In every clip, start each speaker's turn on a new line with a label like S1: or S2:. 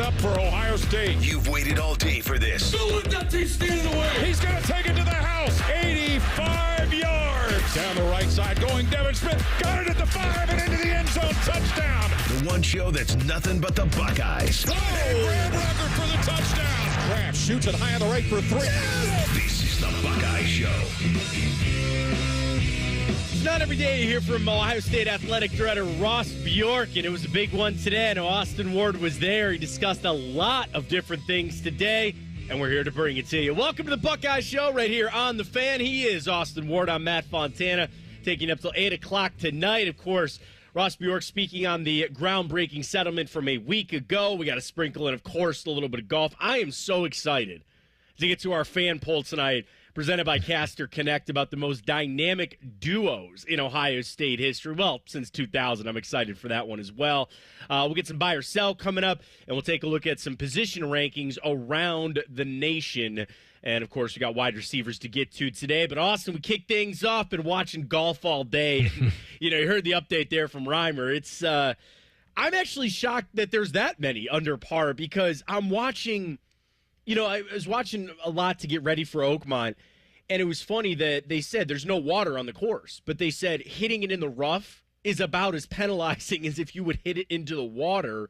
S1: up for Ohio State.
S2: You've waited all day for this.
S1: He's going to take it to the house. 85 yards. Down the right side going Devin Smith. Got it at the 5 and into the end zone. Touchdown.
S2: The one show that's nothing but the Buckeyes.
S1: Oh, Graham Rucker for the touchdown. Graham shoots it high on the right for 3.
S2: This is the Buckeye Show.
S3: It's not every day you hear from Ohio State athletic director Ross Bjork, and it was a big one today. I know Austin Ward was there. He discussed a lot of different things today, and we're here to bring it to you. Welcome to the Buckeye Show right here on The Fan. He is Austin Ward. I'm Matt Fontana, taking up till 8 o'clock tonight. Of course, Ross Bjork speaking on the groundbreaking settlement from a week ago. We got to sprinkle in, of course, a little bit of golf. I am so excited to get to our fan poll tonight, presented by Caster Connect, about the most dynamic duos in Ohio State history. Well, since 2000, I'm excited for that one as well. We'll get some buy or sell coming up, and we'll take a look at some position rankings around the nation. And, of course, we got wide receivers to get to today. But, Austin, we kick things off. Been watching golf all day. You heard the update there from Reimer. It's I'm actually shocked that there's that many under par, because I'm watching – I was watching a lot to get ready for Oakmont, and it was funny that they said there's no water on the course, but they said hitting it in the rough is about as penalizing as if you would hit it into the water.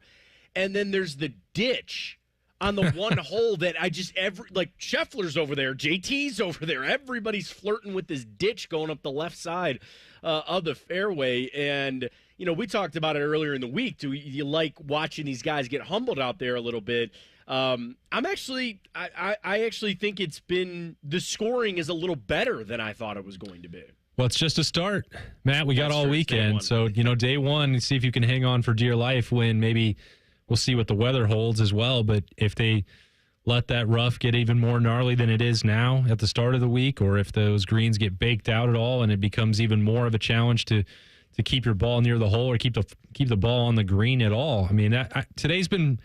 S3: And then there's the ditch on the one hole that Scheffler's over there, JT's over there, everybody's flirting with this ditch going up the left side of the fairway. And, we talked about it earlier in the week. Do you like watching these guys get humbled out there a little bit? I actually think the scoring is a little better than I thought it was going to be.
S4: Well, it's just a start, Matt. We got all weekend. So, day one, see if you can hang on for dear life when maybe we'll see what the weather holds as well. But if they let that rough get even more gnarly than it is now at the start of the week, or if those greens get baked out at all and it becomes even more of a challenge to keep your ball near the hole or keep the ball on the green at all. I mean, today's been,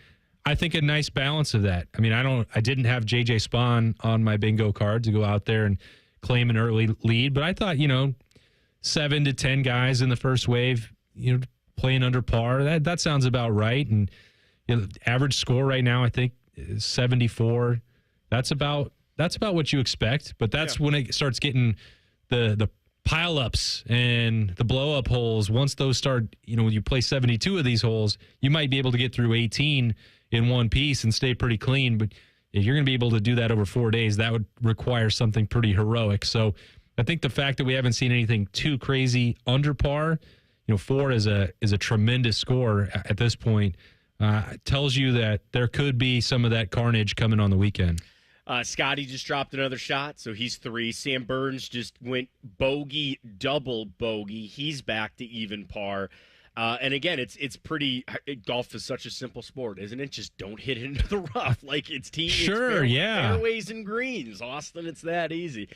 S4: I think, a nice balance of that. I mean, I didn't have J.J. Spahn on my bingo card to go out there and claim an early lead, but I thought, 7 to 10 guys in the first wave, playing under par. That sounds about right. And average score right now, I think, is 74. That's about what you expect. But that's when it starts getting the pile-ups and the blow-up holes. Once those start, when you play 72 of these holes, you might be able to get through 18 in one piece and stay pretty clean. But if you're going to be able to do that over 4 days, that would require something pretty heroic. So I think the fact that we haven't seen anything too crazy under par, 4 is a tremendous score at this point, tells you that there could be some of that carnage coming on the weekend.
S3: Scotty just dropped another shot, so he's 3. Sam Burns just went bogey, double bogey. He's back to even par. And again, it's pretty. Golf is such a simple sport, isn't it? Just don't hit it into the rough. Like it's tees, fairways and greens. Austin, it's that easy.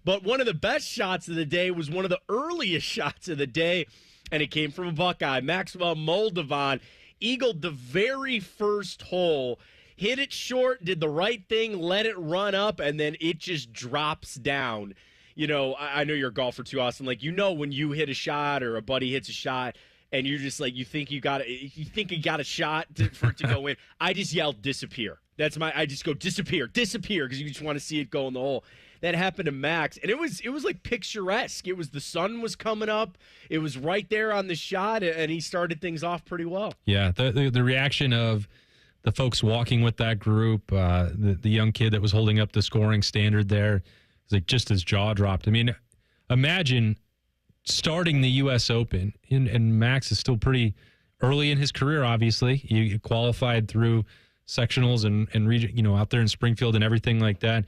S3: But one of the best shots of the day was one of the earliest shots of the day, and it came from a Buckeye. Maxwell Moldovan eagled the very first hole. Hit it short, did the right thing, let it run up, and then it just drops down. I know you're a golfer too, Austin. Like, when you hit a shot or a buddy hits a shot, and you're just like, you think you got a shot for it to go in. I just yelled, disappear. I just go, disappear, because you just want to see it go in the hole. That happened to Max, and it was like picturesque. It was, the sun was coming up. It was right there on the shot, and he started things off pretty well. Yeah,
S4: the reaction of the folks walking with that group, the young kid that was holding up the scoring standard there, was like just his jaw dropped. I mean, imagine starting the U.S. Open, and Max is still pretty early in his career, obviously. He qualified through sectionals and region, out there in Springfield and everything like that.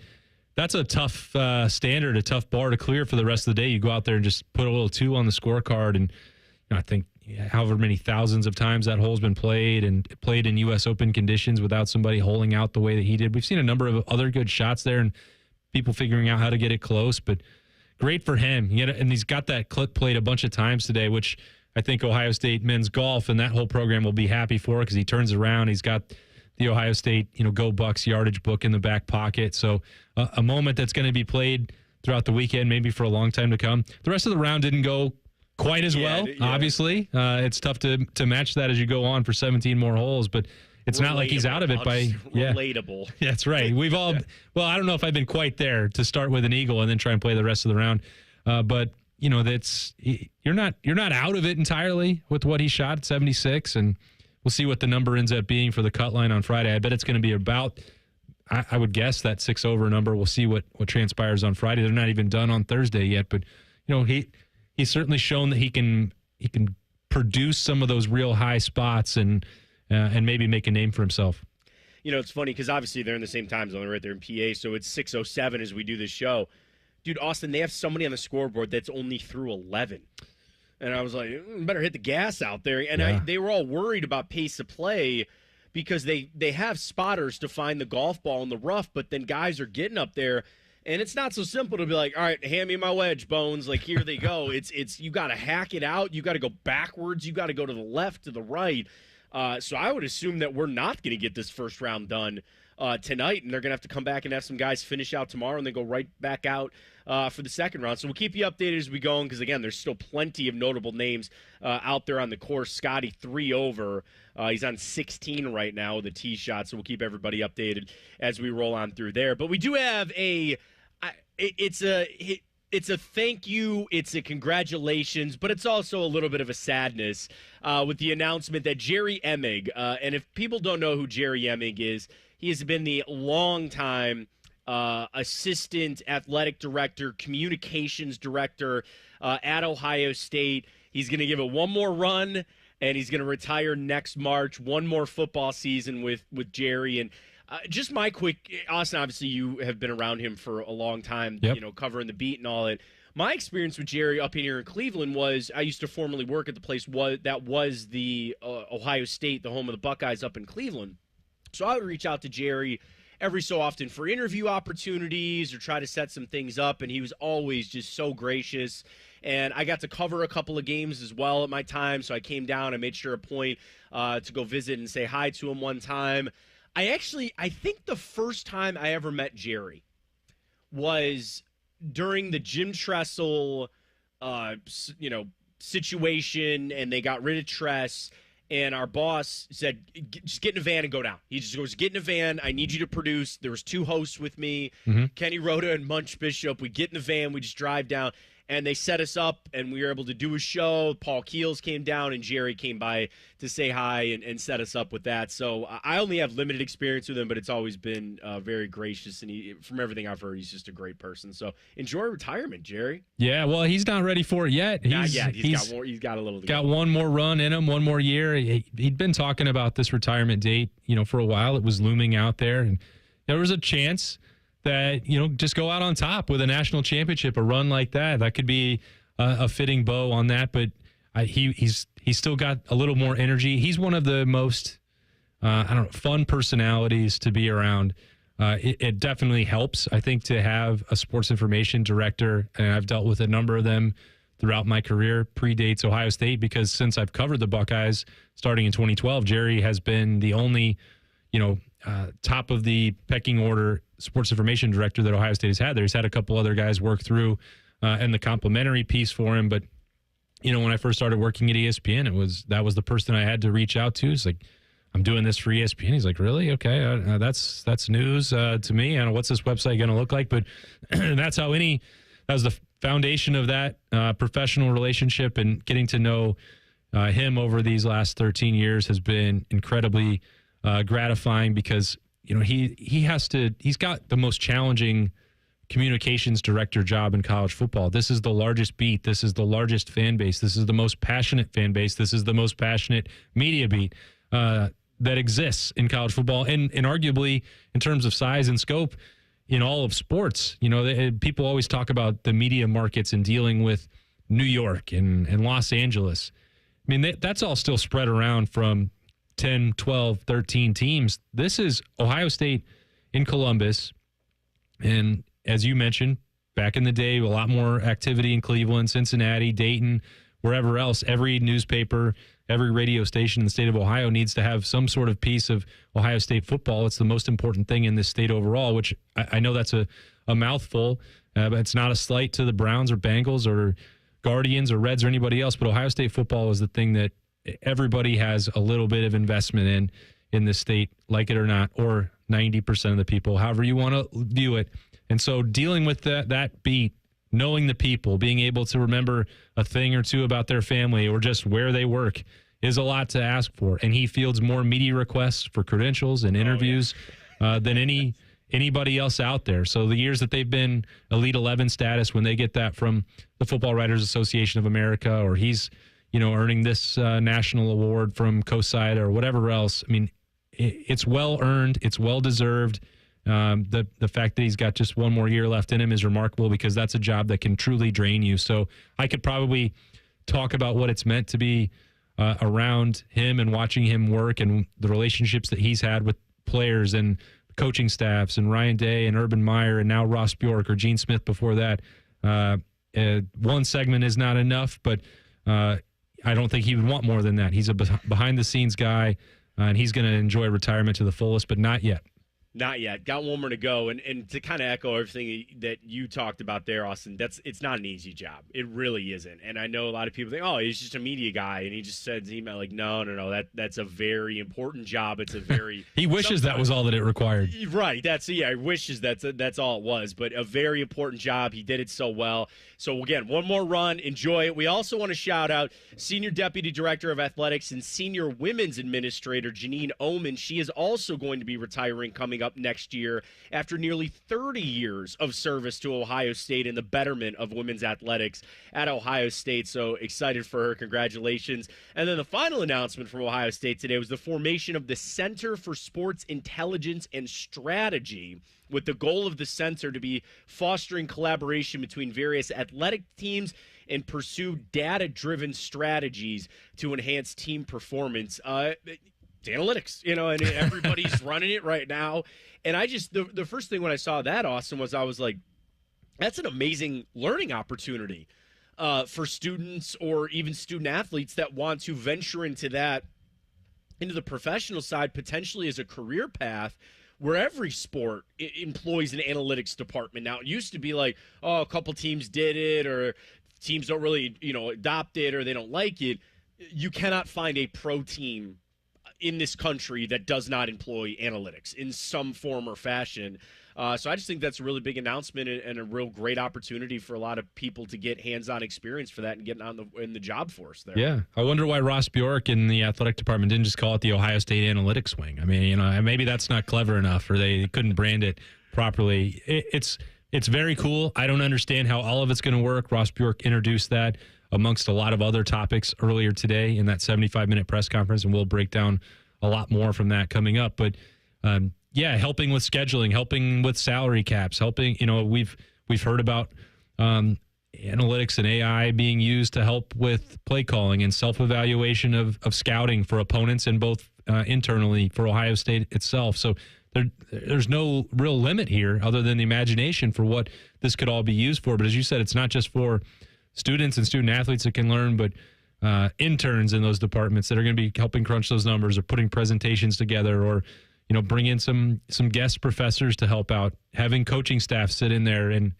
S4: That's a tough standard, a tough bar to clear for the rest of the day. You go out there and just put a little 2 on the scorecard, and I think however many thousands of times that hole's been played and played in U.S. Open conditions without somebody holding out the way that he did. We've seen a number of other good shots there and people figuring out how to get it close, but great for him. And he's got that clip played a bunch of times today, which I think Ohio State men's golf and that whole program will be happy for, because he turns around. He's got the Ohio State, Go Bucks yardage book in the back pocket. So a moment that's going to be played throughout the weekend, maybe for a long time to come. The rest of the round didn't go quite as well, obviously. It's tough to match that as you go on for 17 more holes, but it's not like he's out of it
S3: relatable.
S4: That's right. We've all well, I don't know if I've been quite there to start with an eagle and then try and play the rest of the round. But you're not out of it entirely with what he shot at 76, and we'll see what the number ends up being for the cut line on Friday. I bet it's going to be about, I would guess, that 6 over number. We'll see what transpires on Friday. They're not even done on Thursday yet, but he's certainly shown that he can produce some of those real high spots and maybe make a name for himself.
S3: It's funny because obviously they're in the same time zone right there in PA, so it's 6:07 as we do this show. Dude, Austin, they have somebody on the scoreboard that's only through 11. And I was like, better hit the gas out there. And they were all worried about pace of play because they have spotters to find the golf ball in the rough, but then guys are getting up there. And it's not so simple to be like, all right, hand me my wedge, Bones. Like, here they go. It's you got to hack it out. You got to go backwards. You got to go to the left, to the right. So I would assume that we're not going to get this first round done tonight, and they're going to have to come back and have some guys finish out tomorrow and then go right back out for the second round. So we'll keep you updated as we go on because, again, there's still plenty of notable names out there on the course. Scotty, 3 over. He's on 16 right now with a tee shot, so we'll keep everybody updated as we roll on through there. But we do have it's a thank you, it's a congratulations, but it's also a little bit of a sadness with the announcement that Jerry Emig, and if people don't know who Jerry Emig is, he has been the longtime assistant athletic director, communications director at Ohio State. He's going to give it one more run, and he's going to retire next March. One more football season with Jerry. And just my quick, Austin, obviously you have been around him for a long time, covering the beat and all that. My experience with Jerry up here in Cleveland was I used to formerly work at the place that was the Ohio State, the home of the Buckeyes up in Cleveland. So I would reach out to Jerry every so often for interview opportunities or try to set some things up, and he was always just so gracious. And I got to cover a couple of games as well at my time, so I came down. I made sure a point to go visit and say hi to him one time. I think the first time I ever met Jerry was during the Jim Tressel, situation, and they got rid of Tress. And our boss said, just get in a van and go down. He just goes, get in a van. I need you to produce. There was 2 hosts with me, Kenny Rhoda and Munch Bishop. We get in the van. We just drive down. And they set us up, and we were able to do a show. Paul Keels came down, and Jerry came by to say hi and set us up with that. So I only have limited experience with him, but it's always been very gracious. And from everything I've heard, he's just a great person. So enjoy retirement, Jerry.
S4: Yeah, well, he's not ready for it yet.
S3: Not yet. He's got a little to go.
S4: Got one more run in him, one more year. He'd been talking about this retirement date, for a while. It was looming out there, and there was a chance that, just go out on top with a national championship, a run like that. That could be a fitting bow on that. But he's still got a little more energy. He's one of the most, fun personalities to be around. It definitely helps, I think, to have a sports information director. And I've dealt with a number of them throughout my career, predates Ohio State, because since I've covered the Buckeyes starting in 2012, Jerry has been the only, top of the pecking order sports information director that Ohio State has had there. He's had a couple other guys work through and the complimentary piece for him. But, when I first started working at ESPN, that was the person I had to reach out to. It's like, I'm doing this for ESPN. He's like, really? Okay. That's news to me. I don't know, what's this website going to look like? But that was the foundation of that professional relationship, and getting to know him over these last 13 years has been incredibly gratifying because, he's got the most challenging communications director job in college football. This is the largest beat. This is the largest fan base. This is the most passionate fan base. This is the most passionate media beat that exists in college football, and arguably in terms of size and scope in all of sports. People always talk about the media markets and dealing with New York and Los Angeles. I mean, that's all still spread around from 10, 12, 13 teams. This is Ohio State in Columbus. And as you mentioned, back in the day, a lot more activity in Cleveland, Cincinnati, Dayton, wherever else. Every newspaper, every radio station in the state of Ohio needs to have some sort of piece of Ohio State football. It's the most important thing in this state overall, which I know that's a mouthful, but it's not a slight to the Browns or Bengals or Guardians or Reds or anybody else. But Ohio State football is the thing that everybody has a little bit of investment in. in this state, like it or not, or 90% of the people, however you want to view it. And so dealing with that beat, knowing the people, being able to remember a thing or two about their family or just where they work is a lot to ask for. And he fields more media requests for credentials and interviews than anybody else out there. So the years that they've been Elite 11 status, when they get that from the Football Writers Association of America, or he's, earning this national award from COSIDA or whatever else, I mean, it's well earned. It's well deserved. The fact that he's got just one more year left in him is remarkable, because that's a job that can truly drain you. So I could probably talk about what it's meant to be around him and watching him work, and the relationships that he's had with players and coaching staffs, and Ryan Day and Urban Meyer, and now Ross Bjork or Gene Smith before that. One segment is not enough, but I don't think he would want more than that. He's a behind-the-scenes guy, and he's going to enjoy retirement to the fullest, but not yet.
S3: Not yet. Got one more to go. And to kind of echo everything that you talked about there, Austin, it's not an easy job. It really isn't. And I know a lot of people think, oh, he's just a media guy, and he just sends email. Like, no. That's a very important job. It's a very
S4: he wishes that was all that it required.
S3: Right. He wishes that's all it was. But a very important job. He did it so well. So again, one more run. Enjoy it. We also want to shout out Senior Deputy Director of Athletics and Senior Women's Administrator Janine Oman. She is also going to be retiring coming up next year after nearly 30 years of service to Ohio State in the betterment of women's athletics at Ohio State. So excited for her. Congratulations. And then the final announcement from Ohio State today was the formation of the Center for Sports Intelligence and Strategy, with the goal of the center to be fostering collaboration between various athletic teams and pursue data-driven strategies to enhance team performance. It's analytics, and everybody's running it right now. And I just, the first thing when I saw that, Austin, I was like, that's an amazing learning opportunity for students or even student athletes that want to venture into the professional side, potentially as a career path, where every sport employs an analytics department. Now, it used to be like, oh, a couple teams did it, or teams don't really, adopt it, or they don't like it. You cannot find a pro team in this country that does not employ analytics in some form or fashion. So I just think that's a really big announcement and a real great opportunity for a lot of people to get hands-on experience for that and get in the job force there. Yeah.
S4: I wonder why Ross Bjork in the athletic department didn't just call it the Ohio State Analytics Wing. I mean, maybe that's not clever enough, or they couldn't brand it properly. It's very cool. I don't understand how all of it's going to work. Ross Bjork introduced that amongst a lot of other topics earlier today in that 75-minute press conference, and we'll break down a lot more from that coming up. But helping with scheduling, helping with salary caps, helping, we've heard about analytics and AI being used to help with play calling and self-evaluation of scouting for opponents, and both internally for Ohio State itself. So there's no real limit here other than the imagination for what this could all be used for. But as you said, it's not just for students and student athletes that can learn, but interns in those departments that are going to be helping crunch those numbers, or putting presentations together, or bring in some guest professors to help out, having coaching staff sit in there and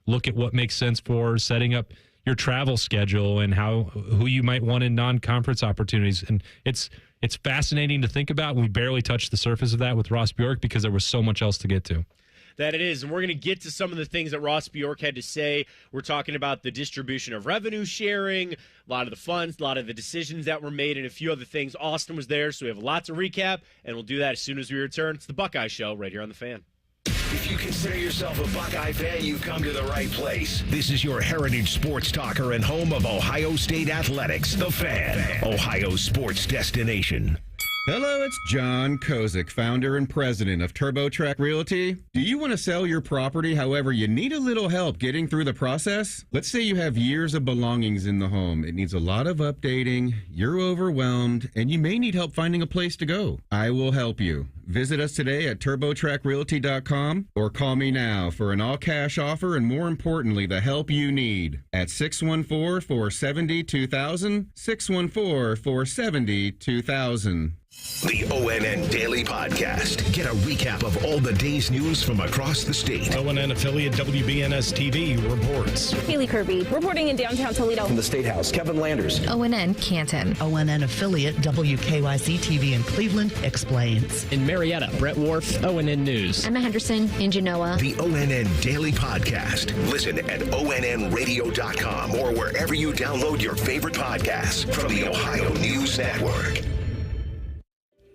S4: look at what makes sense for setting up your travel schedule and who you might want in non-conference opportunities. And it's fascinating to think about. We barely touched the surface of that with Ross Bjork because there was so much else to get to.
S3: That it is. And we're going to get to some of the things that Ross Bjork had to say. We're talking about the distribution of revenue sharing, a lot of the funds, a lot of the decisions that were made, and a few other things. Austin was there, so we have lots of recap, and we'll do that as soon as we return. It's the Buckeye Show right here on The Fan.
S2: If you consider yourself a Buckeye fan, you've come to the right place. This is your heritage sports talker and home of Ohio State athletics, The Fan, Ohio's sports destination.
S5: Hello, it's John Kozik, founder and president of TurboTrack Realty. Do you want to sell your property, however, you need a little help getting through the process? Let's say you have years of belongings in the home. It needs a lot of updating, you're overwhelmed, and you may need help finding a place to go. I will help you. Visit us today at TurboTrackRealty.com or call me now for an all-cash offer and, more importantly, the help you need at 614-470-2000, 614-470-2000.
S2: The ONN Daily Podcast. Get a recap of all the day's news from across the state.
S6: ONN affiliate WBNS TV reports.
S7: Haley Kirby reporting in downtown Toledo.
S8: From the State House, Kevin Landers.
S9: ONN Canton.
S10: ONN affiliate WKYC TV in Cleveland explains.
S11: In Marietta, Brett Wharf, ONN News.
S9: Emma Henderson in Genoa.
S2: The ONN Daily Podcast. Listen at ONNradio.com or wherever you download your favorite podcasts from the Ohio News Network.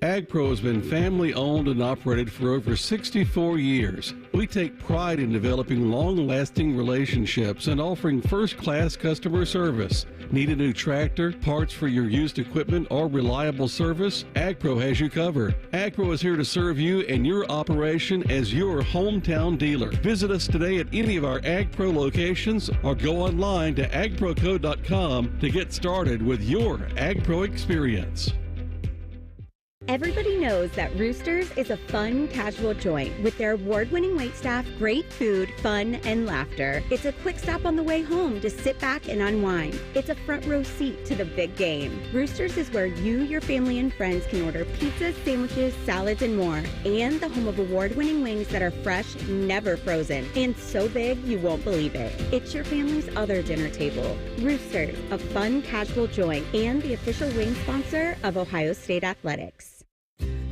S12: AgPro has been family-owned and operated for over 64 years. We take pride in developing long-lasting relationships and offering first-class customer service. Need a new tractor, parts for your used equipment, or reliable service? AgPro has you covered. AgPro is here to serve you and your operation as your hometown dealer. Visit us today at any of our AgPro locations or go online to agproco.com to get started with your AgPro experience.
S13: Everybody knows that Roosters is a fun, casual joint with their award-winning waitstaff, great food, fun, and laughter. It's a quick stop on the way home to sit back and unwind. It's a front row seat to the big game. Roosters is where you, your family, and friends can order pizzas, sandwiches, salads, and more. And the home of award-winning wings that are fresh, never frozen, and so big you won't believe it. It's your family's other dinner table. Roosters, a fun, casual joint, and the official wing sponsor of Ohio State Athletics.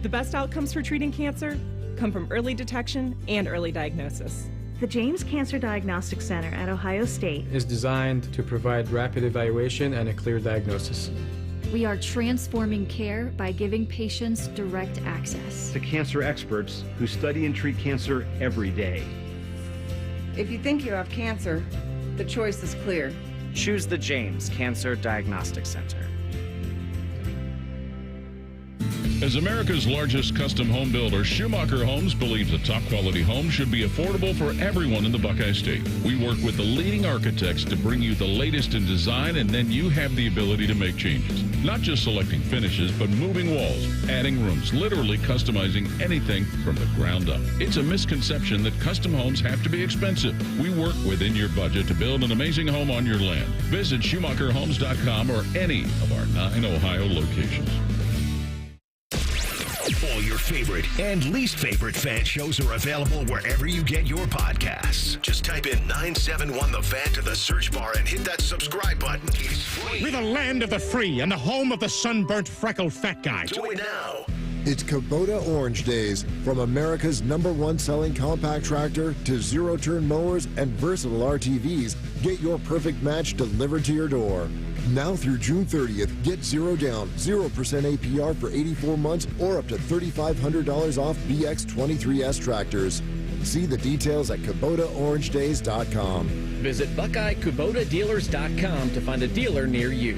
S14: The best outcomes for treating cancer come from early detection and early diagnosis.
S15: The James Cancer Diagnostic Center at Ohio State
S16: is designed to provide rapid evaluation and a clear diagnosis.
S17: We are transforming care by giving patients direct access
S18: to cancer experts who study and treat cancer every day.
S19: If you think you have cancer, the choice is clear.
S20: Choose the James Cancer Diagnostic Center.
S1: As America's largest custom home builder, Schumacher Homes believes a top-quality home should be affordable for everyone in the Buckeye State. We work with the leading architects to bring you the latest in design, and then you have the ability to make changes. Not just selecting finishes, but moving walls, adding rooms, literally customizing anything from the ground up. It's a misconception that custom homes have to be expensive. We work within your budget to build an amazing home on your land. Visit SchumacherHomes.com or any of our 9 Ohio locations.
S2: All your favorite and least favorite fan shows are available wherever you get your podcasts. Just type in 971 The Fan to the search bar and hit that subscribe button. It's free.
S21: We're the land of the free and the home of the sunburnt, freckled fat guy.
S2: Do it now.
S22: It's Kubota Orange Days. From America's #1 selling compact tractor to zero-turn mowers and versatile RTVs, get your perfect match delivered to your door. Now through June 30th, get 0 down, 0% APR for 84 months or up to $3,500 off BX23S tractors. See the details at KubotaOrangeDays.com.
S11: Visit BuckeyeKubotaDealers.com to find a dealer near you.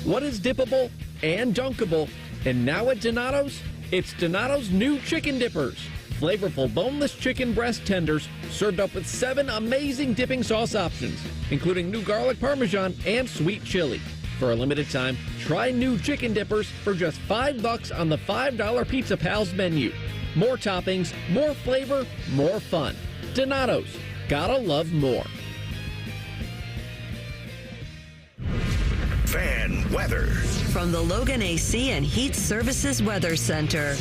S11: What is dippable and dunkable? And now at Donato's, it's Donato's new chicken dippers. Flavorful boneless chicken breast tenders served up with 7 amazing dipping sauce options, including new garlic parmesan and sweet chili. For a limited time, try new chicken dippers for just $5 on the $5 Pizza Pals menu. More toppings, more flavor, more fun. Donato's. Gotta love more.
S2: Fan weather.
S23: From the Logan AC and Heat Services Weather Center.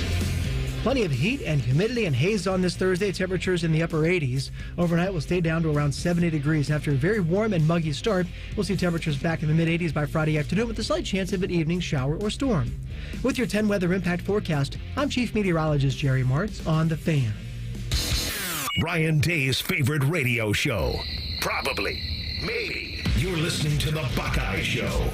S24: Plenty of heat and humidity and haze on this Thursday. Temperatures in the upper 80s. Overnight will stay down to around 70 degrees. After a very warm and muggy start, we'll see temperatures back in the mid-80s by Friday afternoon with a slight chance of an evening shower or storm. With your 10 weather impact forecast, I'm Chief Meteorologist Jerry Martz on The Fan.
S2: Ryan Day's favorite radio show. Probably. Maybe. You're listening to The Buckeye Show.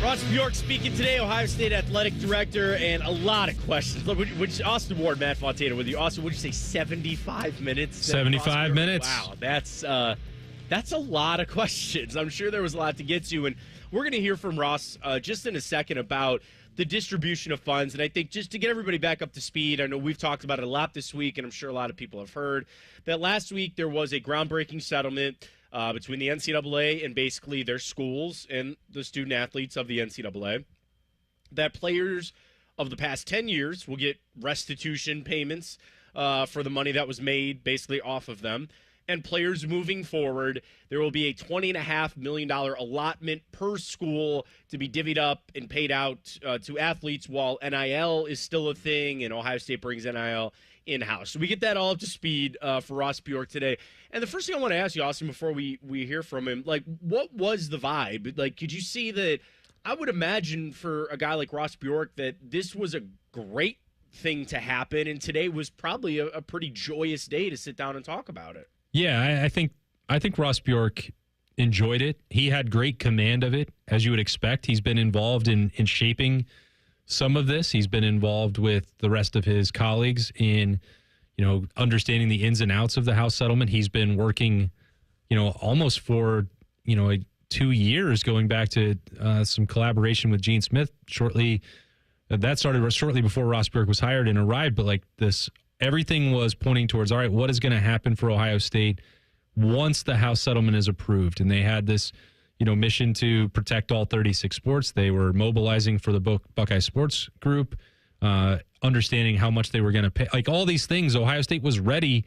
S3: Ross Bjork speaking today, Ohio State Athletic Director, and a lot of questions. Which Austin Ward, Matt Fontana with you. Austin, would you say 75 minutes?
S4: 75 minutes.
S3: Wow, that's a lot of questions. I'm sure there was a lot to get to, and we're going to hear from Ross just in a second about the distribution of funds. And I think just to get everybody back up to speed, I know we've talked about it a lot this week, and I'm sure a lot of people have heard that last week there was a groundbreaking settlement between the NCAA and basically their schools and the student athletes of the NCAA, that players of the past 10 years will get restitution payments for the money that was made basically off of them. and players moving forward. There will be a $20.5 million allotment per school to be divvied up and paid out to athletes while NIL is still a thing, and Ohio State brings NIL in-house. So we get that all up to speed for Ross Bjork today. And the first thing I want to ask you, Austin, before we hear from him, like, what was the vibe? Like, could you see that? I would imagine for a guy like Ross Bjork that this was a great thing to happen, and today was probably a pretty joyous day to sit down and talk about it.
S4: Yeah, I think Ross Bjork enjoyed it. He had great command of it, as you would expect. He's been involved in shaping some of this. He's been involved with the rest of his colleagues in, understanding the ins and outs of the House settlement. He's been working, almost for, 2 years, going back to some collaboration with Gene Smith shortly. That started shortly before Ross Bjork was hired and arrived. But like this, everything was pointing towards, all right, what is going to happen for Ohio State once the House settlement is approved? And they had this, mission to protect all 36 sports. They were mobilizing for the Buckeye Sports Group, understanding how much they were going to pay. Like all these things, Ohio State was ready.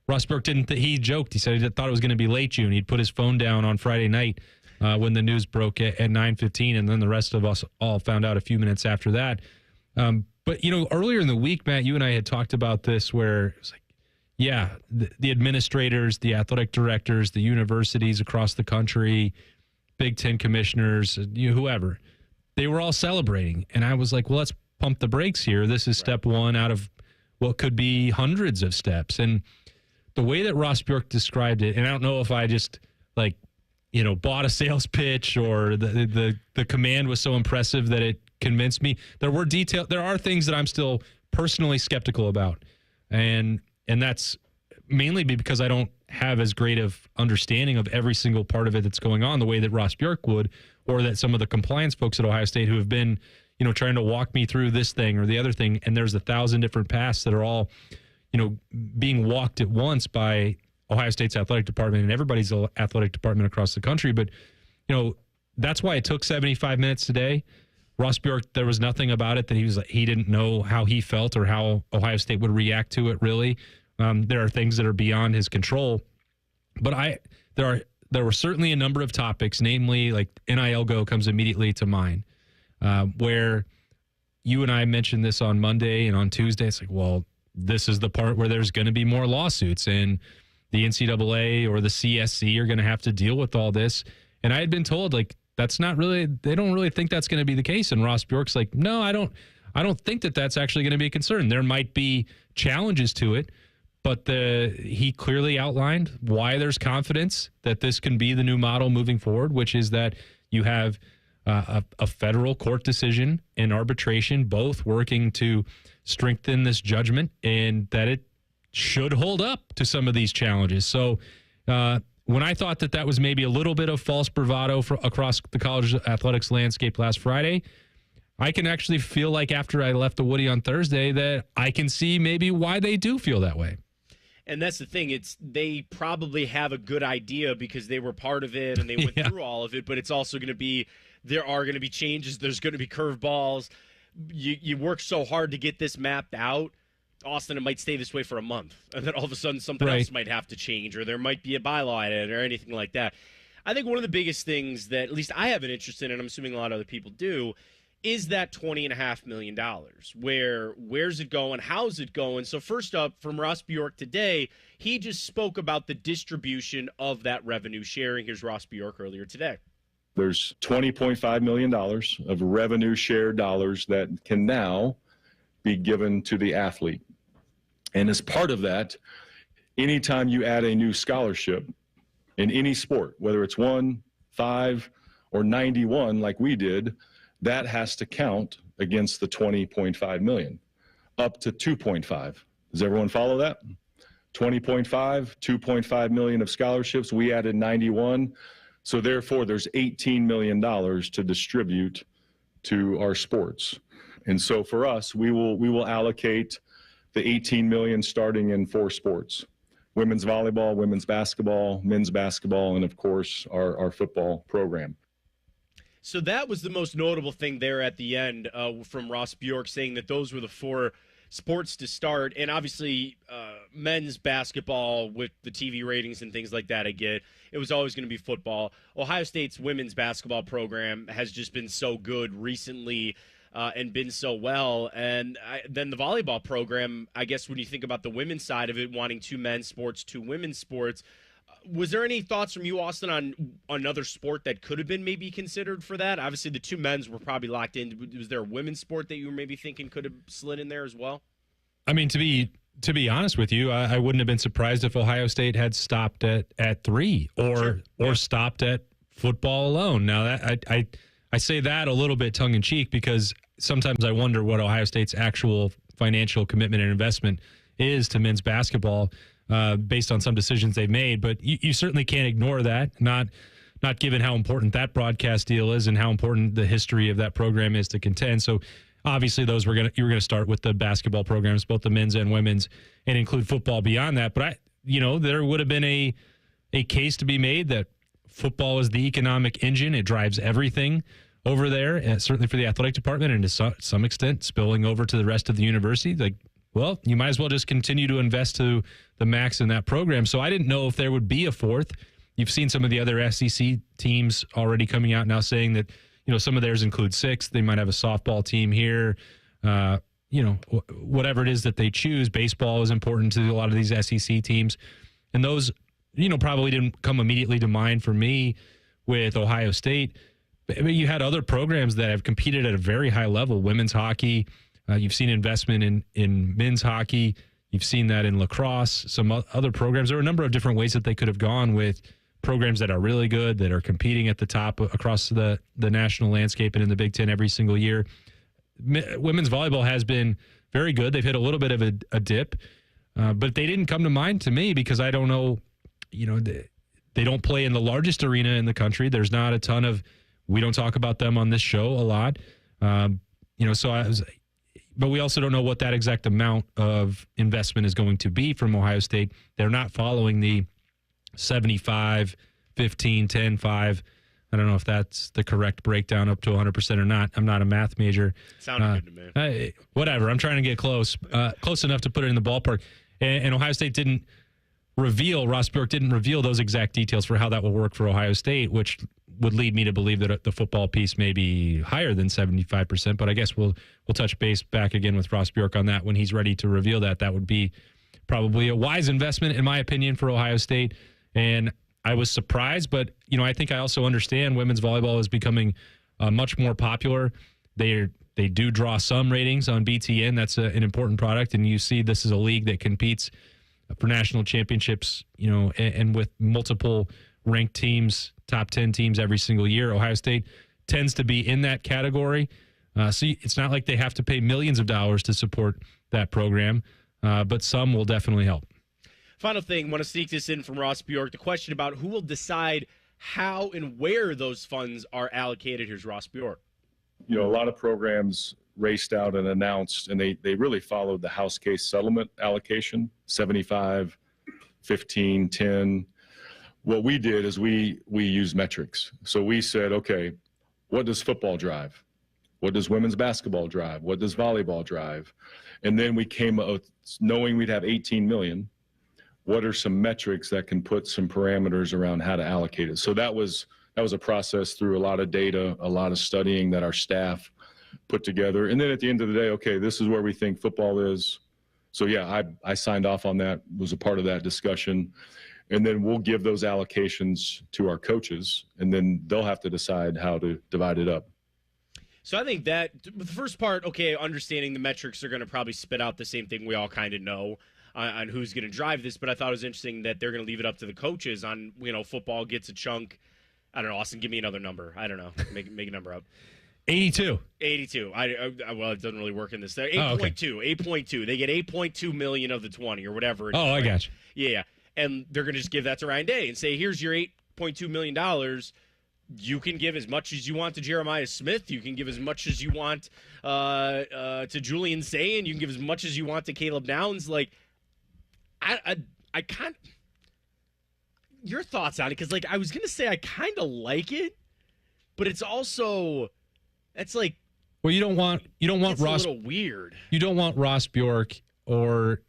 S4: Ross Bjork he joked. He said he thought it was going to be late June. He'd put his phone down on Friday night when the news broke at 9:15, and then the rest of us all found out a few minutes after that. But, earlier in the week, Matt, you and I had talked about this where it was like, yeah, the administrators, the athletic directors, the universities across the country, Big Ten commissioners, whoever, they were all celebrating. And I was like, well, let's pump the brakes here. This is step one out of what could be hundreds of steps. And the way that Ross Bjork described it, and I don't know if I just bought a sales pitch or the command was so impressive that it convinced me. There are things that I'm still personally skeptical about. And that's mainly because I don't have as great of understanding of every single part of it that's going on the way that Ross Bjork would, or that some of the compliance folks at Ohio State who have been, trying to walk me through this thing or the other thing. And there's 1,000 different paths that are all, being walked at once by Ohio State's athletic department and everybody's athletic department across the country. But, that's why it took 75 minutes today. Ross Bjork, there was nothing about it that he didn't know how he felt or how Ohio State would react to it, really. There are things that are beyond his control. But there were certainly a number of topics, namely like NIL Go comes immediately to mind, where you and I mentioned this on Monday and on Tuesday. It's like, well, this is the part where there's going to be more lawsuits and the NCAA or the CSC are going to have to deal with all this. And I had been told, like, they don't really think that's going to be the case. And Ross Bjork's like, no, I don't think that that's actually going to be a concern. There might be challenges to it, but he clearly outlined why there's confidence that this can be the new model moving forward, which is that you have a federal court decision and arbitration both working to strengthen this judgment, and that it should hold up to some of these challenges. So when I thought that was maybe a little bit of false bravado across the college athletics landscape last Friday, I can actually feel like after I left the Woody on Thursday that I can see maybe why they do feel that way.
S3: And that's the thing. They probably have a good idea because they were part of it and they went through all of it, but it's also going to be, there are going to be changes. There's going to be curveballs. You work so hard to get this mapped out. Austin, it might stay this way for a month, and then all of a sudden something else might have to change, or there might be a bylaw edit or anything like that. I think one of the biggest things that at least I have an interest in, and I'm assuming a lot of other people do, is that $20.5 million. Where's it going? How's it going? So first up, from Ross Bjork today, he just spoke about the distribution of that revenue sharing. Here's Ross Bjork earlier today.
S5: There's $20.5 million of revenue share dollars that can now be given to the athlete. And as part of that, anytime you add a new scholarship in any sport, whether it's 1, 5, or 91 like we did, that has to count against the $20.5 million, up to $2.5. Does everyone follow that? 20.5, $2.5 million of scholarships. We added 91. So therefore, there's $18 million to distribute to our sports. And so for us, we will allocate the $18 million starting in 4 sports: women's volleyball, women's basketball, men's basketball, and of course our football program.
S3: So that was the most notable thing there at the end from Ross Bjork, saying that those were the 4 sports to start, and obviously men's basketball with the TV ratings and things like that, I get it was always going to be football. Ohio State's women's basketball program has just been so good recently and been so well. And then the volleyball program, I guess when you think about the women's side of it, wanting 2 men's sports, 2 women's sports, was there any thoughts from you, Austin, on another sport that could have been maybe considered for that? Obviously, the 2 men's were probably locked in. Was there a women's sport that you were maybe thinking could have slid in there as well?
S4: I mean, to be honest with you, I wouldn't have been surprised if Ohio State had stopped at 3 or stopped at football alone. Now, that I say that a little bit tongue in cheek because sometimes I wonder what Ohio State's actual financial commitment and investment is to men's basketball. Based on some decisions they've made, but you certainly can't ignore that, not given how important that broadcast deal is and how important the history of that program is to contend. So obviously you were going to start with the basketball programs, both the men's and women's, and include football beyond that. But there would have been a case to be made that football is the economic engine. It drives everything over there, and certainly for the athletic department and to some extent spilling over to the rest of the university. Well, you might as well just continue to invest to the max in that program. So I didn't know if there would be a 4th. You've seen some of the other SEC teams already coming out now saying that, some of theirs include 6. They might have a softball team here. Whatever it is that they choose. Baseball is important to a lot of these SEC teams. And those, probably didn't come immediately to mind for me with Ohio State. But you had other programs that have competed at a very high level. Women's hockey. You've seen investment in men's hockey. You've seen that in lacrosse, some other programs. There are a number of different ways that they could have gone with programs that are really good, that are competing at the top across the national landscape and in the Big Ten every single year. Women's volleyball has been very good. They've hit a little bit of a dip, but they didn't come to mind to me because I don't know, they don't play in the largest arena in the country. There's not a ton of, we don't talk about them on this show a lot. But we also don't know what that exact amount of investment is going to be from Ohio State. They're not following the 75, 15, 10, 5. I don't know if that's the correct breakdown up to 100% or not. I'm not a math major.
S3: Sounded good to me.
S4: Whatever. I'm trying to get close enough to put it in the ballpark. And Ohio State Ross Bjork didn't reveal those exact details for how that will work for Ohio State, which would lead me to believe that the football piece may be higher than 75%, but I guess we'll touch base back again with Ross Bjork on that when he's ready to reveal that. That would be probably a wise investment, in my opinion, for Ohio State. And I was surprised, but, I think I also understand women's volleyball is becoming much more popular. They do draw some ratings on BTN. That's an important product, and you see this is a league that competes for national championships, and with multiple ranked teams, top 10 teams every single year. Ohio State tends to be in that category. So it's not like they have to pay millions of dollars to support that program, but some will definitely help.
S3: Final thing, want to sneak this in from Ross Bjork, the question about who will decide how and where those funds are allocated. Here's Ross Bjork.
S5: A lot of programs raced out and announced, and they really followed the house case settlement allocation, 75, 15, 10. What we did is we used metrics. So we said, okay, what does football drive? What does women's basketball drive? What does volleyball drive? And then we came up knowing we'd have 18 million. What are some metrics that can put some parameters around how to allocate it? So that was a process through a lot of data, a lot of studying that our staff put together. And then at the end of the day, okay, this is where we think football is. So yeah, I signed off on that, was a part of that discussion. And then we'll give those allocations to our coaches, and then they'll have to decide how to divide it up.
S3: So I think that the first part, okay, understanding the metrics are going to probably spit out the same thing we all kind of know on who's going to drive this. But I thought it was interesting that they're going to leave it up to the coaches on, football gets a chunk. I don't know, Austin, give me another number. I don't know. Make a number up.
S4: 82.
S3: 82. Well, it doesn't really work in this. 8.2. 8.2. They get 8.2 million of the 20 or whatever it is.
S4: I got you.
S3: Yeah. And they're going to just give that to Ryan Day and say, here's your $8.2 million. You can give as much as you want to Jeremiah Smith. You can give as much as you want to Julian Sayin. You can give as much as you want to Caleb Downs. I can't. Your thoughts on it? Because, I was going to say I kind of like it, but it's also, it's like
S4: Well, you don't want Ross.
S3: A little weird.
S4: You don't want Ross Bjork, or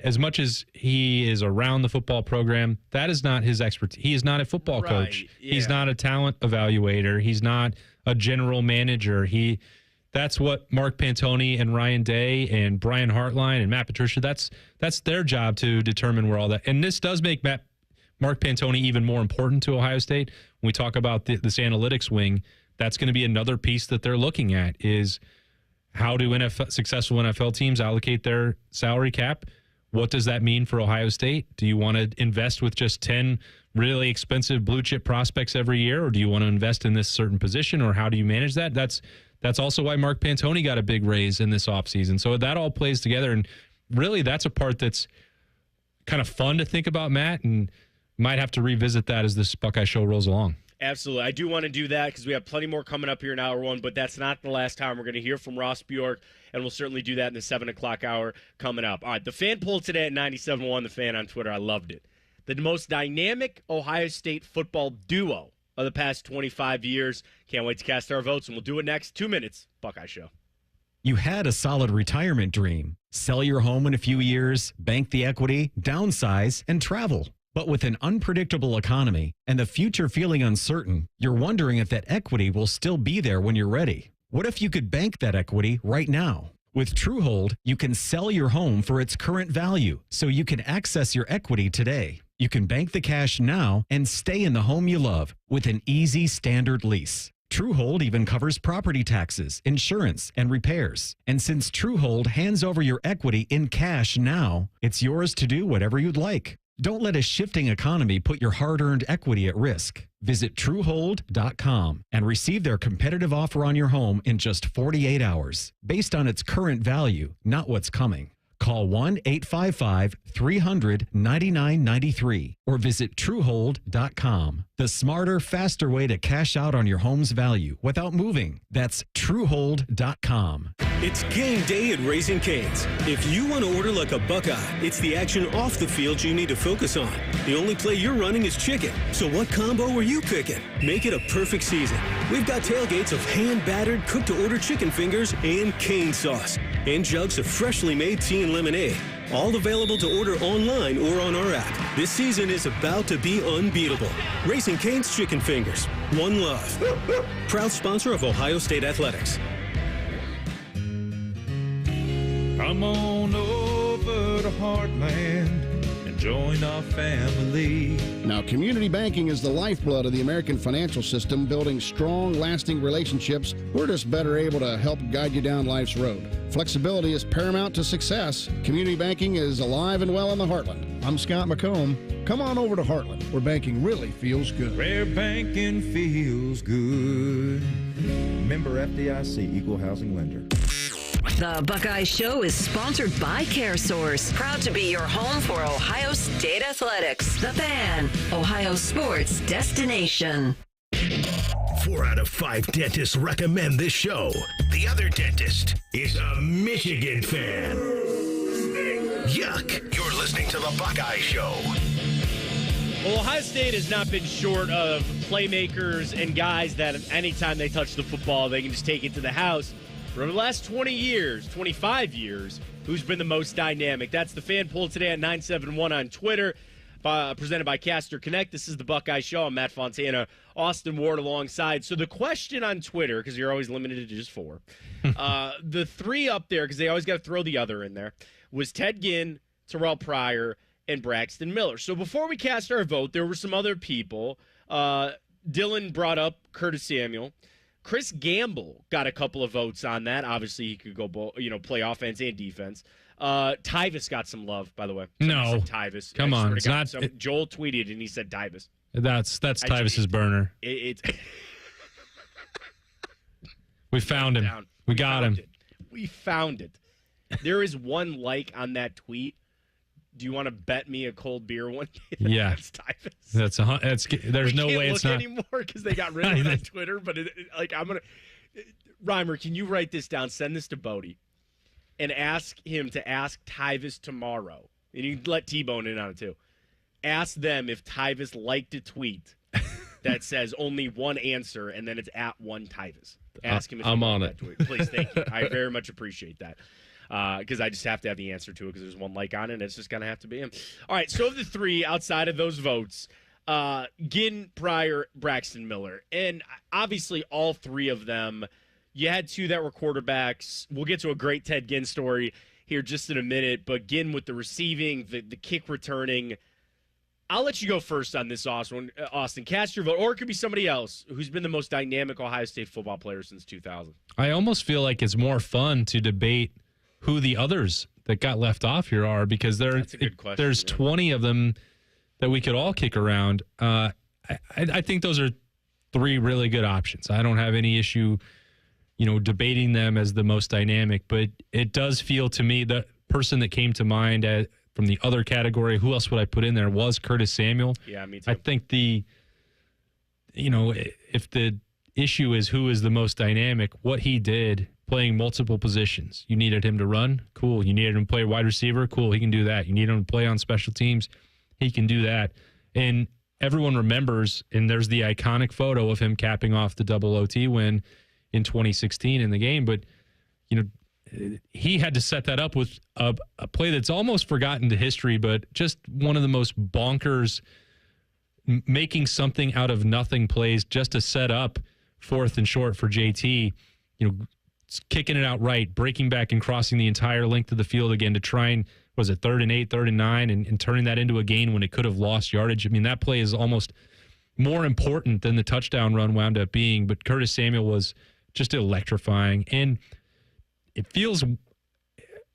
S4: as much as he is around the football program, that is not his expertise. He is not a football coach.
S3: Yeah.
S4: He's not a talent evaluator. He's not a general manager. That's what Mark Pantoni and Ryan Day and Brian Hartline and Matt Patricia, that's their job to determine where all that. And this does make Mark Pantoni even more important to Ohio State. When we talk about this analytics wing, that's going to be another piece that they're looking at is how do successful NFL teams allocate their salary cap? What does that mean for Ohio State? Do you want to invest with just 10 really expensive blue chip prospects every year, or do you want to invest in this certain position, or how do you manage that? That's also why Mark Pantoni got a big raise in this offseason. So that all plays together, and really that's a part that's kind of fun to think about, Matt, and might have to revisit that as this Buckeye Show rolls along.
S3: Absolutely. I do want to do that because we have plenty more coming up here in hour one, but that's not the last time we're going to hear from Ross Bjork, and we'll certainly do that in the 7 o'clock hour coming up. All right, the fan poll today at 97.1, the fan on Twitter. I loved it. The most dynamic Ohio State football duo of the past 25 years. Can't wait to cast our votes, and we'll do it next. 2 minutes. Buckeye Show.
S6: You had a solid retirement dream. Sell your home in a few years, bank the equity, downsize, and travel. But with an unpredictable economy and the future feeling uncertain, you're wondering if that equity will still be there when you're ready. What if you could bank that equity right now? With Truehold, you can sell your home for its current value, so you can access your equity today. You can bank the cash now and stay in the home you love with an easy standard lease. Truehold even covers property taxes, insurance, and repairs. And since Truehold hands over your equity in cash now, it's yours to do whatever you'd like. Don't let a shifting economy put your hard-earned equity at risk. Visit Truehold.com and receive their competitive offer on your home in just 48 hours, based on its current value, not what's coming. Call 1-855-300-9993 or visit Truehold.com. The smarter, faster way to cash out on your home's value without moving. That's Truehold.com.
S7: It's game day at Raising Cane's. If you want to order like a Buckeye, it's the action off the field you need to focus on. The only play you're running is chicken. So what combo are you picking? Make it a perfect season. We've got tailgates of hand-battered, cooked-to-order chicken fingers and cane sauce. And jugs of freshly made tea and lemonade. All available to order online or on our app. This season is about to be unbeatable. Raising Cane's Chicken Fingers. One love. Proud sponsor of Ohio State Athletics.
S8: Come on over to Heartland and join our family.
S10: Now, community banking is the lifeblood of the American financial system, building strong, lasting relationships. We're just better able to help guide you down life's road. Flexibility is paramount to success. Community banking is alive and well in the Heartland. I'm Scott McComb. Come on over to Heartland, where banking really feels good.
S8: Where banking feels good. Member FDIC, Equal Housing Lender.
S23: The Buckeye Show is sponsored by CareSource, proud to be your home for Ohio State Athletics. The Fan, Ohio sports destination.
S2: 4 out of 5 dentists recommend this show. The other dentist is a Michigan fan. Yuck. You're listening to the Buckeye Show.
S3: Well, Ohio State has not been short of playmakers and guys that anytime they touch the football, they can just take it to the house. For the last 20 years, 25 years, who's been the most dynamic? That's the fan poll today at 971 on Twitter, presented by Caster Connect. This is the Buckeye Show. I'm Matt Fontana, Austin Ward alongside. So the question on Twitter, because you're always limited to just 4, the 3 up there, because they always got to throw the other in there, was Ted Ginn, Terrell Pryor, and Braxton Miller. So before we cast our vote, there were some other people. Dylan brought up Curtis Samuel. Chris Gamble got a couple of votes on that. Obviously, he could go, play offense and defense. Tyvis got some love, by the way.
S4: No,
S3: Tyvis.
S4: Come on, it's not.
S3: Joel tweeted and he said Tyvis.
S4: That's Tyvis's burner. We found him. We got him.
S3: We found it. There is one like on that tweet. Do you want to bet me a cold beer one day?
S4: Yeah,
S3: that's Tyvis.
S4: There's no way it's not
S3: anymore because they got rid of it on Twitter. But I'm gonna, Reimer, can you write this down? Send this to Bodie, and ask him to ask Tyvis tomorrow. And you can let T-Bone in on it too. Ask them if Tyvis liked a tweet that says only one answer, and then it's at one Tyvus. Ask him if
S4: I'm
S3: you
S4: on
S3: want
S4: it.
S3: that tweet. Please, thank you. I very much appreciate that. Because I just have to have the answer to it because there's one like on it, and it's just going to have to be him. All right, so of the three outside of those votes, Ginn, Pryor, Braxton Miller. And obviously all three of them, you had two that were quarterbacks. We'll get to a great Ted Ginn story here just in a minute, but Ginn with the receiving, the kick returning. I'll let you go first on this, Austin. Cast your vote, or it could be somebody else who's been the most dynamic Ohio State football player since 2000.
S4: I almost feel like it's more fun to debate who the others that got left off here are, because there's 20 of them that we could all kick around. I think those are three really good options. I don't have any issue, debating them as the most dynamic, but it does feel to me the person that came to mind from the other category, who else would I put in there, was Curtis Samuel.
S3: Yeah, me too.
S4: I think if the issue is who is the most dynamic, what he did playing multiple positions. You needed him to run? Cool. You needed him to play wide receiver? Cool. He can do that. You need him to play on special teams? He can do that. And everyone remembers, and there's the iconic photo of him capping off the double OT win in 2016 in the game. But, he had to set that up with a play that's almost forgotten to history, but just one of the most bonkers making something out of nothing plays just to set up 4th and short for JT, kicking it out right, breaking back and crossing the entire length of the field again to try and, 3rd and 8, 3rd and 9, and turning that into a gain when it could have lost yardage. I mean, that play is almost more important than the touchdown run wound up being, but Curtis Samuel was just electrifying. And it feels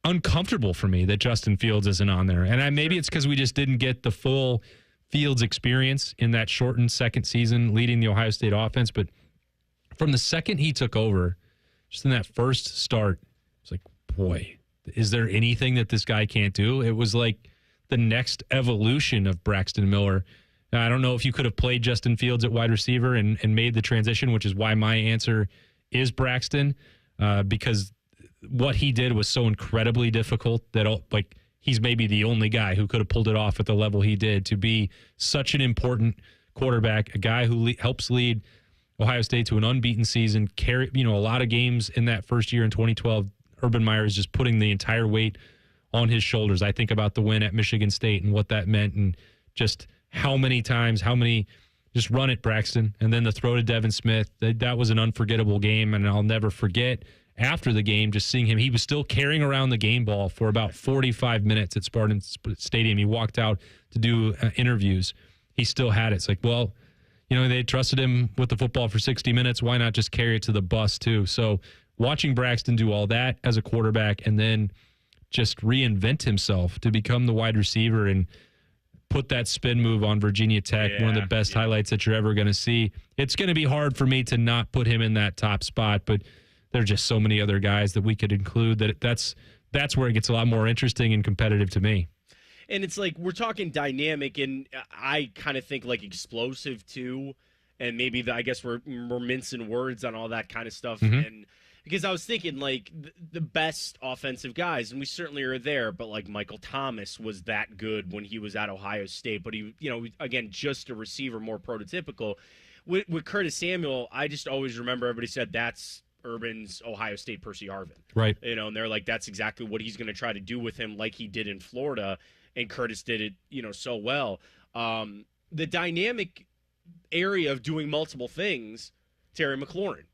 S4: uncomfortable for me that Justin Fields isn't on there. And maybe it's because we just didn't get the full Fields experience in that shortened second season leading the Ohio State offense. But from the second he took over, just in that first start, it's like, boy, is there anything that this guy can't do? It was like the next evolution of Braxton Miller. Now, I don't know if you could have played Justin Fields at wide receiver and made the transition, which is why my answer is Braxton, because what he did was so incredibly difficult that he's maybe the only guy who could have pulled it off at the level he did, to be such an important quarterback, a guy who helps lead Ohio State to an unbeaten season, carry a lot of games in that first year in 2012. Urban Meyer is just putting the entire weight on his shoulders. I think about the win at Michigan State and what that meant, and just how many just run it, Braxton, and then the throw to Devin Smith. That was an unforgettable game, and I'll never forget after the game just seeing him. He was still carrying around the game ball for about 45 minutes at Spartan Stadium. He walked out to do interviews. He still had it. It's like, well, they trusted him with the football for 60 minutes. Why not just carry it to the bus too? So watching Braxton do all that as a quarterback and then just reinvent himself to become the wide receiver and put that spin move on Virginia Tech, one of the best highlights that you're ever going to see. It's going to be hard for me to not put him in that top spot, but there are just so many other guys that we could include that's where it gets a lot more interesting and competitive to me.
S3: And it's like, we're talking dynamic, and I kind of think like explosive too. And maybe I guess we're mincing words on all that kind of stuff.
S4: Mm-hmm.
S3: And because I was thinking like the best offensive guys, and we certainly are there, but like Michael Thomas was that good when he was at Ohio State, but he, again, just a receiver, more prototypical. With Curtis Samuel, I just always remember everybody said that's Urban's Ohio State Percy Harvin.
S4: Right.
S3: And they're like, that's exactly what he's going to try to do with him, like he did in Florida, and Curtis did it, so well. The dynamic area of doing multiple things, Terry McLaurin,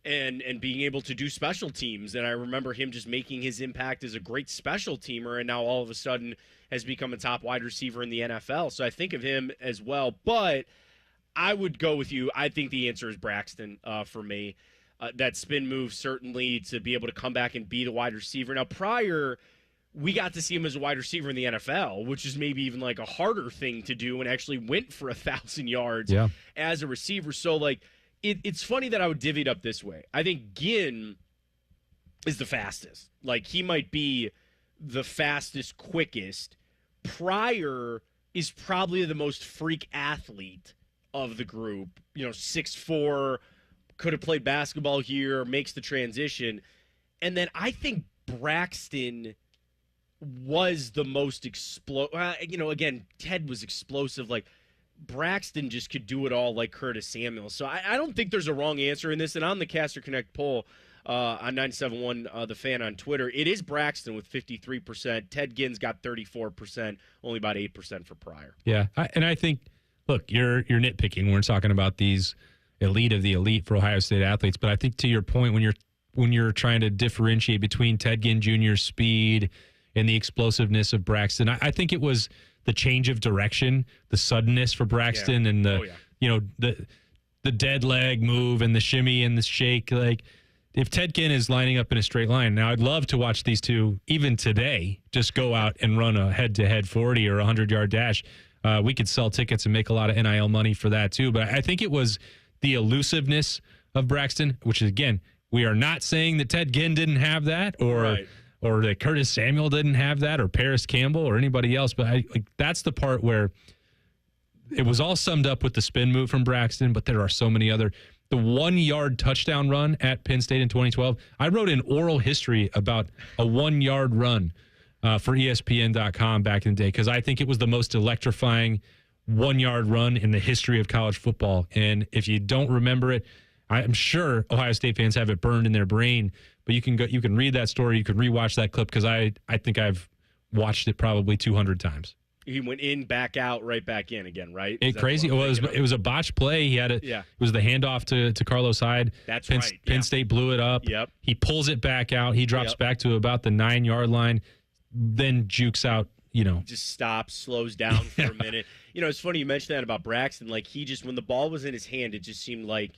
S3: and being able to do special teams. And I remember him just making his impact as a great special teamer, and now all of a sudden has become a top wide receiver in the NFL. So I think of him as well. But I would go with you. I think the answer is Braxton for me. That spin move, certainly, to be able to come back and be the wide receiver. Now, prior, we got to see him as a wide receiver in the NFL, which is maybe even like a harder thing to do, and actually went for 1,000 yards as a receiver. So, like, it's funny that I would divvy it up this way. I think Ginn is the fastest. Like, he might be the fastest, quickest. Pryor is probably the most freak athlete of the group. 6'4", could have played basketball here, makes the transition. And then I think Braxton was the most again, Ted was explosive. Like, Braxton just could do it all like Curtis Samuel. So I don't think there's a wrong answer in this. And on the Caster Connect poll on 971 The Fan on Twitter, it is Braxton with 53%. Ted Ginn's got 34%, only about 8% for Pryor.
S4: Yeah, I think, look, you're nitpicking. We're talking about these elite of the elite for Ohio State athletes. But I think to your point, when you're trying to differentiate between Ted Ginn Jr.'s speed and the explosiveness of Braxton, I think it was the change of direction, the suddenness for Braxton, and the dead leg move and the shimmy and the shake. Like, if Ted Ginn is lining up in a straight line, now I'd love to watch these two, even today, just go out and run a head-to-head 40 or 100-yard dash. We could sell tickets and make a lot of NIL money for that too. But I think it was the elusiveness of Braxton, which is, again, we are not saying that Ted Ginn didn't have that or that Curtis Samuel didn't have that or Paris Campbell or anybody else. But that's the part where it was all summed up with the spin move from Braxton, but there are so many other. The 1-yard touchdown run at Penn State in 2012, I wrote an oral history about a 1-yard run for ESPN.com back in the day because I think it was the most electrifying 1-yard run in the history of college football. And if you don't remember it, I'm sure Ohio State fans have it burned in their brain, but you can read that story, you can rewatch that clip because I think I've watched it probably 200 times.
S3: He went in, back out, right back in again, right?
S4: Crazy. It was a botched play. He had it. Yeah. It was the handoff to Carlos Hyde.
S3: That's right.
S4: Penn State blew it up.
S3: Yep.
S4: He pulls it back out. He drops back to about the 9-yard line, then jukes out.
S3: Just stops, slows down for a minute. It's funny you mentioned that about Braxton. Like, when the ball was in his hand, it just seemed like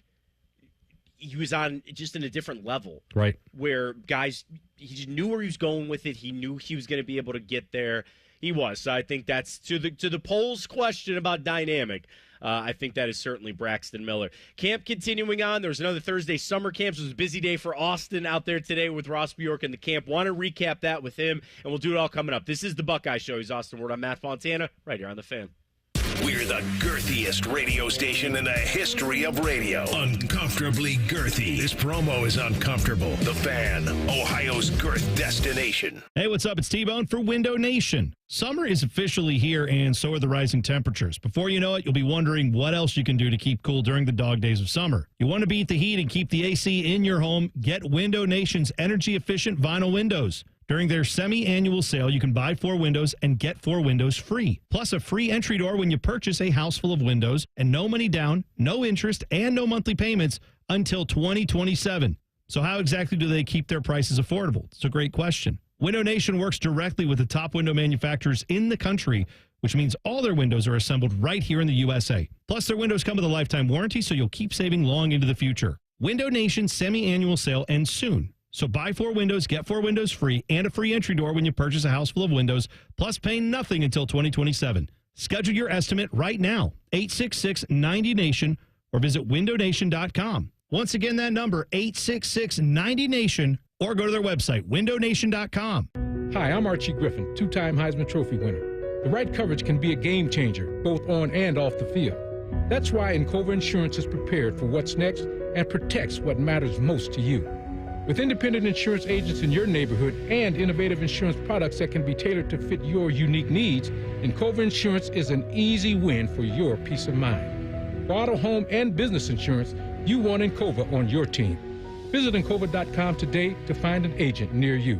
S3: he was on just in a different level.
S4: Right.
S3: Where guys, he just knew where he was going with it. He knew he was going to be able to get there. He was. So I think that's to the polls question about dynamic. I think that is certainly Braxton Miller. Camp continuing on. There was another Thursday summer camp. So it was a busy day for Austin out there today with Ross Bjork and the camp. Want to recap that with him, and we'll do it all coming up. This is the Buckeye Show. He's Austin Ward. I'm Matt Fontana, right here on The Fan.
S2: We're the girthiest radio station in the history of radio. Uncomfortably girthy. This promo is uncomfortable. The Fan, Ohio's girth destination.
S9: Hey, what's up? It's T-Bone for Window Nation. Summer is officially here, and so are the rising temperatures. Before you know it, you'll be wondering what else you can do to keep cool during the dog days of summer. You want to beat the heat and keep the AC in your home? Get Window Nation's energy-efficient vinyl windows. During their semi-annual sale, you can buy 4 windows and get 4 windows free. Plus a free entry door when you purchase a house full of windows, and no money down, no interest, and no monthly payments until 2027. So how exactly do they keep their prices affordable? It's a great question. Window Nation works directly with the top window manufacturers in the country, which means all their windows are assembled right here in the USA. Plus, their windows come with a lifetime warranty, so you'll keep saving long into the future. Window Nation's semi-annual sale ends soon. So buy 4 windows, get 4 windows free, and a free entry door when you purchase a house full of windows, plus pay nothing until 2027. Schedule your estimate right now, 866-90-NATION, or visit windownation.com. Once again, that number, 866-90-NATION, or go to their website, windownation.com.
S12: Hi, I'm Archie Griffin, 2-time Heisman Trophy winner. The right coverage can be a game changer, both on and off the field. That's why Encova Insurance is prepared for what's next and protects what matters most to you. With independent insurance agents in your neighborhood and innovative insurance products that can be tailored to fit your unique needs, Encova Insurance is an easy win for your peace of mind. For auto, home, and business insurance, you want Encova on your team. Visit Encova.com today to find an agent near you.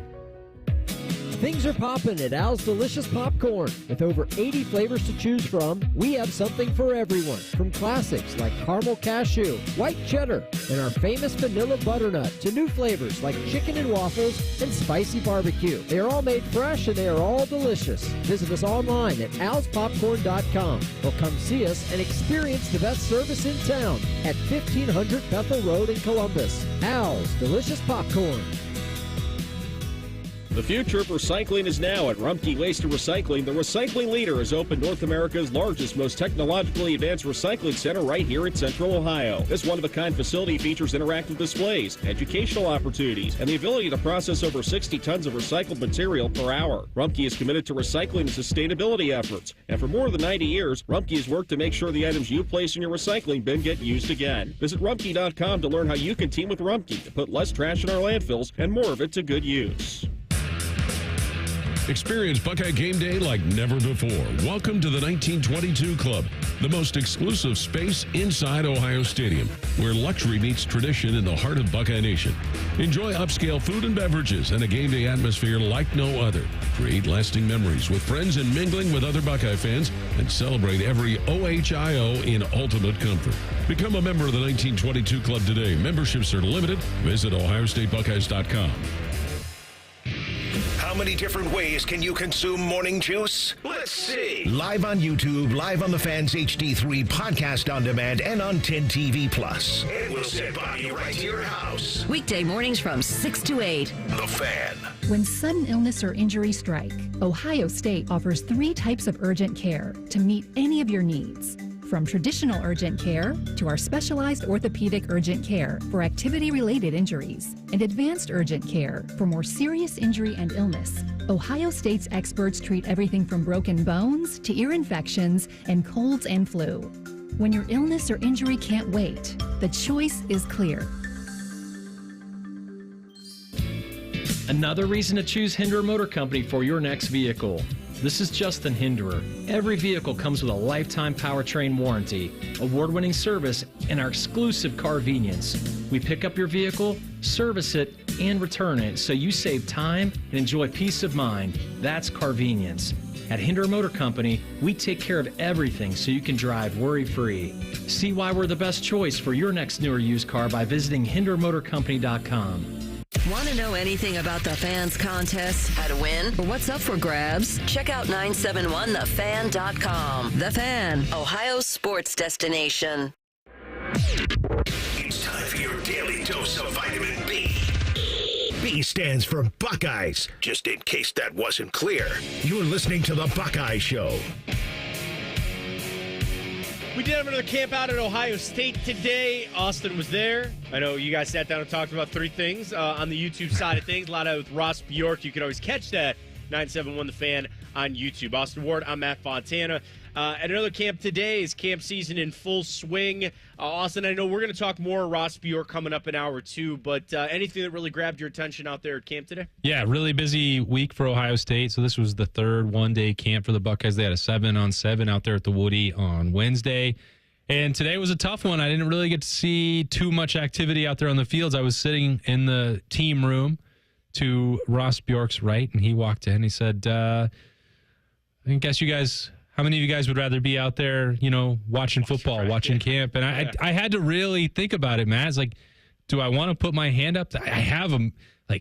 S13: Things are popping at Al's Delicious Popcorn. With over 80 flavors to choose from, we have something for everyone. From classics like caramel cashew, white cheddar, and our famous vanilla butternut, to new flavors like chicken and waffles and spicy barbecue. They are all made fresh and they are all delicious. Visit us online at alspopcorn.com or come see us and experience the best service in town at 1500 Bethel Road in Columbus. Al's Delicious Popcorn.
S14: The future of recycling is now at Rumpke Waste and Recycling. The recycling leader has opened North America's largest, most technologically advanced recycling center right here in Central Ohio. This one-of-a-kind facility features interactive displays, educational opportunities, and the ability to process over 60 tons of recycled material per hour. Rumpke is committed to recycling and sustainability efforts, and for more than 90 years, Rumpke has worked to make sure the items you place in your recycling bin get used again. Visit Rumpke.com to learn how you can team with Rumpke to put less trash in our landfills and more of it to good use.
S25: Experience Buckeye game day like never before. Welcome to the 1922 Club.
S15: the most exclusive space inside Ohio Stadium, where luxury meets tradition in the heart of Buckeye Nation. Enjoy upscale food and beverages and a game day atmosphere like no other. Create lasting memories with friends and mingling with other Buckeye fans, and celebrate every OHIO in ultimate comfort. Become a member of the 1922 Club today. Memberships are limited. Visit OhioStateBuckeyes.com.
S2: How many different ways can you consume morning juice? Let's see. Live on YouTube, live on the Fans HD3, podcast on demand, and on 10 TV Plus. And we'll send Bobby right to your house.
S23: Weekday mornings from 6 to 8.
S2: The Fan.
S16: When sudden illness or injury strike, Ohio State offers 3 types of urgent care to meet any of your needs. From traditional urgent care to our specialized orthopedic urgent care for activity-related injuries and advanced urgent care for more serious injury and illness, Ohio State's experts treat everything from broken bones to ear infections and colds and flu. When your illness or injury can't wait, the choice is clear.
S11: Another reason to choose Hinderer Motor Company for your next vehicle. This is Justin Hinderer. Every vehicle comes with a lifetime powertrain warranty, award-winning service, and our exclusive Carvenience. We pick up your vehicle, service it, and return it so you save time and enjoy peace of mind. That's Carvenience. At Hinderer Motor Company, we take care of everything so you can drive worry-free. See why we're the best choice for your next new or used car by visiting HindererMotorCompany.com.
S23: Want to know anything about the Fans contest, how to win, or what's up for grabs? Check out 971thefan.com. The Fan, Ohio's sports destination.
S2: It's time for your daily dose of vitamin B. B stands for Buckeyes, just in case that wasn't clear. You're listening to The Buckeye Show.
S3: We did have another camp out at Ohio State today. Austin was there. I know you guys sat down and talked about 3 things on the YouTube side of things. A lot of with Ross Bjork. You can always catch that 971 The Fan on YouTube. Austin Ward, I'm Matt Fontana. At another camp today is camp season in full swing. Austin, I know we're going to talk more Ross Bjork coming up in hour 2, but anything that really grabbed your attention out there at camp today?
S4: Yeah, really busy week for Ohio State. So this was the 3rd one-day camp for the Buckeyes. They had a 7-on-7 out there at the Woody on Wednesday. And today was a tough one. I didn't really get to see too much activity out there on the fields. I was sitting in the team room to Ross Bjork's right, and he walked in. He said, I guess you guys... How many of you guys would rather be out there, watching football, watching camp? And I had to really think about it, Matt. It's like, do I want to put my hand up? I have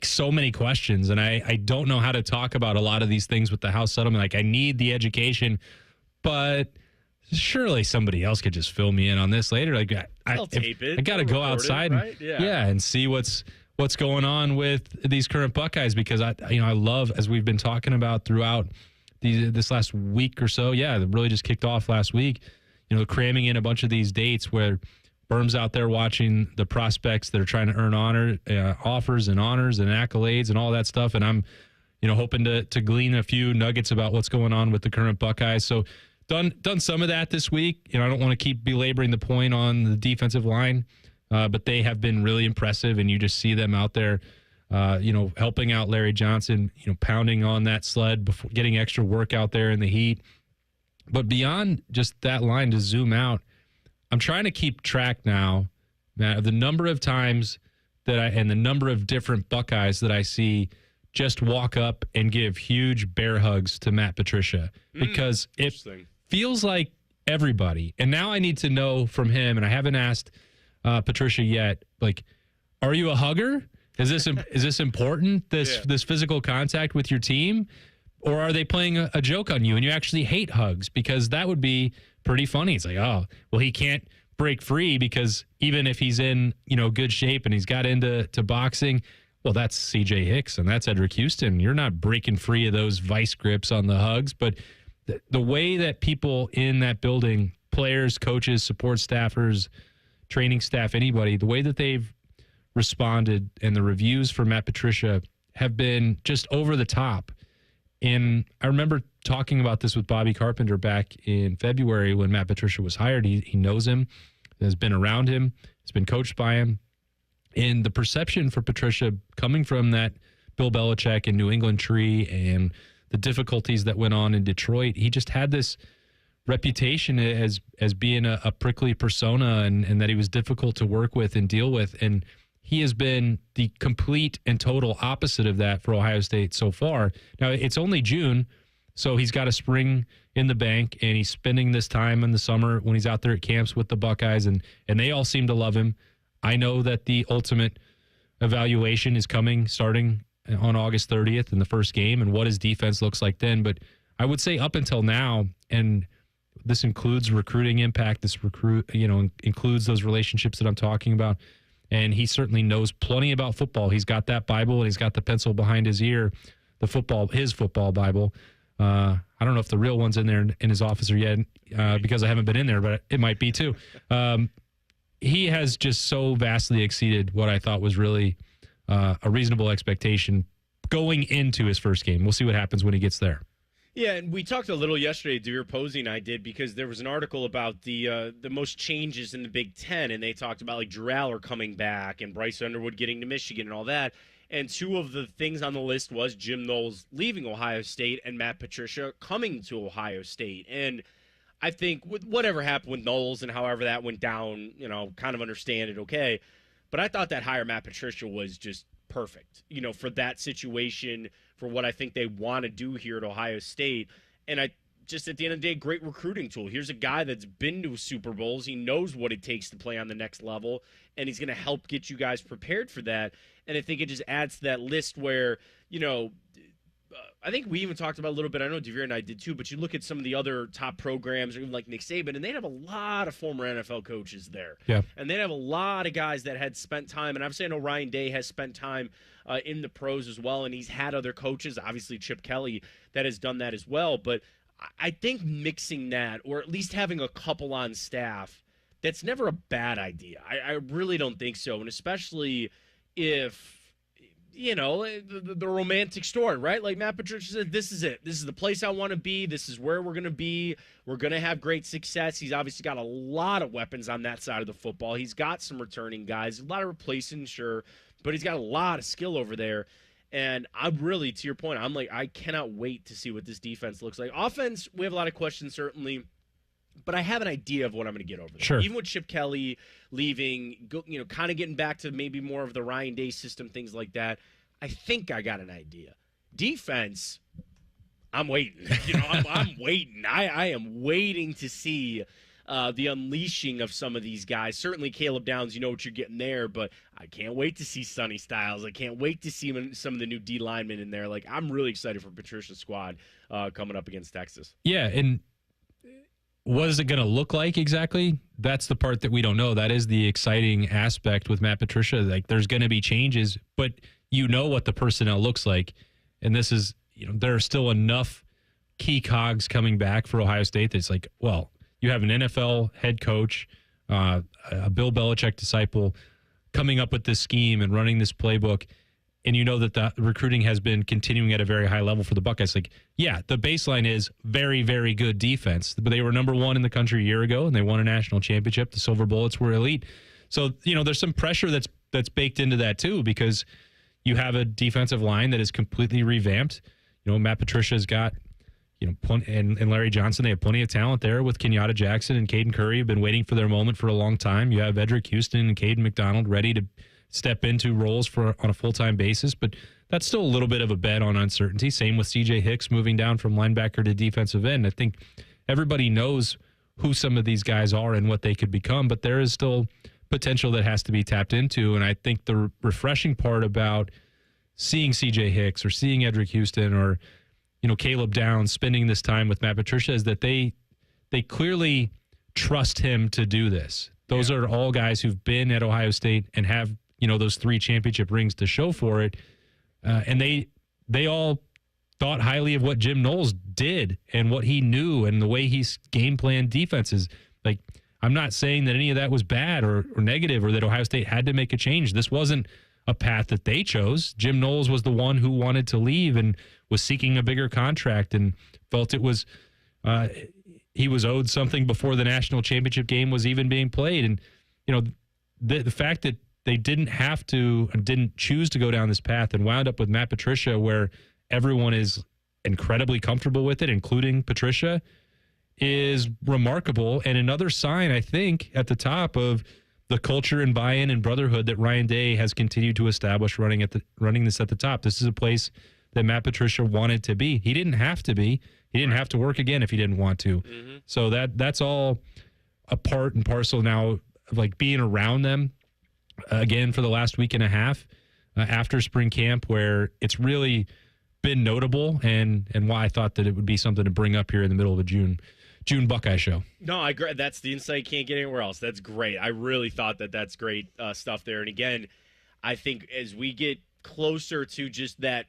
S4: so many questions, and I don't know how to talk about a lot of these things with the House settlement. Like, I need the education, but surely somebody else could just fill me in on this later. Like,
S3: I'll tape it.
S4: I got to go outside and see what's going on with these current Buckeyes, because I love, as we've been talking about throughout this last week or so, really just kicked off last week, cramming in a bunch of these dates where Berm's out there watching the prospects that are trying to earn offers and honors and accolades and all that stuff. And I'm, hoping to glean a few nuggets about what's going on with the current Buckeyes. So done some of that this week. I don't want to keep belaboring the point on the defensive line, but they have been really impressive, and you just see them out there helping out Larry Johnson, pounding on that sled before getting extra work out there in the heat. But beyond just that line, to zoom out, I'm trying to keep track now, Matt, of the number of times and the number of different Buckeyes that I see just walk up and give huge bear hugs to Matt Patricia, because it feels like everybody. And now I need to know from him, and I haven't asked Patricia yet, like, are you a hugger? Is this important, this physical contact with your team? Or are they playing a joke on you and you actually hate hugs? Because that would be pretty funny. It's like, oh, well, he can't break free because even if he's in, good shape and he's got into boxing, well, that's C.J. Hicks and that's Edric Houston. You're not breaking free of those vice grips on the hugs. But the way that people in that building, players, coaches, support staffers, training staff, anybody, the way that they've responded and the reviews for Matt Patricia have been just over the top. And I remember talking about this with Bobby Carpenter back in February when Matt Patricia was hired. He knows him, has been around him, has been coached by him. And the perception for Patricia coming from that Bill Belichick and New England tree and the difficulties that went on in Detroit, he just had this reputation as being a prickly persona and that he was difficult to work with and deal with. And he has been the complete and total opposite of that for Ohio State so far. Now, it's only June, so he's got a spring in the bank, and he's spending this time in the summer when he's out there at camps with the Buckeyes, and they all seem to love him. I know that the ultimate evaluation is coming starting on August 30th in the first game and what his defense looks like then. But I would say up until now, and this includes recruiting impact, includes those relationships that I'm talking about, and he certainly knows plenty about football. He's got that Bible and he's got the pencil behind his ear, his football Bible. I don't know if the real one's in there in his office or yet because I haven't been in there, but it might be too. He has just so vastly exceeded what I thought was really a reasonable expectation going into his first game. We'll see what happens when he gets there.
S3: Yeah, and we talked a little yesterday, Devere Posey and I did, because there was an article about the most changes in the Big Ten, and they talked about like Drew Aller coming back and Bryce Underwood getting to Michigan and all that. And two of the things on the list was Jim Knowles leaving Ohio State and Matt Patricia coming to Ohio State. And I think with whatever happened with Knowles and however that went down, kind of understand it, okay. But I thought that hire Matt Patricia was just perfect, for that situation, for what I think they want to do here at Ohio State. And I just, at the end of the day, great recruiting tool. Here's a guy that's been to Super Bowls. He knows what it takes to play on the next level, and he's going to help get you guys prepared for that. And I think it just adds to that list where, I think we even talked about a little bit, I know Devere and I did too, but you look at some of the other top programs, or even like Nick Saban, and they'd have a lot of former NFL coaches there.
S4: Yeah.
S3: And they'd have a lot of guys that had spent time, and obviously I know Ryan Day has spent time in the pros as well, and he's had other coaches, obviously Chip Kelly, that has done that as well. But I think mixing that, or at least having a couple on staff, that's never a bad idea. I really don't think so, and especially if the romantic story, right? Like Matt Patricia said, this is it. This is the place I want to be. This is where we're going to be. We're going to have great success. He's obviously got a lot of weapons on that side of the football. He's got some returning guys, a lot of replacing, sure, but he's got a lot of skill over there. And I'm really, to your point, I'm like, I cannot wait to see what this defense looks like. Offense, we have a lot of questions, certainly. But I have an idea of what I'm going to get over there.
S4: Sure.
S3: Even with Chip Kelly leaving, kind of getting back to maybe more of the Ryan Day system, things like that, I think I got an idea. Defense, I'm waiting. I'm waiting. I am waiting to see the unleashing of some of these guys. Certainly Caleb Downs, you know what you're getting there, but I can't wait to see Sonny Styles. I can't wait to see some of the new D linemen in there. Like, I'm really excited for Patricia's squad coming up against Texas.
S4: Yeah, and what is it going to look like exactly? That's the part that we don't know. That is the exciting aspect with Matt Patricia. Like, there's going to be changes, but what the personnel looks like. And this is, there are still enough key cogs coming back for Ohio State that's like, well, you have an NFL head coach, a Bill Belichick disciple, coming up with this scheme and running this playbook. And that the recruiting has been continuing at a very high level for the Buckeyes. Like, yeah, the baseline is very, very good defense. But they were number one in the country a year ago, and they won a national championship. The Silver Bullets were elite. So, there's some pressure that's baked into that too, because you have a defensive line that is completely revamped. Matt Patricia's got, and Larry Johnson, they have plenty of talent there with Kenyatta Jackson and Caden Curry, have been waiting for their moment for a long time. You have Edric Houston and Caden McDonald ready to step into roles on a full-time basis, but that's still a little bit of a bet on uncertainty. Same with CJ Hicks moving down from linebacker to defensive end. I think everybody knows who some of these guys are and what they could become, but there is still potential that has to be tapped into. And I think the refreshing part about seeing CJ Hicks or seeing Edric Houston or, Caleb Downs spending this time with Matt Patricia is that they clearly trust him to do this. Those are all guys who've been at Ohio State and have, those 3 championship rings to show for it. And they all thought highly of what Jim Knowles did and what he knew and the way he's game planned defenses. Like, I'm not saying that any of that was bad or negative or that Ohio State had to make a change. This wasn't a path that they chose. Jim Knowles was the one who wanted to leave and was seeking a bigger contract and felt it was he was owed something before the national championship game was even being played. And, the fact that they didn't choose to go down this path and wound up with Matt Patricia where everyone is incredibly comfortable with it, including Patricia, is remarkable, and another sign, I think, at the top of the culture and buy-in and brotherhood that Ryan Day has continued to establish running this at the top. This is a place that Matt Patricia wanted to be. He didn't have to be. He didn't have to work again if he didn't want to. Mm-hmm. So that's all a part and parcel now of like being around them again for the last week and a half after spring camp, where it's really been notable and why I thought that it would be something to bring up here in the middle of a June Buckeye Show.
S3: No, I agree. That's the insight you can't get anywhere else. That's great. I really thought that's great stuff there. And again, I think as we get closer to just that,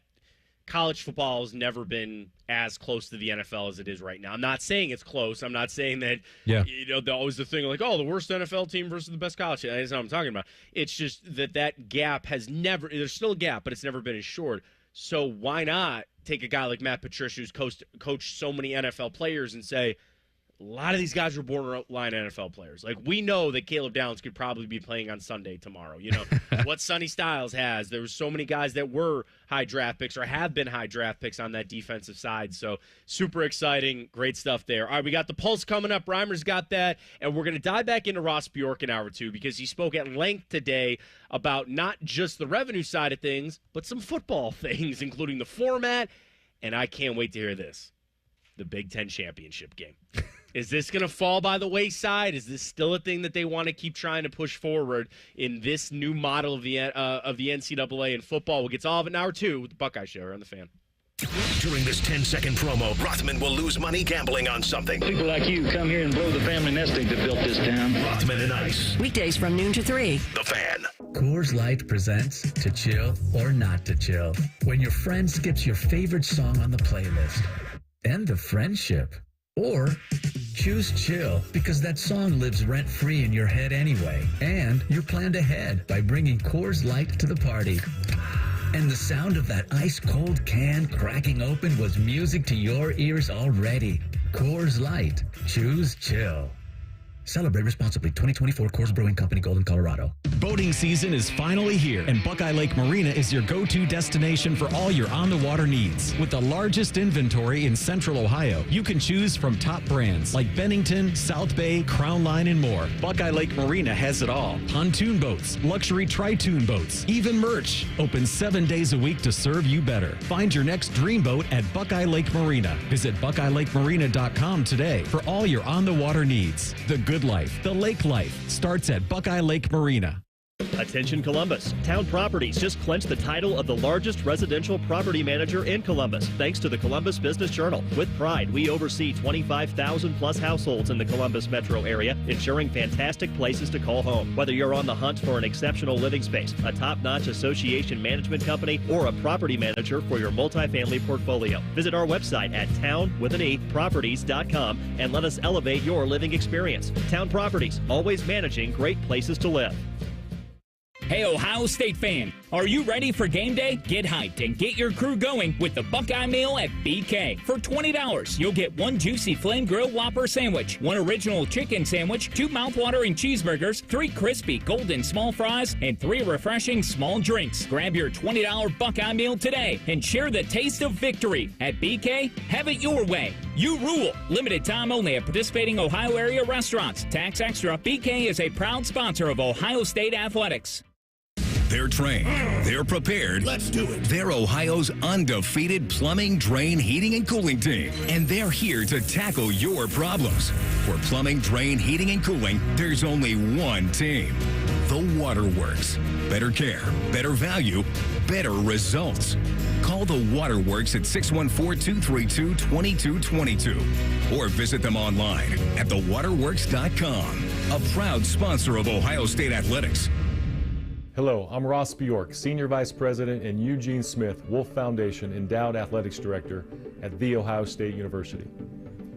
S3: college football has never been as close to the NFL as it is right now. I'm not saying it's close. I'm not saying that, always the thing like, the worst NFL team versus the best college team. That's not what I'm talking about. It's just that gap has never, there's still a gap, but it's never been as short. So why not take a guy like Matt Patricia, who's coached so many NFL players, and say, a lot of these guys are borderline NFL players. Like, we know that Caleb Downs could probably be playing on Sunday tomorrow. You know, what Sonny Styles has. There were so many guys that were high draft picks or have been high draft picks on that defensive side. So, super exciting. Great stuff there. All right, we got the Pulse coming up. Reimer's got that. And we're going to dive back into Ross Bjork in hour two, because he spoke at length today about not just the revenue side of things, but some football things, including the format. And I can't wait to hear this. The Big Ten championship game. Is this going to fall by the wayside? Is this still a thing that they want to keep trying to push forward in this new model of the NCAA in football? We'll get to all of it in hour two with the Buckeye Show here on the Fan.
S2: During this 10-second promo, Rothman will lose money gambling on something.
S17: People like you come here and blow the family nest egg that built this town.
S2: Rothman and Ice.
S23: Weekdays from noon to 3.
S2: The Fan.
S18: Coors Light presents To Chill or Not to Chill. When your friend skips your favorite song on the playlist. End the friendship. Or choose chill, because that song lives rent-free in your head anyway. And you're planned ahead by bringing Coors Light to the party. And the sound of that ice-cold can cracking open was music to your ears already. Coors Light. Choose chill. Celebrate responsibly. 2024 Coors Brewing Company, Golden, Colorado.
S6: Boating season is finally here, and Buckeye Lake Marina is your go-to destination for all your on-the-water needs. With the largest inventory in Central Ohio, you can choose from top brands like Bennington, South Bay, Crown Line, and more. Buckeye Lake Marina has it all. Pontoon boats, luxury tri-toon boats, even merch. Open 7 days a week to serve you better. Find your next dream boat at Buckeye Lake Marina. Visit BuckeyeLakeMarina.com today for all your on-the-water needs. The good life, the lake life, starts at Buckeye Lake Marina.
S19: Attention Columbus. Town Properties just clinched the title of the largest residential property manager in Columbus, thanks to the Columbus Business Journal. With pride, we oversee 25,000 plus households in the Columbus metro area, ensuring fantastic places to call home. Whether you're on the hunt for an exceptional living space, a top-notch association management company, or a property manager for your multifamily portfolio, visit our website at town.properties.com and let us elevate your living experience. Town Properties, always managing great places to live.
S20: Hey, Ohio State fan, are you ready for game day? Get hyped and get your crew going with the Buckeye Meal at BK. For $20, you'll get 1 juicy flame grilled Whopper sandwich, 1 original chicken sandwich, 2 mouthwatering cheeseburgers, 3 crispy golden small fries, and 3 refreshing small drinks. Grab your $20 Buckeye Meal today and share the taste of victory. At BK, have it your way. You rule. Limited time only at participating Ohio area restaurants. Tax extra. BK is a proud sponsor of Ohio State Athletics.
S25: They're trained. They're prepared. Let's do it. They're Ohio's undefeated plumbing, drain, heating, and cooling team. And they're here to tackle your problems. For plumbing, drain, heating, and cooling, there's only one team. The Waterworks. Better care, better value, better results. Call the Waterworks at 614-232-2222 or visit them online at thewaterworks.com. A proud sponsor of Ohio State Athletics.
S5: Hello, I'm Ross Bjork, Senior Vice President and Eugene Smith, Wolf Foundation Endowed Athletics Director at The Ohio State University.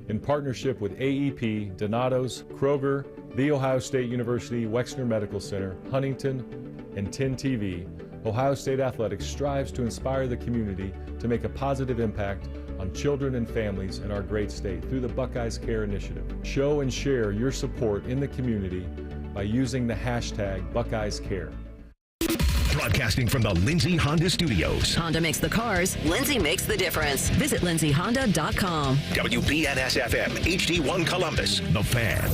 S5: In partnership with AEP, Donato's, Kroger, The Ohio State University, Wexner Medical Center, Huntington, and 10 TV, Ohio State Athletics strives to inspire the community to make a positive impact on children and families in our great state through the Buckeyes Care Initiative. Show and share your support in the community by using the hashtag Buckeyes Care.
S2: Broadcasting from the Lindsay Honda Studios.
S23: Honda makes the cars. Lindsay makes the difference. Visit lindsayhonda.com.
S2: WBNS-FM, HD1 Columbus. The Fan.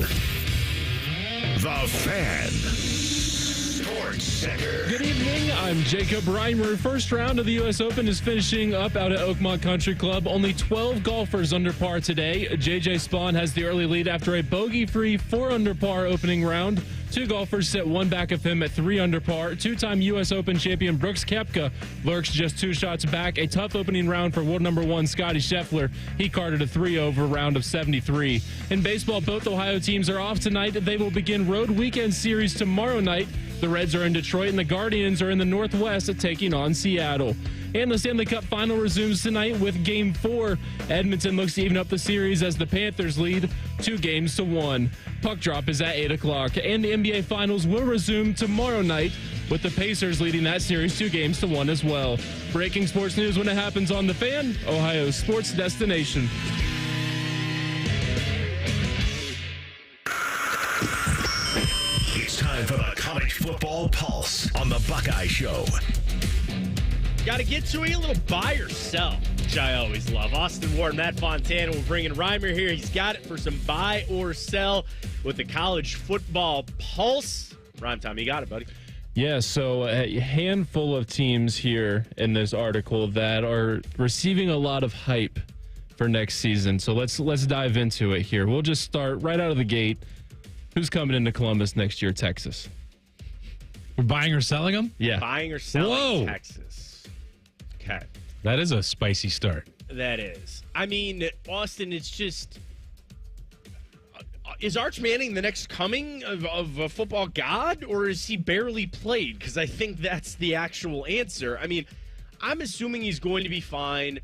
S2: The Fan. Sports Center.
S4: Good evening. I'm Jacob Reimer. First round of the U.S. Open is finishing up out at Oakmont Country Club. Only 12 golfers under par today. J.J. Spawn has the early lead after a bogey-free 4 under par opening round. 2 golfers sit one back of him at 3 under par. 2-time U.S. Open champion Brooks Koepka lurks just 2 shots back. A tough opening round for world number 1 Scotty Scheffler. He carded a 3-over round of 73. In baseball, both Ohio teams are off tonight. They will begin road weekend series tomorrow night. The Reds are in Detroit and the Guardians are in the Northwest taking on Seattle. And the Stanley Cup final resumes tonight with Game 4. Edmonton looks to even up the series as the Panthers lead 2-1. Puck drop is at 8 o'clock. And the NBA Finals will resume tomorrow night with the Pacers leading that series 2-1 as well. Breaking sports news when it happens on The Fan, Ohio's sports destination.
S2: It's time for the College Football Pulse on the Buckeye Show.
S3: Got to get to a little buy or sell, which I always love. Austin Ward, Matt Fontana, we're bringing Reimer here. He's got it for some buy or sell with the College Football Pulse. Rhyme time, you got it, buddy.
S4: Yeah, so a handful of teams here in this article that are receiving a lot of hype for next season. So let's dive into it here. We'll just start right out of the gate. Who's coming into Columbus next year? Texas.
S1: We're buying or selling them?
S4: Yeah.
S3: Buying or selling
S4: Whoa.
S3: Texas. Okay.
S1: That is a spicy start.
S3: That is. I mean, Austin, it's just... Is Arch Manning the next coming of a football god, or is he barely played? Because I think that's the actual answer. I mean, I'm assuming he's going to be fine.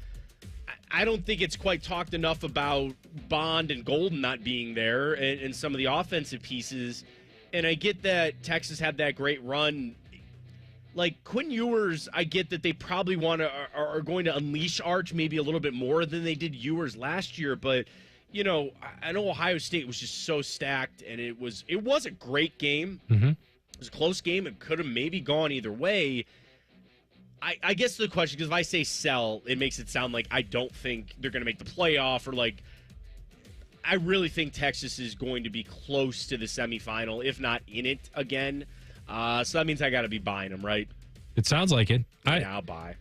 S3: I don't think it's quite talked enough about Bond and Golden not being there and some of the offensive pieces. And I get that Texas had that great run. Like Quinn Ewers, I get that they probably are going to unleash Arch maybe a little bit more than they did Ewers last year. But, you know, I know Ohio State was just so stacked, and it was a great game.
S1: Mm-hmm.
S3: It was a close game. It could have maybe gone either way. I guess the question, because if I say sell, it makes it sound like I don't think they're going to make the playoff, or like I really think Texas is going to be close to the semifinal, if not in it again. So that means I got to be buying them, right?
S1: It sounds like it.
S3: I'll buy.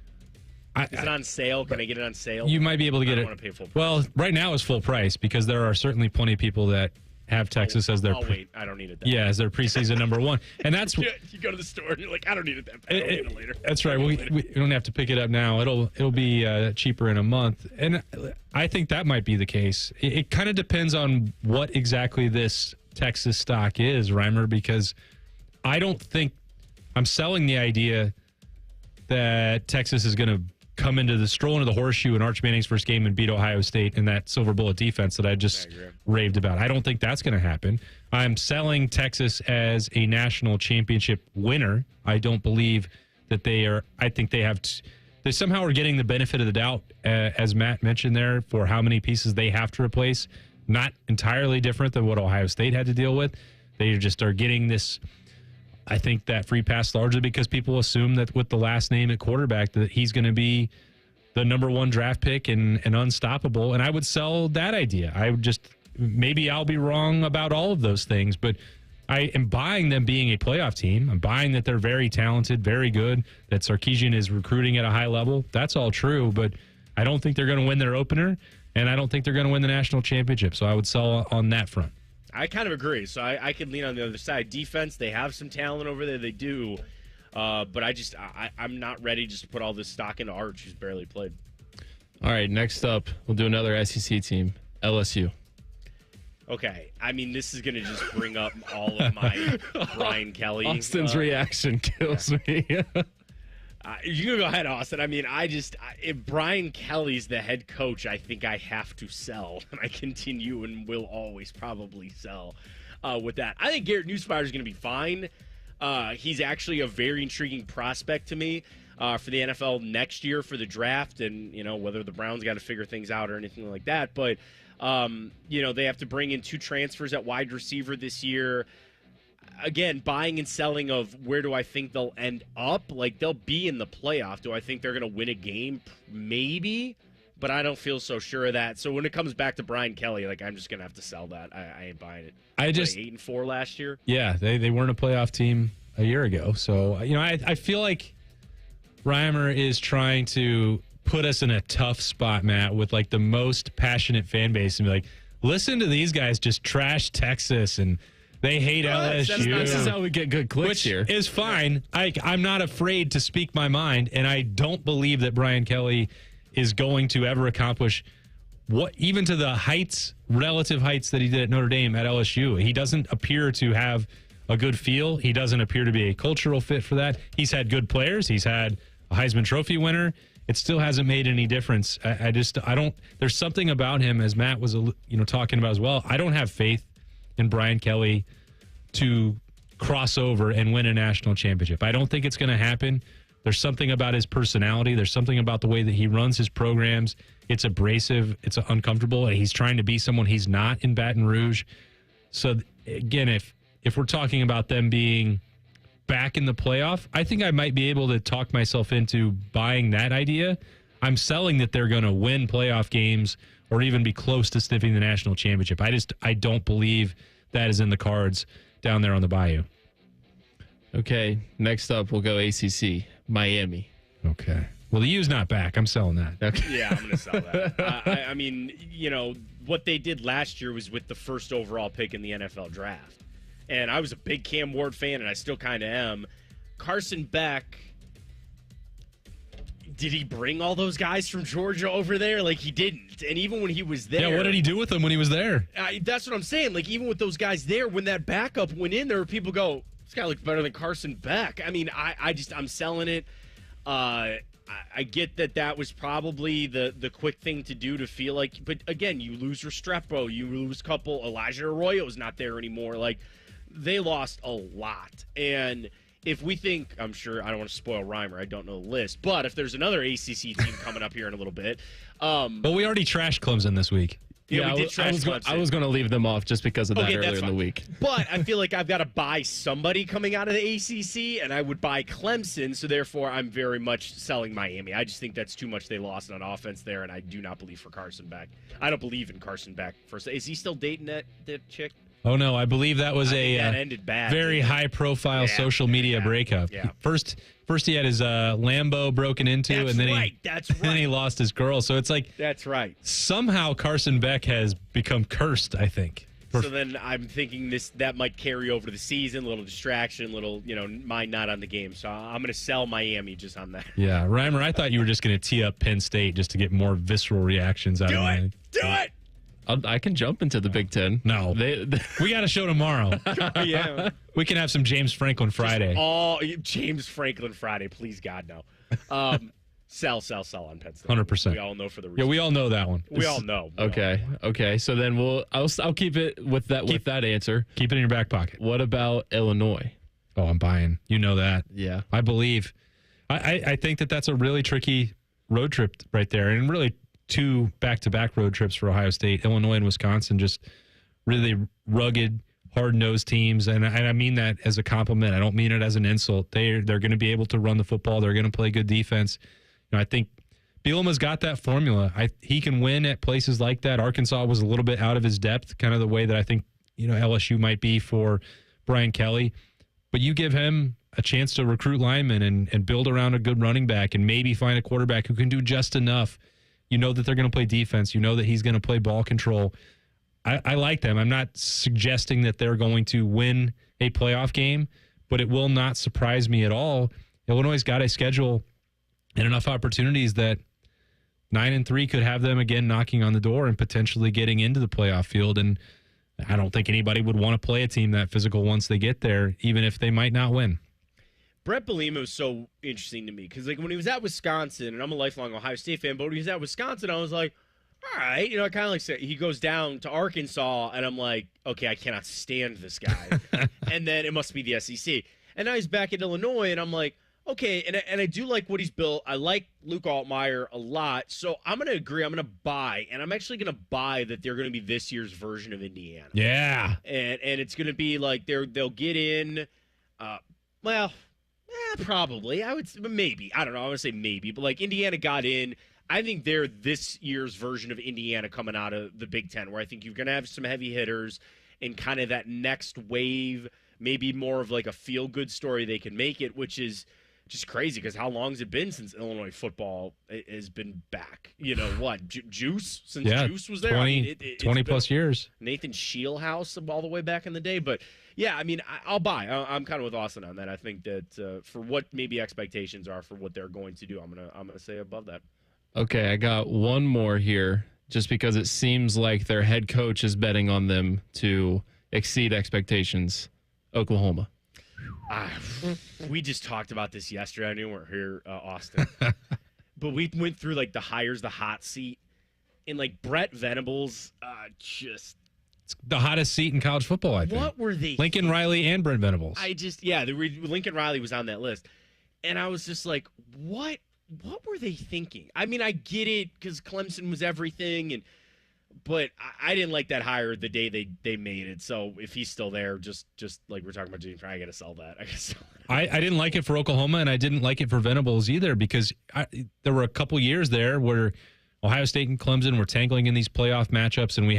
S3: Is it on sale? Can I get it on sale?
S1: You might be able to get
S3: I
S1: it.
S3: don't want to pay full price.
S1: Well, right now it's full price because there are certainly plenty of people that have Texas as their.
S3: I'll wait. I don't need it.
S1: Yeah, as their preseason number 1, and that's
S3: you go to the store and you're like, I don't need it that bad. I'll need it later.
S1: That's right. We don't have to pick it up now. It'll be cheaper in a month, and I think that might be the case. It kind of depends on what exactly this Texas stock is, Reimer, because I don't think I'm selling the idea that Texas is going to come stroll into the horseshoe in Arch Manning's first game and beat Ohio State in that silver bullet defense that I just raved about. I don't think that's going to happen. I'm selling Texas as a national championship winner. I don't believe that they are. I think they somehow are getting the benefit of the doubt, as Matt mentioned there, for how many pieces they have to replace. Not entirely different than what Ohio State had to deal with. They just are getting this. I think that free pass largely because people assume that with the last name at quarterback that he's going to be the number 1 draft pick and unstoppable. And I would sell that idea. Maybe I'll be wrong about all of those things, but I am buying them being a playoff team. I'm buying that they're very talented, very good, that Sarkisian is recruiting at a high level. That's all true, but I don't think they're going to win their opener, and I don't think they're going to win the national championship. So I would sell on that front.
S3: I kind of agree. So I could lean on the other side. Defense, they have some talent over there. They do. But I'm not ready just to put all this stock into Arch, who's barely played.
S4: All right, next up, we'll do another SEC team, LSU.
S3: Okay. I mean, this is going to just bring up all of my Brian Kelly.
S4: Austin's reaction kills me.
S3: You can go ahead, Austin. I mean, if Brian Kelly's the head coach, I think I have to sell. And I continue and will always probably sell with that. I think Garrett Nussmeier is going to be fine. He's actually a very intriguing prospect to me for the NFL next year for the draft. And, whether the Browns got to figure things out or anything like that. But, they have to bring in 2 transfers at wide receiver this year. again, buying and selling of where do I think they'll end up. Like, they'll be in the playoff. Do I think they're going to win a game? Maybe, but I don't feel so sure of that. So when it comes back to Brian Kelly, like, I'm just going to have to sell that. I ain't buying it.
S1: I just
S3: 8-4 last year.
S1: Yeah, they weren't a playoff team a year ago. So, I feel like Reimer is trying to put us in a tough spot, Matt, with like the most passionate fan base and be like, listen to these guys just trash Texas and they hate LSU.
S4: This is how we get good clicks here.
S1: Which is fine. I'm not afraid to speak my mind, and I don't believe that Brian Kelly is going to ever accomplish what, even to the relative heights that he did at Notre Dame at LSU. He doesn't appear to have a good feel. He doesn't appear to be a cultural fit for that. He's had good players. He's had a Heisman Trophy winner. It still hasn't made any difference. I don't. There's something about him, as Matt was talking about as well. I don't have faith in Brian Kelly to cross over and win a national championship. I don't think it's going to happen. There's something about his personality. There's something about the way that he runs his programs. It's abrasive. It's uncomfortable. He's trying to be someone he's not in Baton Rouge. So again, if we're talking about them being back in the playoff, I think I might be able to talk myself into buying that idea. I'm selling that they're going to win playoff games or even be close to sniffing the national championship. I don't believe that is in the cards down there on the Bayou.
S4: Okay, next up we'll go ACC, Miami.
S1: Okay. Well, the U's not back. I'm selling that.
S4: Okay.
S3: Yeah, I'm going to sell that. I mean, what they did last year was with the first overall pick in the NFL draft. And I was a big Cam Ward fan, and I still kind of am. Carson Beck, did he bring all those guys from Georgia over there? Like, he didn't. And even when he was there...
S1: Yeah, what did he do with them when he was there?
S3: That's what I'm saying. Like, even with those guys there, when that backup went in, there were people go, this guy looks better than Carson Beck. I mean, I'm selling it. I get that was probably the quick thing to do to feel like... But, again, you lose Restrepo. You lose a couple... Elijah Arroyo's not there anymore. Like... They lost a lot. And if we think, I'm sure, I don't want to spoil Reimer, I don't know the list, but if there's another ACC team coming up here in a little bit.
S1: Well, we already trashed Clemson this week.
S3: Yeah, we did trash Clemson.
S4: I was going to leave them off just because of that earlier in the week.
S3: But I feel like I've got to buy somebody coming out of the ACC, and I would buy Clemson, so therefore I'm very much selling Miami. I just think that's too much they lost on offense there, and I do not believe for Carson Beck. I don't believe in Carson Beck. First, is he still dating that chick?
S1: Oh, no, I believe that was
S3: that ended bad,
S1: very high-profile social media breakup.
S3: Yeah.
S1: First he had his Lambo broken into,
S3: That's
S1: and then
S3: right.
S1: then he lost his girl. So it's like
S3: that's right.
S1: Somehow Carson Beck has become cursed, I think.
S3: So then I'm thinking that might carry over to the season, a little distraction, mind not on the game. So I'm going to sell Miami just on that.
S1: Yeah, Reimer, I thought you were just going to tee up Penn State just to get more visceral reactions out of Miami.
S3: Do it!
S4: I can jump into the Big Ten.
S1: No. We got a show tomorrow.
S3: Yeah.
S1: We can have some James Franklin Friday.
S3: James Franklin Friday. Please, God, no. Sell on Penn State.
S1: 100%.
S3: We all know for the reason.
S1: Yeah, we all know that one.
S3: We all know.
S4: Okay. So then I'll keep it with that answer.
S1: Keep it in your back pocket.
S4: What about Illinois?
S1: Oh, I'm buying. You know that.
S4: Yeah.
S1: I believe. I think that's a really tricky road trip right there, and really 2 back-to-back road trips for Ohio State. Illinois and Wisconsin, just really rugged, hard-nosed teams, and I mean that as a compliment. I don't mean it as an insult. They're going to be able to run the football. They're going to play good defense. I think Bielema's got that formula. He can win at places like that. Arkansas was a little bit out of his depth, kind of the way that I think LSU might be for Brian Kelly. But you give him a chance to recruit linemen and build around a good running back and maybe find a quarterback who can do just enough. You know that they're going to play defense. You know that he's going to play ball control. I like them. I'm not suggesting that they're going to win a playoff game, but it will not surprise me at all. Illinois' got a schedule and enough opportunities that 9-3 could have them again knocking on the door and potentially getting into the playoff field. And I don't think anybody would want to play a team that physical once they get there, even if they might not win.
S3: Brett Bielema was so interesting to me because, when he was at Wisconsin, and I'm a lifelong Ohio State fan, but when he was at Wisconsin, I was like, all right. I kind of like say he goes down to Arkansas, and I'm like, okay, I cannot stand this guy. And then it must be the SEC. And now he's back in Illinois, and I'm like, Okay, and I do like what he's built. I like Luke Altmaier a lot, so I'm going to agree. I'm going to buy, and I'm actually going to buy that they're going to be this year's version of Indiana.
S4: Yeah.
S3: And it's going to be like they'll get in, probably. I would maybe. I don't know. I would say maybe, but like Indiana got in. I think they're this year's version of Indiana coming out of the Big Ten, where I think you're going to have some heavy hitters and kind of that next wave, maybe more of like a feel-good story they can make it, which is just crazy because how long has it been since Illinois football has been back? You know what? Juice? Since Juice was there?
S4: 20 plus years.
S3: Nathan Scheelhaus all the way back in the day. But, yeah, I mean, I'll buy. I'm kind of with Austin on that. I think that for what maybe expectations are for what they're going to do, I'm gonna say above that.
S7: Okay, I got one more here just because it seems like their head coach is betting on them to exceed expectations. Oklahoma.
S3: We just talked about this yesterday. I knew we weren't here, Austin. But we went through, like, the hot seat. And, like, Brett Venables, just...
S4: It's the hottest seat in college football, I think.
S3: What were they...
S4: Lincoln Riley and Brett Venables.
S3: Lincoln Riley was on that list. And I was just like, what were they thinking? I mean, I get it because Clemson was everything, but I didn't like that hire the day they made it. So if he's still there, just like we're talking about James, I got to sell that.
S4: I didn't like it for Oklahoma, and I didn't like it for Venables either because there were a couple years there where Ohio State and Clemson were tangling in these playoff matchups, and we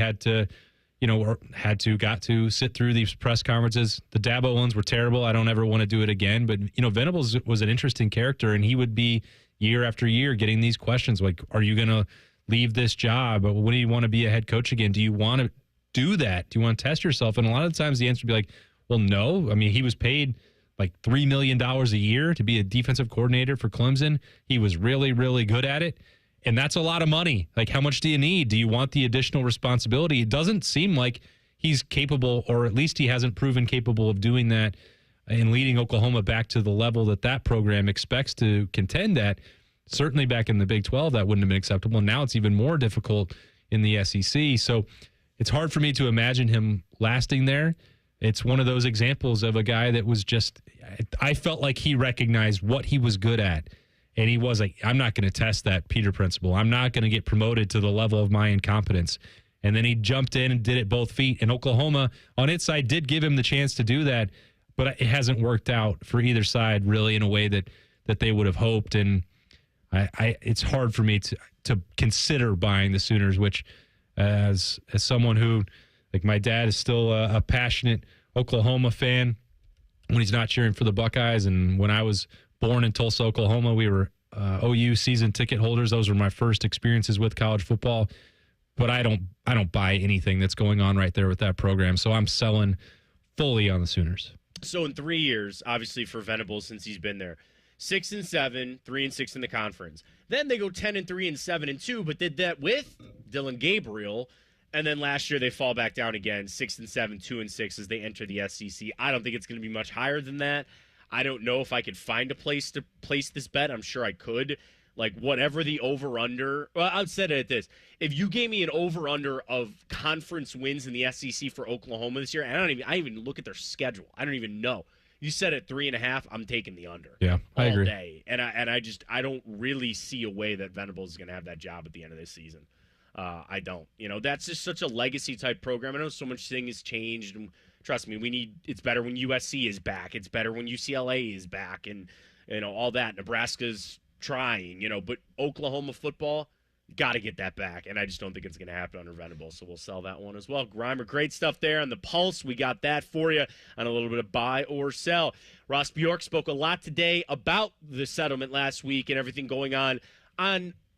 S4: got to sit through these press conferences. The Dabo ones were terrible. I don't ever want to do it again. But, Venables was an interesting character, and he would be year after year getting these questions like, are you going to leave this job? When do you want to be a head coach again? Do you want to do that? Do you want to test yourself? And a lot of the times the answer would be like, well, no. I mean, he was paid like $3 million a year to be a defensive coordinator for Clemson. He was really, really good at it. And that's a lot of money. Like, how much do you need? Do you want the additional responsibility? It doesn't seem like he's capable, or at least he hasn't proven capable of doing that and leading Oklahoma back to the level that program expects to contend at. Certainly back in the Big 12, that wouldn't have been acceptable. Now it's even more difficult in the SEC. So it's hard for me to imagine him lasting there. It's one of those examples of a guy that was just, I felt like he recognized what he was good at. And he was like, I'm not going to test that Peter principle. I'm not going to get promoted to the level of my incompetence. And then he jumped in and did it both feet. And Oklahoma, on its side, did give him the chance to do that. But it hasn't worked out for either side really in a way that they would have hoped. And it's hard for me to consider buying the Sooners, which as someone who, like my dad is still a passionate Oklahoma fan when he's not cheering for the Buckeyes. And when I was born in Tulsa, Oklahoma, we were OU season ticket holders. Those were my first experiences with college football. But I don't buy anything that's going on right there with that program. So I'm selling fully on the Sooners.
S3: So in 3 years, obviously for Venables, since he's been there, 6-7, 3-6 in the conference. Then they go 10-3 and 7-2, but did that with Dylan Gabriel. And then last year they fall back down again, 6-7, 2-6 as they enter the SEC. I don't think it's going to be much higher than that. I don't know if I could find a place to place this bet. I'm sure I could. Like, whatever the over-under. Well, I'll say it at this. If you gave me an over-under of conference wins in the SEC for Oklahoma this year, and I even look at their schedule. I don't even know. You said at 3.5, I'm taking the under.
S4: Yeah, I agree.
S3: All day. And I don't really see a way that Venables is going to have that job at the end of this season. I don't. That's just such a legacy-type program. I know so much thing has changed. And trust me, it's better when USC is back. It's better when UCLA is back and, all that. Nebraska's trying, but Oklahoma football, got to get that back. And I just don't think it's going to happen under Venables. So we'll sell that one as well. Grimer, great stuff there on the Pulse. We got that for you on a little bit of buy or sell. Ross Bjork spoke a lot today about the settlement last week and everything going on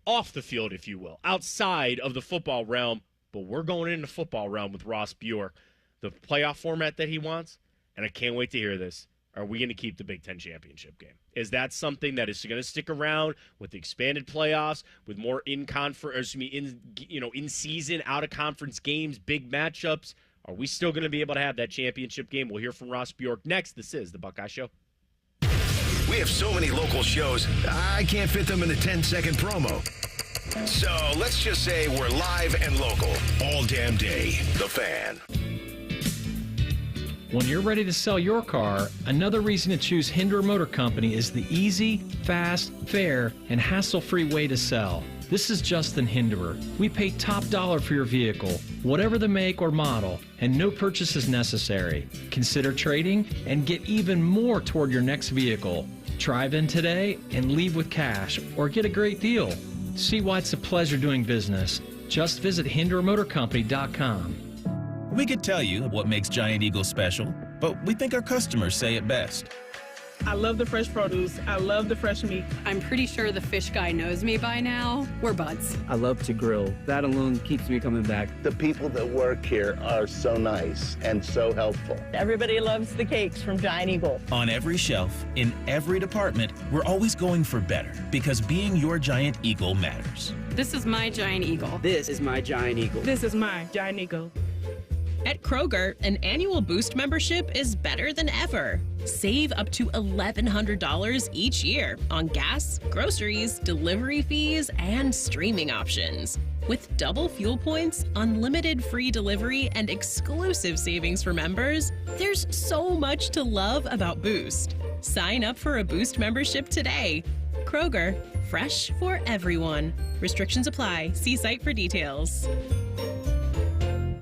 S3: off the field, if you will, outside of the football realm. But we're going into football realm with Ross Bjork. The playoff format that he wants, and I can't wait to hear this. Are we going to keep the Big Ten championship game? Is that something that is going to stick around with the expanded playoffs, with more in season, out of conference games, big matchups? Are we still going to be able to have that championship game? We'll hear from Ross Bjork next. This is the Buckeye Show.
S2: We have so many local shows, I can't fit them in a 10-second promo. So let's just say we're live and local all damn day. The Fan.
S8: When you're ready to sell your car, another reason to choose Hinderer Motor Company is the easy, fast, fair, and hassle-free way to sell. This is Justin Hinderer. We pay top dollar for your vehicle, whatever the make or model, and no purchase is necessary. Consider trading and get even more toward your next vehicle. Drive in today and leave with cash or get a great deal. See why it's a pleasure doing business. Just visit HindererMotorCompany.com.
S10: We could tell you what makes Giant Eagle special, but we think our customers say it best.
S21: I love the fresh produce. I love the fresh meat.
S22: I'm pretty sure the fish guy knows me by now. We're buds.
S24: I love to grill. That alone keeps me coming back.
S26: The people that work here are so nice and so helpful.
S27: Everybody loves the cakes from Giant Eagle.
S10: On every shelf, in every department, we're always going for better because being your Giant Eagle matters.
S22: This is my Giant Eagle.
S24: This is my Giant Eagle.
S21: This is my Giant Eagle.
S28: At Kroger, an annual Boost membership is better than ever. Save up to $1,100 each year on gas, groceries, delivery fees, and streaming options. With double fuel points, unlimited free delivery, and exclusive savings for members, there's so much to love about Boost. Sign up for a Boost membership today. Kroger, fresh for everyone. Restrictions apply. See site for details.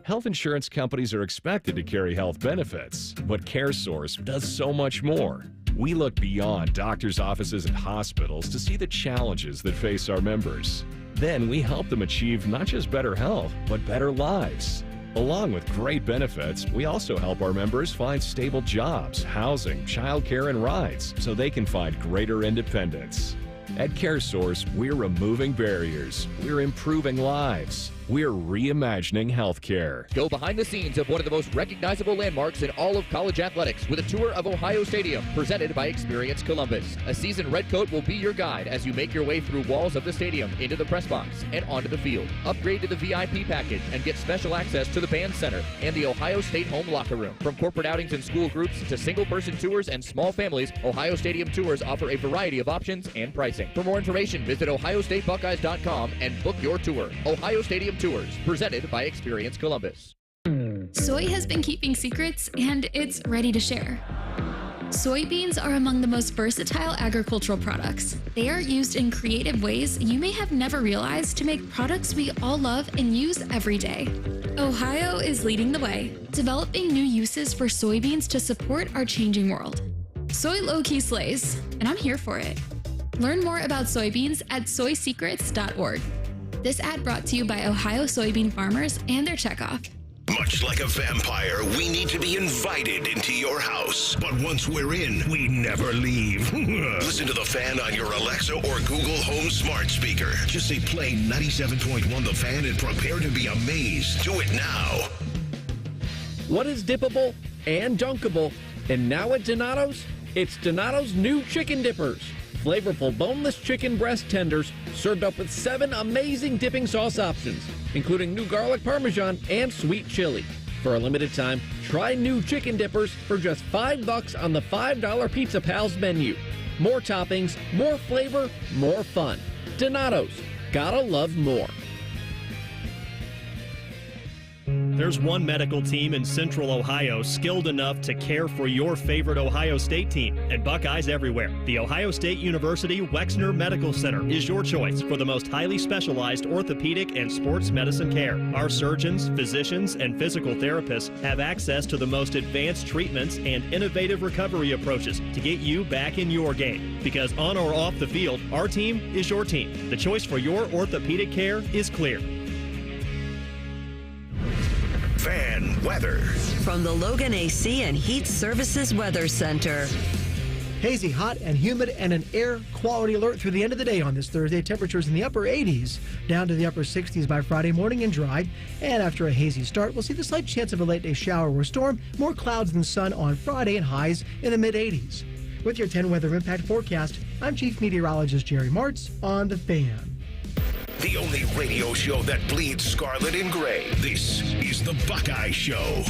S29: Health insurance companies are expected to carry health benefits, but CareSource does so much more. We look beyond doctors' offices and hospitals to see the challenges that face our members. Then we help them achieve not just better health, but better lives. Along with great benefits, we also help our members find stable jobs, housing, childcare, and rides so they can find greater independence. At CareSource, we're removing barriers. We're improving lives. We're reimagining healthcare.
S30: Go behind the scenes of one of the most recognizable landmarks in all of college athletics with a tour of Ohio Stadium presented by Experience Columbus. A seasoned redcoat will be your guide as you make your way through walls of the stadium, into the press box, and onto the field. Upgrade to the VIP package and get special access to the band center and the Ohio State home locker room. From corporate outings and school groups to single-person tours and small families, Ohio Stadium tours offer a variety of options and pricing. For more information, visit ohiostatebuckeyes.com and book your tour. Ohio Stadium Tours, presented by Experience Columbus.
S31: Soy has been keeping secrets, and it's ready to share. Soybeans are among the most versatile agricultural products. They are used in creative ways you may have never realized to make products we all love and use every day. Ohio is leading the way, developing new uses for soybeans to support our changing world. Soy low-key slays, and I'm here for it. Learn more about soybeans at soysecrets.org. This ad brought to you by Ohio soybean farmers and their checkoff.
S2: Much like a vampire, we need to be invited into your house. But once we're in, we never leave. Listen to The Fan on your Alexa or Google Home smart speaker. Just say play 97.1 The Fan and prepare to be amazed. Do it now.
S11: What is dippable and dunkable? And now at Donato's, it's Donato's new chicken dippers. Flavorful boneless chicken breast tenders served up with 7 amazing dipping sauce options, including new garlic parmesan and sweet chili. For a limited time, try new chicken dippers for just $5 on the $5 Pizza Pals menu. More toppings, more flavor, more fun. Donato's. Gotta love more.
S19: There's one medical team in Central Ohio skilled enough to care for your favorite Ohio State team, and Buckeyes everywhere. The Ohio State University Wexner Medical Center is your choice for the most highly specialized orthopedic and sports medicine care. Our surgeons, physicians, and physical therapists have access to the most advanced treatments and innovative recovery approaches to get you back in your game. Because on or off the field, our team is your team. The choice for your orthopedic care is clear.
S2: Fan weather.
S23: From the Logan AC and Heat Services Weather Center.
S32: Hazy, hot, and humid, and an air quality alert through the end of the day on this Thursday. Temperatures in the upper 80s, down to the upper 60s by Friday morning, and dry. And after a hazy start, we'll see the slight chance of a late day shower or storm. More clouds than sun on Friday, and highs in the mid-80s. With your 10 weather impact forecast, I'm Chief Meteorologist Jerry Martz on The Fan.
S2: The only radio show that bleeds scarlet and gray. This is the Buckeye Show.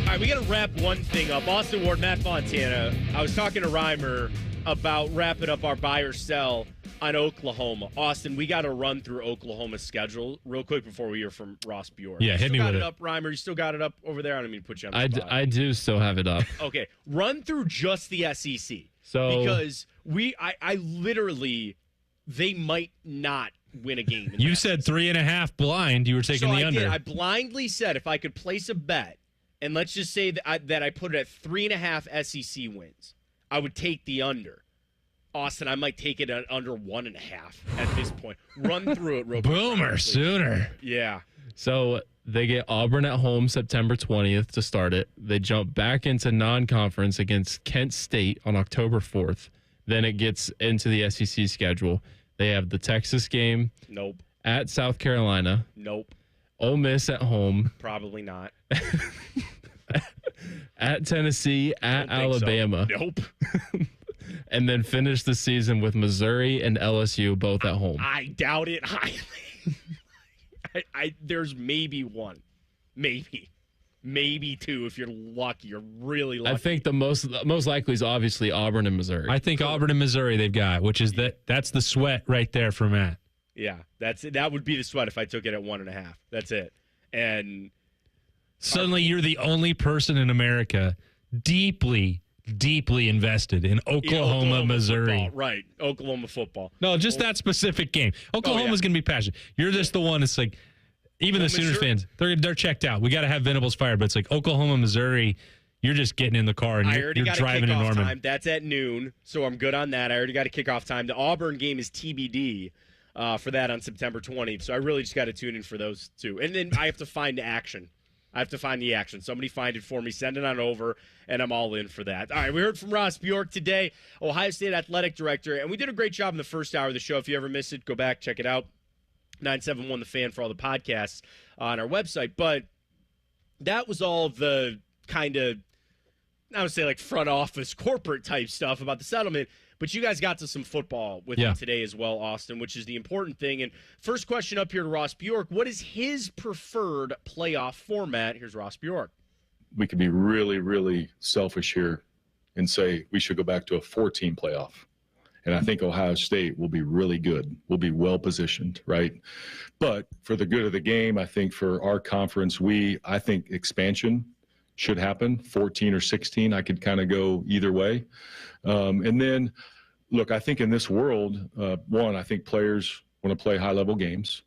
S3: All right, we got to wrap one thing up. Austin Ward, Matt Fontana. I was talking to Reimer about wrapping up our buy or sell on Oklahoma. Austin, we got to run through Oklahoma's schedule real quick before we hear from Ross Bjork.
S1: Yeah, hit me with it.
S3: You still got it up, Reimer? You still got it up over there? I don't mean to put you on the spot.
S7: I do still have it up.
S3: Okay, run through just the SEC.
S7: So
S3: because I literally, they might not win a game.
S1: You said 3.5 blind. You were taking the under.
S3: I blindly said if I could place a bet, and let's just say that I put it at 3.5 SEC wins, I would take the under. Austin, I might take it at under 1.5 at this point. Run through it real quick.
S1: Boomer Sooner.
S3: Yeah.
S7: So they get Auburn at home September 20th to start it. They jump back into non-conference against Kent State on October 4th. Then it gets into the SEC schedule. They have the Texas game.
S3: Nope.
S7: At South Carolina.
S3: Nope.
S7: Ole Miss at home.
S3: Probably not.
S7: At Tennessee. At Alabama.
S3: So. Nope.
S7: And then finish the season with Missouri and LSU both at home.
S3: I doubt it highly. There's maybe one. Maybe two if you're lucky. You're really lucky.
S7: I think the most likely is obviously Auburn and Missouri.
S1: I think Auburn and Missouri they've got, which is that's the sweat right there for Matt.
S3: Yeah, that would be the sweat if I took it at 1.5. That's it. And
S1: suddenly you're the only person in America deeply invested in Oklahoma, Missouri.
S3: Football. Right, Oklahoma football.
S1: No, just that specific game. Oklahoma's going to be passionate. You're just the one that's like, even the Sooners fans, they're checked out. We got to have Venables fired, but it's like Oklahoma, Missouri, you're just getting in the car and you're driving to Norman.
S3: Time. That's at noon, so I'm good on that. I already got a kickoff time. The Auburn game is TBD for that on September 20th, so I really just got to tune in for those two. And then I have to find the action. Somebody find it for me, send it on over, and I'm all in for that. All right, we heard from Ross Bjork today, Ohio State Athletic Director, and we did a great job in the first hour of the show. If you ever missed it, go back, check it out. 971 The Fan for all the podcasts on our website. But that was all the kind of, I would say like front office corporate type stuff about the settlement. But you guys got to some football with him today as well, Austin, which is the important thing. And first question up here to Ross Bjork. What is his preferred playoff format? Here's Ross Bjork.
S5: We could be really, really selfish here and say we should go back to a 4-team playoff. And I think Ohio State will be really good. We'll be well positioned, right? But for the good of the game, I think for our conference, I think expansion should happen, 14 or 16. I could kind of go either way. And then, look, I think in this world, one, I think players want to play high-level games.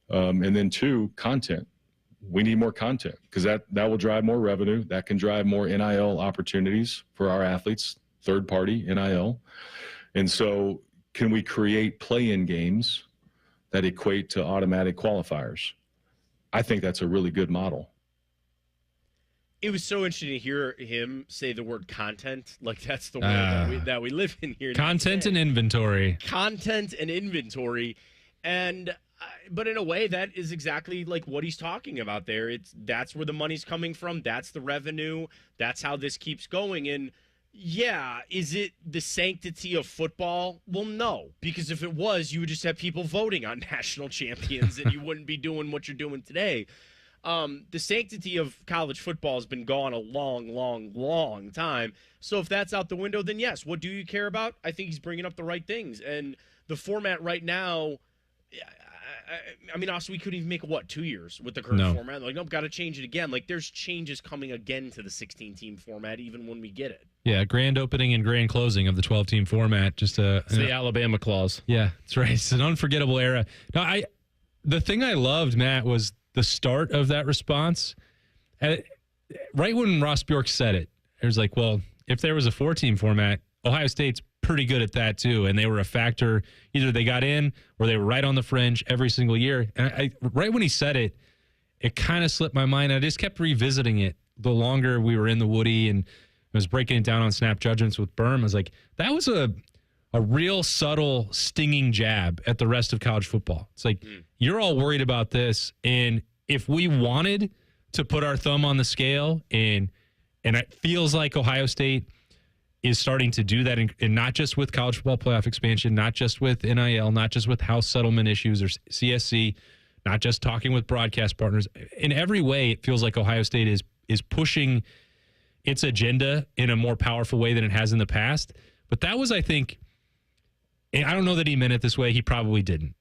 S5: And then two, content. We need more content because that will drive more revenue. That can drive more NIL opportunities for our athletes, third-party NIL. And so can we create play-in games that equate to automatic qualifiers? I think that's a really good model.
S3: It was so interesting to hear him say the word content. Like that's the world that we live in here.
S1: Content and inventory.
S3: Content and inventory. And but in a way, that is exactly like what he's talking about there. That's where the money's coming from. That's the revenue. That's how this keeps going. And yeah, is it the sanctity of football? Well, no, because if it was, you would just have people voting on national champions and you wouldn't be doing what you're doing today. The sanctity of college football has been gone a long time. So if that's out the window, then yes, what do you care about? I think he's bringing up the right things. And the format right now, I mean, also, we couldn't even make, 2 years with the current format? Like, nope, got to change it again. Like, there's changes coming again to the 16-team format even when we get it.
S1: Yeah, grand opening and grand closing of the 12-team format. It's
S7: the Alabama clause.
S1: Yeah, that's right. It's an unforgettable era. Now, the thing I loved, Matt, was the start of that response. Right when Ross Bjork said it, it was like, well, if there was a 4-team format, Ohio State's pretty good at that too, and they were a factor. Either they got in or they were right on the fringe every single year. And right when he said it, it kind of slipped my mind. I just kept revisiting it the longer we were in the Woody and I was breaking it down on Snap Judgments with Berm. I was like, that was a real subtle, stinging jab at the rest of college football. It's like, you're all worried about this, and if we wanted to put our thumb on the scale, and it feels like Ohio State is starting to do that, and not just with college football playoff expansion, not just with NIL, not just with house settlement issues or CSC, not just talking with broadcast partners. In every way, it feels like Ohio State is pushing its agenda in a more powerful way than it has in the past. But that was, I think, And I don't know that he meant it this way. He probably didn't.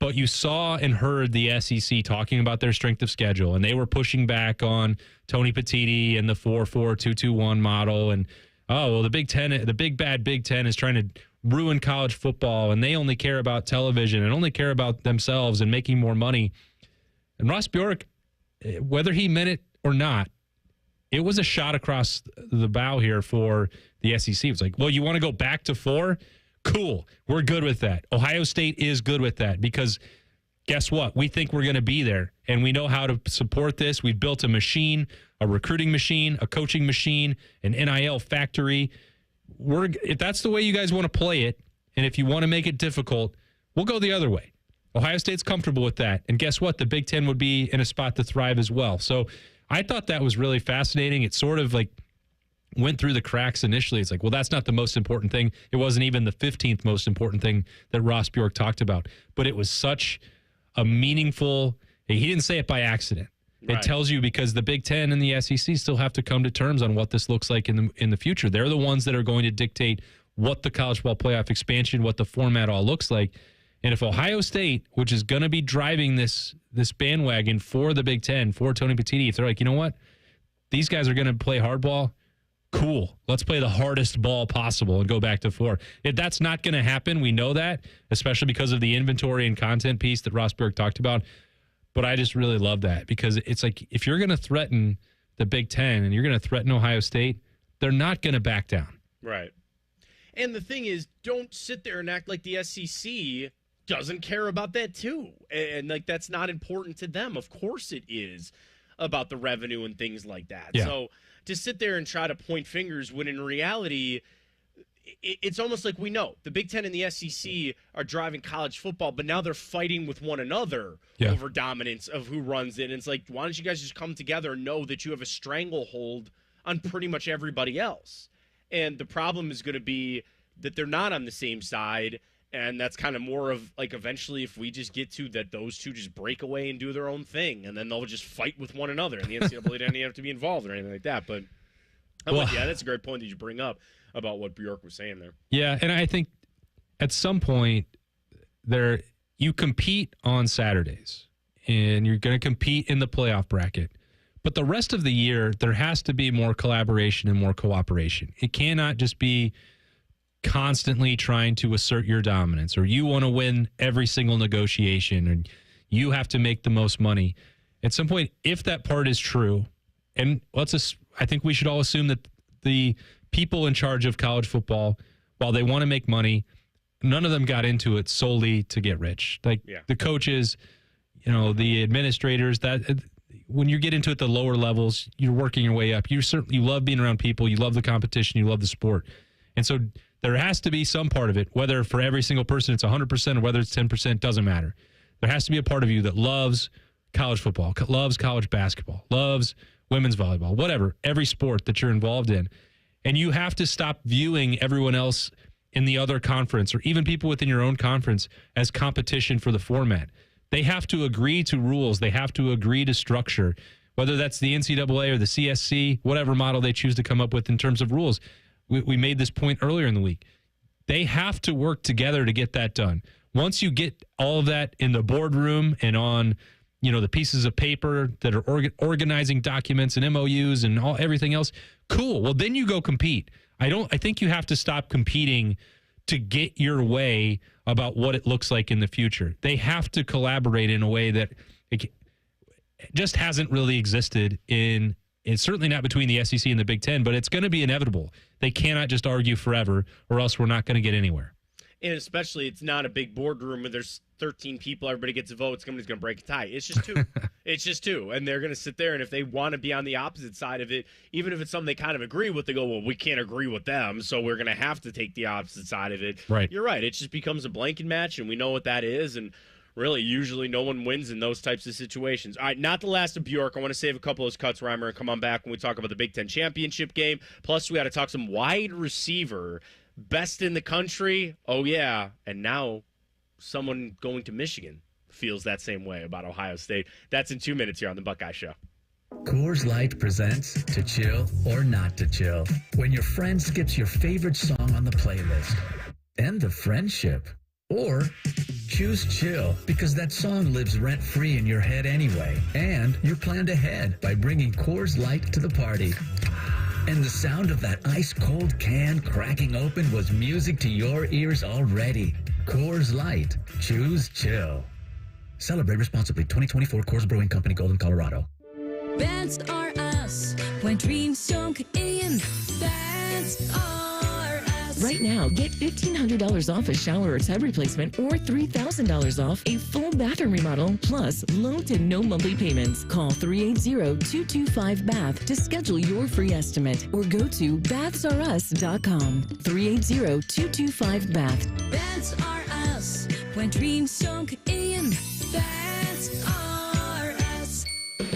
S1: But you saw and heard the SEC talking about their strength of schedule, and they were pushing back on Tony Petitti and the 4-4-2-2-1 model. And, the Big Ten, the big bad Big Ten is trying to ruin college football, and they only care about television and only care about themselves and making more money. And Ross Bjork, whether he meant it or not, it was a shot across the bow here for the SEC. It was like, well, you want to go back to 4? Cool. We're good with that. Ohio State is good with that because guess what? We think we're going to be there, and we know how to support this. We've built a machine, a recruiting machine, a coaching machine, an NIL factory. If that's the way you guys want to play it, and if you want to make it difficult, we'll go the other way. Ohio State's comfortable with that. And guess what? The Big Ten would be in a spot to thrive as well. So I thought that was really fascinating. It sort of like went through the cracks initially. It's like, well, that's not the most important thing. It wasn't even the 15th most important thing that Ross Bjork talked about. But it was such a meaningful, he didn't say it by accident. Right. It tells you because the Big Ten and the SEC still have to come to terms on what this looks like in the future. They're the ones that are going to dictate what the college football playoff expansion, what the format all looks like. And if Ohio State, which is going to be driving this bandwagon for the Big Ten, for Tony Petitti, if they're like, you know what, these guys are going to play hardball, cool. Let's play the hardest ball possible and go back to 4. If that's not going to happen, we know that, especially because of the inventory and content piece that Ross Bjork talked about. But I just really love that because it's like if you're going to threaten the Big Ten and you're going to threaten Ohio State, they're not going to back down.
S3: Right. And the thing is, don't sit there and act like the SEC doesn't care about that too. And like that's not important to them. Of course it is about the revenue and things like that. Yeah. So to sit there and try to point fingers when in reality it's almost like we know the Big Ten and the SEC are driving college football, but now they're fighting with one another over dominance of who runs it. And it's like, why don't you guys just come together and know that you have a stranglehold on pretty much everybody else? And the problem is going to be that they're not on the same side. And that's kind of more of like eventually if we just get to that, those two just break away and do their own thing. And then they'll just fight with one another. And the NCAA doesn't have to be involved or anything like that. But that's a great point that you bring up about what Bjork was saying there. Yeah, and I think at some point you compete on Saturdays and you're going to compete in the playoff bracket. But the rest of the year, there has to be more collaboration and more cooperation. It cannot just be constantly trying to assert your dominance or you want to win every single negotiation or you have to make the most money. At some point, if that part is true, and I think we should all assume that the people in charge of college football, while they want to make money, none of them got into it solely to get rich. The coaches, the administrators, that when you get into it, the lower levels, you're working your way up. You love being around people. You love the competition. You love the sport. And so there has to be some part of it, whether for every single person it's 100% or whether it's 10%, doesn't matter. There has to be a part of you that loves college football, loves college basketball, loves women's volleyball, whatever, every sport that you're involved in. And you have to stop viewing everyone else in the other conference or even people within your own conference as competition for the format. They have to agree to rules. They have to agree to structure, whether that's the NCAA or the CSC, whatever model they choose to come up with in terms of rules. We made this point earlier in the week. They have to work together to get that done. Once you get all of that in the boardroom and on, the pieces of paper that are organizing documents and MOUs and everything else, cool. Well, then you go compete. I think you have to stop competing to get your way about what it looks like in the future. They have to collaborate in a way that it just hasn't really existed it's certainly not between the SEC and the Big Ten, but it's going to be inevitable. They cannot just argue forever or else we're not going to get anywhere. And especially it's not a big boardroom where there's 13 people, everybody gets a vote, somebody's going to break a tie. It's just two. It's just two. And they're going to sit there, and if they want to be on the opposite side of it, even if it's something they kind of agree with, they go, well, we can't agree with them, so we're going to have to take the opposite side of it. Right. You're right. It just becomes a blanket match, and we know what that is, and really, usually no one wins in those types of situations. All right, not the last of Bjork. I want to save a couple of his cuts, Reimer, and come on back when we talk about the Big Ten championship game. Plus, we got to talk some wide receiver. Best in the country. Oh, yeah. And now someone going to Michigan feels that same way about Ohio State. That's in 2 minutes here on the Buckeye Show.
S4: Coors Light presents To Chill or Not to Chill. When your friend skips your favorite song on the playlist. End the friendship. Or choose chill, because that song lives rent-free in your head anyway. And you're planned ahead by bringing Coors Light to the party. And the sound of that ice-cold can cracking open was music to your ears already. Coors Light. Choose chill. Celebrate responsibly. 2024 Coors Brewing Company, Golden, Colorado.
S6: That's are us. When dreams sunk in, that's are us. Right now, get $1,500 off a shower or tub replacement or $3,000 off a full bathroom remodel, plus low to no monthly payments. Call 380-225-BATH to schedule your free estimate or go to bathsareus.com. 380-225-BATH. Baths are us. When dreams sunk in, baths are us.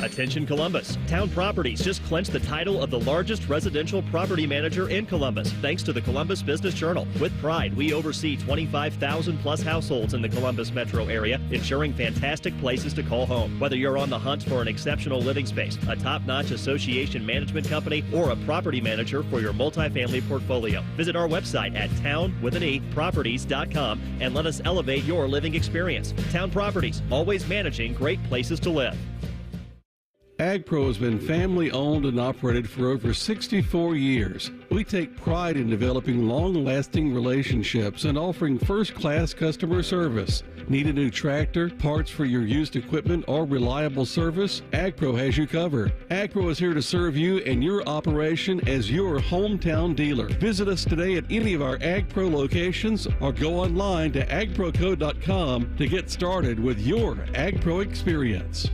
S19: Attention Columbus. Town Properties just clinched the title of the largest residential property manager in Columbus, thanks to the Columbus Business Journal. With pride, we oversee 25,000 plus households in the Columbus metro area, ensuring fantastic places to call home. Whether you're on the hunt for an exceptional living space, a top-notch association management company, or a property manager for your multifamily portfolio, visit our website at town-properties.com and let us elevate your living experience. Town Properties, always managing great places to live.
S8: AgPro has been family-owned and operated for over 64 years. We take pride in developing long-lasting relationships and offering first-class customer service. Need a new tractor, parts for your used equipment, or reliable service? AgPro has you covered. AgPro is here to serve you and your operation as your hometown dealer. Visit us today at any of our AgPro locations or go online to agproco.com to get started with your AgPro experience.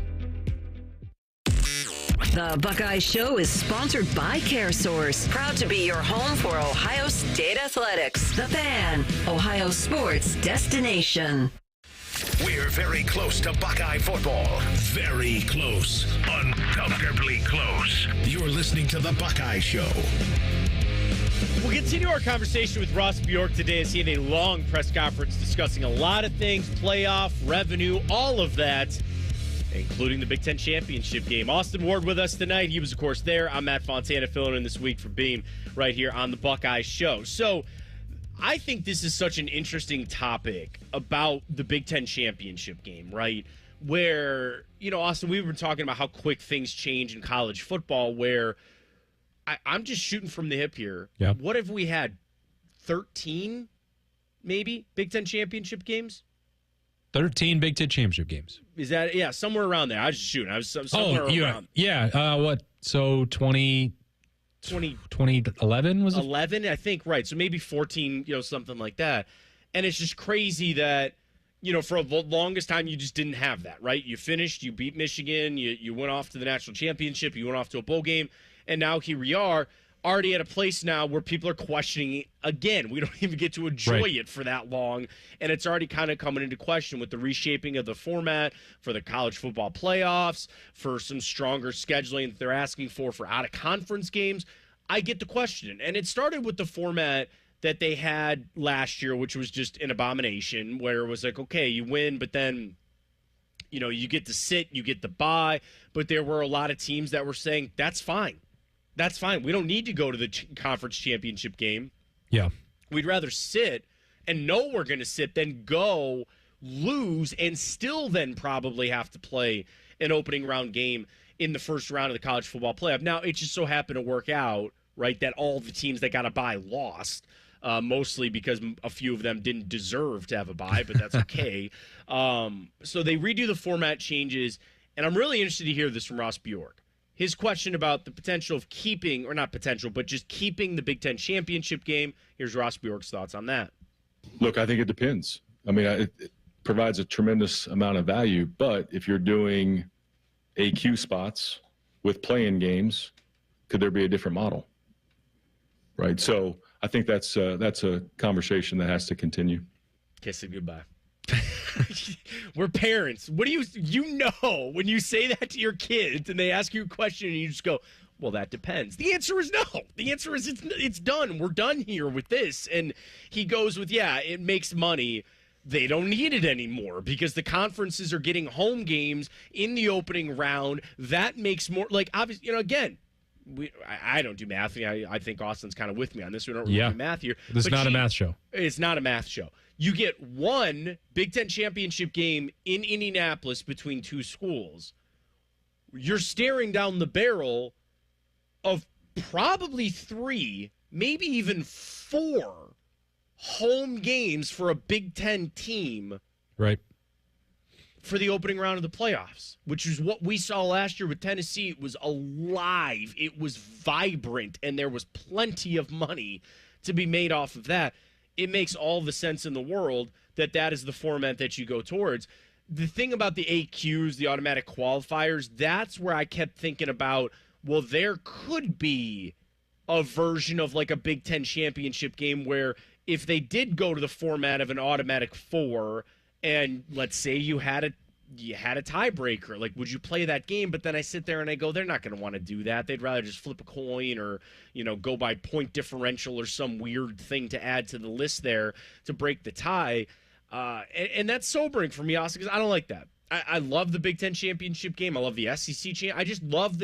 S23: The Buckeye Show is sponsored by CareSource, proud to be your home for Ohio State Athletics. The Fan, Ohio sports destination.
S2: We're very close to Buckeye football. Very close. Uncomfortably close. You're listening to The Buckeye Show.
S3: We'll continue our conversation with Ross Bjork today as he had a long press conference discussing a lot of things, playoff, revenue, all of that, including the Big Ten championship game. Austin Ward with us tonight. He was, of course, there. I'm Matt Fontana, filling in this week for Beam right here on the Buckeye Show. So I think this is such an interesting topic about the Big Ten championship game, right? Where, you know, Austin, we've been talking about how quick things change in college football, where I'm just shooting from the hip here.
S1: Yep.
S3: What if we had 13, maybe, Big Ten championship games?
S1: 13 Big Ten championship games.
S3: Is that, yeah, somewhere around there. I was just shooting. I was somewhere around.
S1: Yeah. What? So 2011 was it?
S3: 11, I think, right. So maybe 14, you know, something like that. And it's just crazy that, you know, for the longest time, you just didn't have that, right? You finished, you beat Michigan, you went off to the national championship, you went off to a bowl game, and now here we are, already at a place now where people are questioning it again. We don't even get to enjoy it for that long, and it's already kind of coming into question with the reshaping of the format for the college football playoffs, for some stronger scheduling that they're asking for out-of-conference games. I get the question, and it started with the format that they had last year, which was just an abomination, where it was like, okay, you win, but then, you know, you get to sit, you get the bye, but there were a lot of teams that were saying, that's fine. That's fine. We don't need to go to the conference championship game.
S1: Yeah.
S3: We'd rather sit and know we're going to sit than go lose and still then probably have to play an opening round game in the first round of the college football playoff. Now, it just so happened to work out, right, that all the teams that got a bye lost, mostly because a few of them didn't deserve to have a bye, but that's okay. So they redo the format changes, and I'm really interested to hear this from Ross Bjork. His question about the potential of keeping, or not potential, but just keeping the Big Ten championship game. Here's Ross Bjork's thoughts on that.
S5: Look, I think it depends. I mean, it provides a tremendous amount of value, but if you're doing AQ spots with play-in games, could there be a different model? Right. So I think that's a conversation that has to continue.
S3: Kiss it goodbye. We're parents. What do you know when you say that to your kids and they ask you a question and you just go, well, that depends. The answer is no. The answer is it's done. We're done here with this. And he goes with, yeah, it makes money. They don't need it anymore because the conferences are getting home games in the opening round. That makes more, like, obviously, you know, again, I don't do math. I think Austin's kind of with me on this. We don't really do math here.
S1: This is not a math show.
S3: It's not a math show. You get one Big Ten championship game in Indianapolis between two schools. You're staring down the barrel of probably 3, maybe even 4 home games for a Big Ten team.
S1: Right.
S3: For the opening round of the playoffs, which is what we saw last year with Tennessee. It was alive. It was vibrant, and there was plenty of money to be made off of that. It makes all the sense in the world that is the format that you go towards. The thing about the AQs, the automatic qualifiers, that's where I kept thinking about, well, there could be a version of like a Big Ten championship game where if they did go to the format of an automatic 4, and let's say you had a tiebreaker, like, would you play that game? But then I sit there and I go, they're not going to want to do that. They'd rather just flip a coin or, go by point differential or some weird thing to add to the list there to break the tie. And that's sobering for me, Austin, because I don't like that. I love the Big Ten championship game. I love the SEC I just love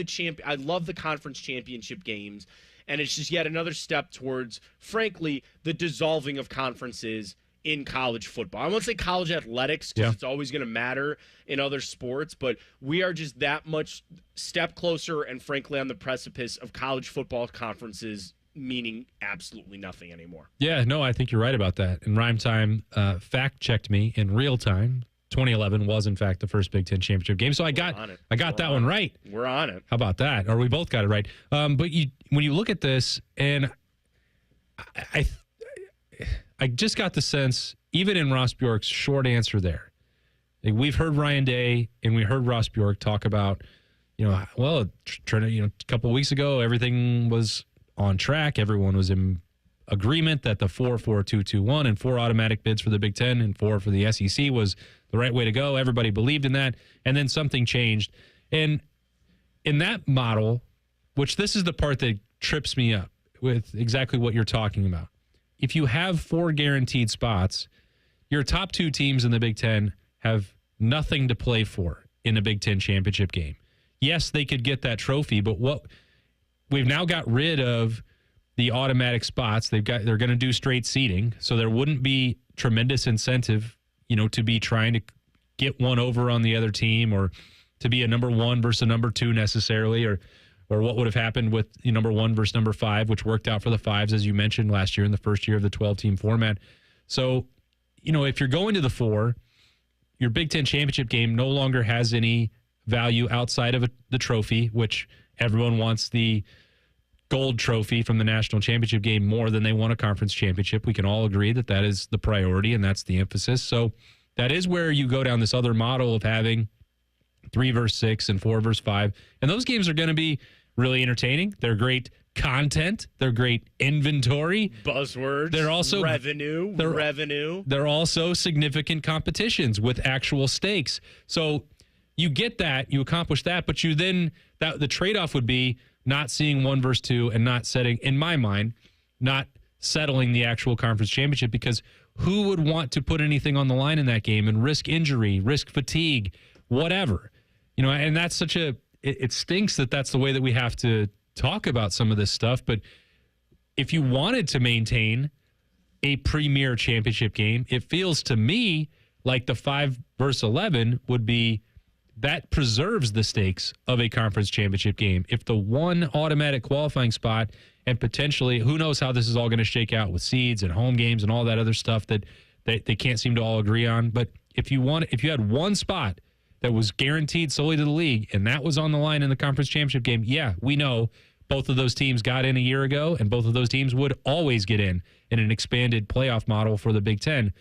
S3: I love the conference championship games. And it's just yet another step towards, frankly, the dissolving of conferences in college football. I won't say college athletics because it's always going to matter in other sports, but we are just that much step closer and frankly on the precipice of college football conferences meaning absolutely nothing anymore.
S1: Yeah, no, I think you're right about that. And Rhyme Time fact-checked me in real time. 2011 was, in fact, the first Big Ten championship game. So I got that one right.
S3: We're on it.
S1: How about that? Or we both got it right. But when you look at this, and I just got the sense, even in Ross Bjork's short answer there, like we've heard Ryan Day and we heard Ross Bjork talk about, a couple of weeks ago, everything was on track. Everyone was in agreement that the 4-4-2-2-1 and 4 automatic bids for the Big Ten and 4 for the SEC was the right way to go. Everybody believed in that. And then something changed. And in that model, which this is the part that trips me up with exactly what you're talking about. If you have 4 guaranteed spots, your top 2 teams in the Big Ten have nothing to play for in a Big Ten championship game. Yes, they could get that trophy, but we've now got rid of the automatic spots. They're going to do straight seeding, so there wouldn't be tremendous incentive, to be trying to get one over on the other team or to be a number 1 versus a number 2 necessarily, or what would have happened with number 1 versus number 5, which worked out for the 5s, as you mentioned, last year in the first year of the 12-team format. So, if you're going to the 4, your Big Ten championship game no longer has any value outside of the trophy, which everyone wants the gold trophy from the national championship game more than they want a conference championship. We can all agree that is the priority and that's the emphasis. So that is where you go down this other model of having 3 versus 6 and 4 versus 5. And those games are going to be really entertaining. They're great content. They're great inventory.
S3: Buzzwords.
S1: They're also
S3: revenue.
S1: They're also significant competitions with actual stakes. So you get that, you accomplish that, but the trade-off would be not seeing 1 versus 2 and not setting, in my mind, not settling the actual conference championship, because who would want to put anything on the line in that game and risk injury, risk fatigue, whatever? And that's it stinks that that's the way that we have to talk about some of this stuff. But if you wanted to maintain a premier championship game, it feels to me like the 5 versus 11 would be, that preserves the stakes of a conference championship game. If the one automatic qualifying spot, and potentially, who knows how this is all going to shake out with seeds and home games and all that other stuff that they can't seem to all agree on. But if you had one spot that was guaranteed solely to the league, and that was on the line in the conference championship game, yeah, we know both of those teams got in a year ago, and both of those teams would always get in an expanded playoff model for the Big Ten.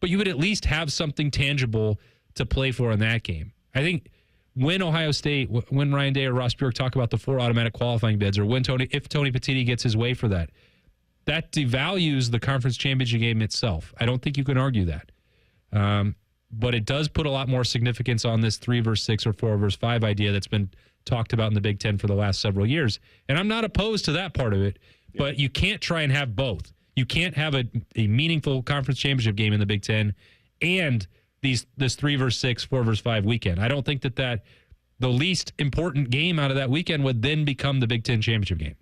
S1: But you would at least have something tangible to play for in that game. I think when Ohio State, when Ryan Day or Ross Bjork talk about the 4 automatic qualifying bids, or if Tony Petitti gets his way for that devalues the conference championship game itself. I don't think you can argue that. But it does put a lot more significance on this 3 versus 6 or 4 versus 5 idea that's been talked about in the Big Ten for the last several years. And I'm not opposed to that part of it, but you can't try and have both. You can't have a meaningful conference championship game in the Big Ten and this 3 versus 6, 4 versus 5 weekend. I don't think that the least important game out of that weekend would then become the Big Ten championship game.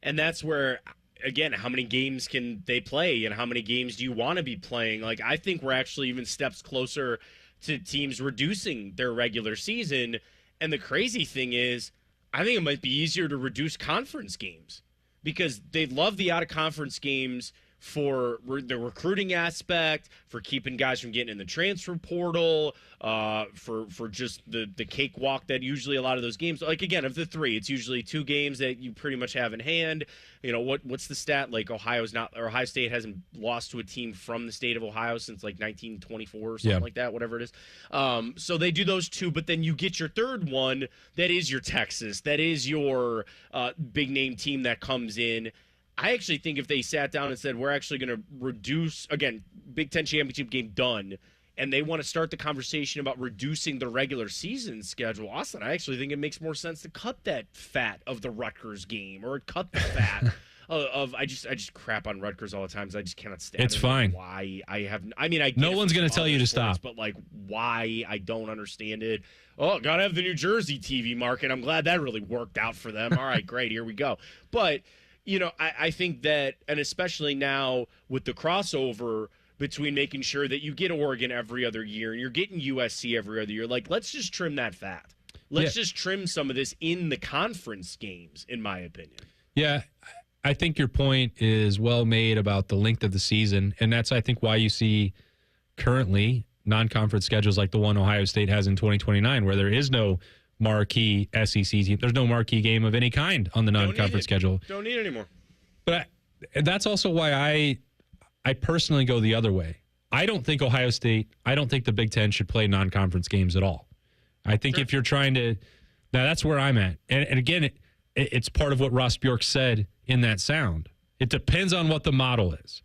S3: And that's where, again, how many games can they play and how many games do you want to be playing? Like, I think we're actually even steps closer to teams reducing their regular season. And the crazy thing is, I think it might be easier to reduce conference games because they love the out-of-conference games for the recruiting aspect, for keeping guys from getting in the transfer portal, for just the cakewalk that usually a lot of those games, like, again, of the three, it's usually 2 games that you pretty much have in hand. You know, what's the stat? Like, Ohio State hasn't lost to a team from the state of Ohio since like 1924 or something like that, whatever it is. So they do those 2, but then you get your third one that is your Texas, that is your big name team that comes in. I actually think if they sat down and said, we're actually going to reduce, again, Big Ten championship game done, and they want to start the conversation about reducing the regular season schedule, Austin, I actually think it makes more sense to cut that fat of the Rutgers game or cut the fat of I just crap on Rutgers all the time because I just cannot stand
S1: It's fine.
S3: Why I have – I mean, I
S1: no one's going to tell you to stop.
S3: But, like, why I don't understand it. Oh, got to have the New Jersey TV market. I'm glad that really worked out for them. All right, great. Here we go. But – you know, I think that, and especially now with the crossover between making sure that you get Oregon every other year and you're getting USC every other year, like, let's just trim that fat. Let's just trim some of this in the conference games, in my opinion.
S1: Yeah, I think your point is well made about the length of the season, and that's, I think, why you see currently non-conference schedules like the one Ohio State has in 2029, where there is no marquee SEC team. There's no marquee game of any kind on the non-conference schedule.
S3: Don't need it anymore.
S1: But that's also why I personally go the other way. I don't think Ohio State, I don't think the Big Ten should play non-conference games at all. I think if you're trying to, now that's where I'm at. And again, it's part of what Ross Bjork said in that sound. It depends on what the model is.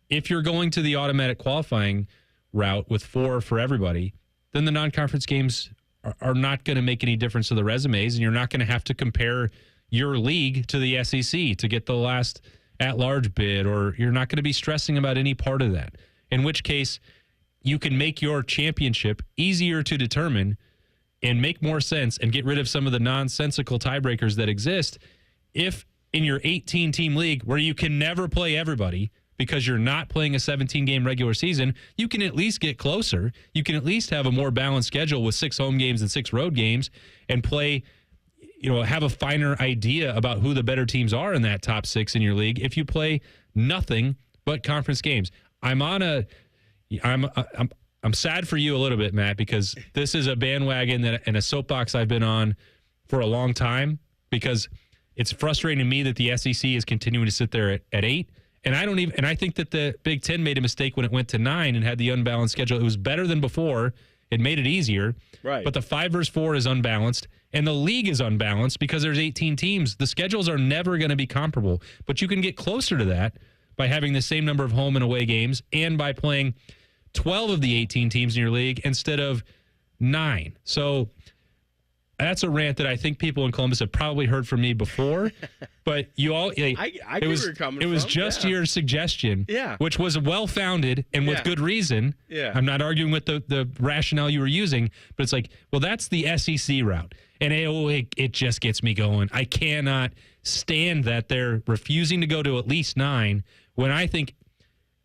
S1: If you're going to the automatic qualifying route with 4 for everybody, then the non-conference games are not going to make any difference to the resumes, and you're not going to have to compare your league to the SEC to get the last at-large bid, or you're not going to be stressing about any part of that, in which case you can make your championship easier to determine and make more sense and get rid of some of the nonsensical tiebreakers that exist if in your 18-team league where you can never play everybody because you're not playing a 17-game regular season, you can at least get closer. You can at least have a more balanced schedule with 6 home games and 6 road games and play, you know, have a finer idea about who the better teams are in that top 6 in your league if you play nothing but conference games. I'm sad for you a little bit, Matt, because this is a bandwagon and a soapbox I've been on for a long time because it's frustrating to me that the SEC is continuing to sit there at 8. And I think that the Big Ten made a mistake when it went to 9 and had the unbalanced schedule. It was better than before. It made it easier.
S3: Right.
S1: But the 5 versus 4 is unbalanced, and the league is unbalanced because there's 18 teams. The schedules are never going to be comparable, but you can get closer to that by having the same number of home and away games and by playing 12 of the 18 teams in your league instead of 9. So that's a rant that I think people in Columbus have probably heard from me before, but you all, it was just your suggestion, which was well-founded and with good reason.
S3: Yeah.
S1: I'm not arguing with the rationale you were using, but it's like, well, that's the SEC route. And it just gets me going. I cannot stand that they're refusing to go to at least 9 when I think,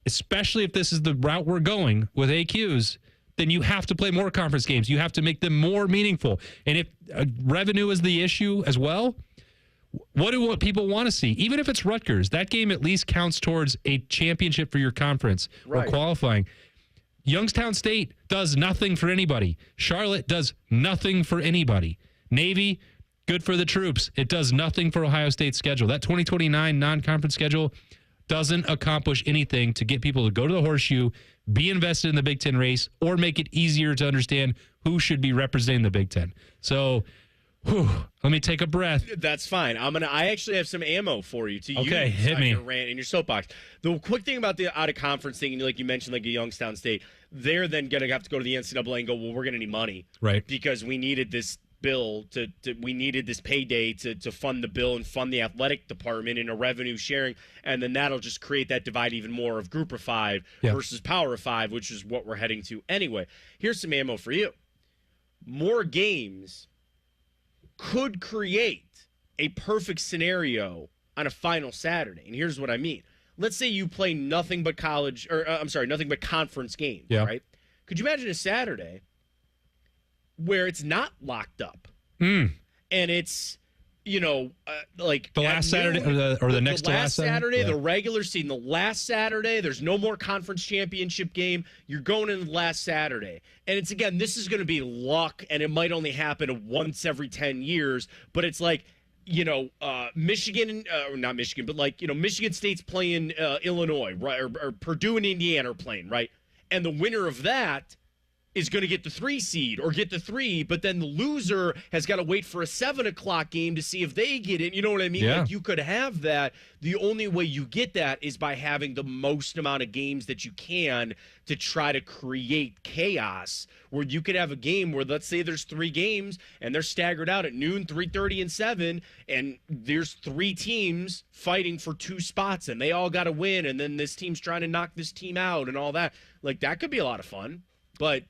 S1: especially if this is the route we're going with AQs, then you have to play more conference games. You have to make them more meaningful. And if revenue is the issue as well, what do people want to see? Even if it's Rutgers, that game at least counts towards a championship for your conference or qualifying. Youngstown State does nothing for anybody. Charlotte does nothing for anybody. Navy, good for the troops. It does nothing for Ohio State's schedule. That 2029 non-conference schedule doesn't accomplish anything to get people to go to the Horseshoe, be invested in the Big Ten race, or make it easier to understand who should be representing the Big Ten. So, let me take a breath.
S3: That's fine. I actually have some ammo for you to use.
S1: Okay, hit me.
S3: Your rant in your soapbox. The quick thing about the out-of-conference thing, like you mentioned, like a Youngstown State, they're then going to have to go to the NCAA and go, well, we're going to need money.
S1: Right.
S3: Because we needed this bill we needed this payday to fund the bill and fund the athletic department in a revenue sharing, and then that'll just create that divide even more of group of 5 versus power of 5, which is what we're heading to anyway. Here's some ammo for you. More games could create a perfect scenario on a final Saturday. And here's what I mean. Let's say you play nothing but nothing but conference games, right? Could you imagine a Saturday where it's not locked up and it's, like
S1: the last Saturday or the next to last Saturday,
S3: the regular season, the last Saturday, there's no more conference championship game. You're going into the last Saturday. And it's, again, this is going to be luck, and it might only happen once every 10 years, but it's like, Michigan, not Michigan, but like, Michigan State's playing Illinois, right? Or Purdue and Indiana are playing, right? And the winner of that is going to get the 3 seed or get the 3, but then the loser has got to wait for a 7:00 game to see if they get it. You know what I mean?
S1: Yeah.
S3: Like, you could have that. The only way you get that is by having the most amount of games that you can to try to create chaos, where you could have a game where, let's say there's 3 games and they're staggered out at noon, 3:30, and 7, and there's 3 teams fighting for 2 spots and they all got to win, and then this team's trying to knock this team out and all that. Like, that could be a lot of fun. But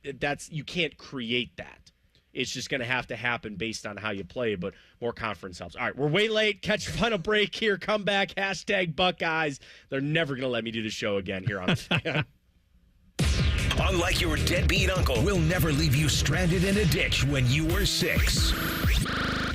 S3: you can't create that. It's just going to have to happen based on how you play, but more conference helps. All right, we're way late. Catch a final break here. Come back. # Buckeyes. They're never going to let me do the show again here on the Fan.
S2: Unlike your deadbeat uncle, we'll never leave you stranded in a ditch when you were 6.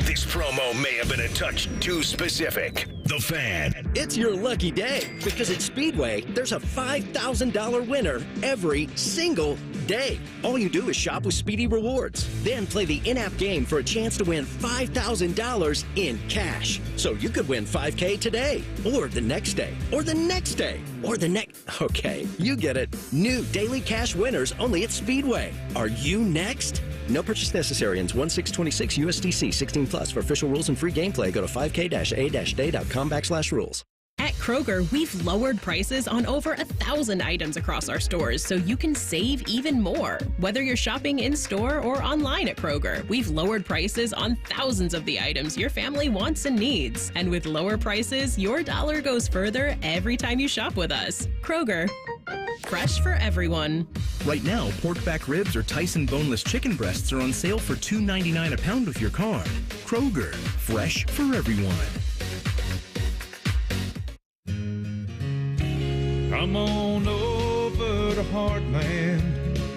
S2: This promo may have been a touch too specific. The Fan.
S9: It's your lucky day, because at Speedway, there's a $5,000 winner every single day. All you do is shop with Speedy Rewards. Then play the in-app game for a chance to win $5,000 in cash. So you could win $5K today, or the next day, or the next day, or the next... Okay, you get it. New daily cash winners only at Speedway. Are you next? No purchase necessary. Ends 1/6/26 USDC 16+. For official rules and free gameplay, go to 5k-a-day.com/rules.
S28: At Kroger, we've lowered prices on over 1,000 items across our stores, so you can save even more. Whether you're shopping in-store or online at Kroger, we've lowered prices on thousands of the items your family wants and needs. And with lower prices, your dollar goes further every time you shop with us. Kroger, fresh for everyone.
S10: Right now, pork back ribs or Tyson boneless chicken breasts are on sale for $2.99 a pound with your card. Kroger, fresh for everyone.
S12: Come on over to Heartland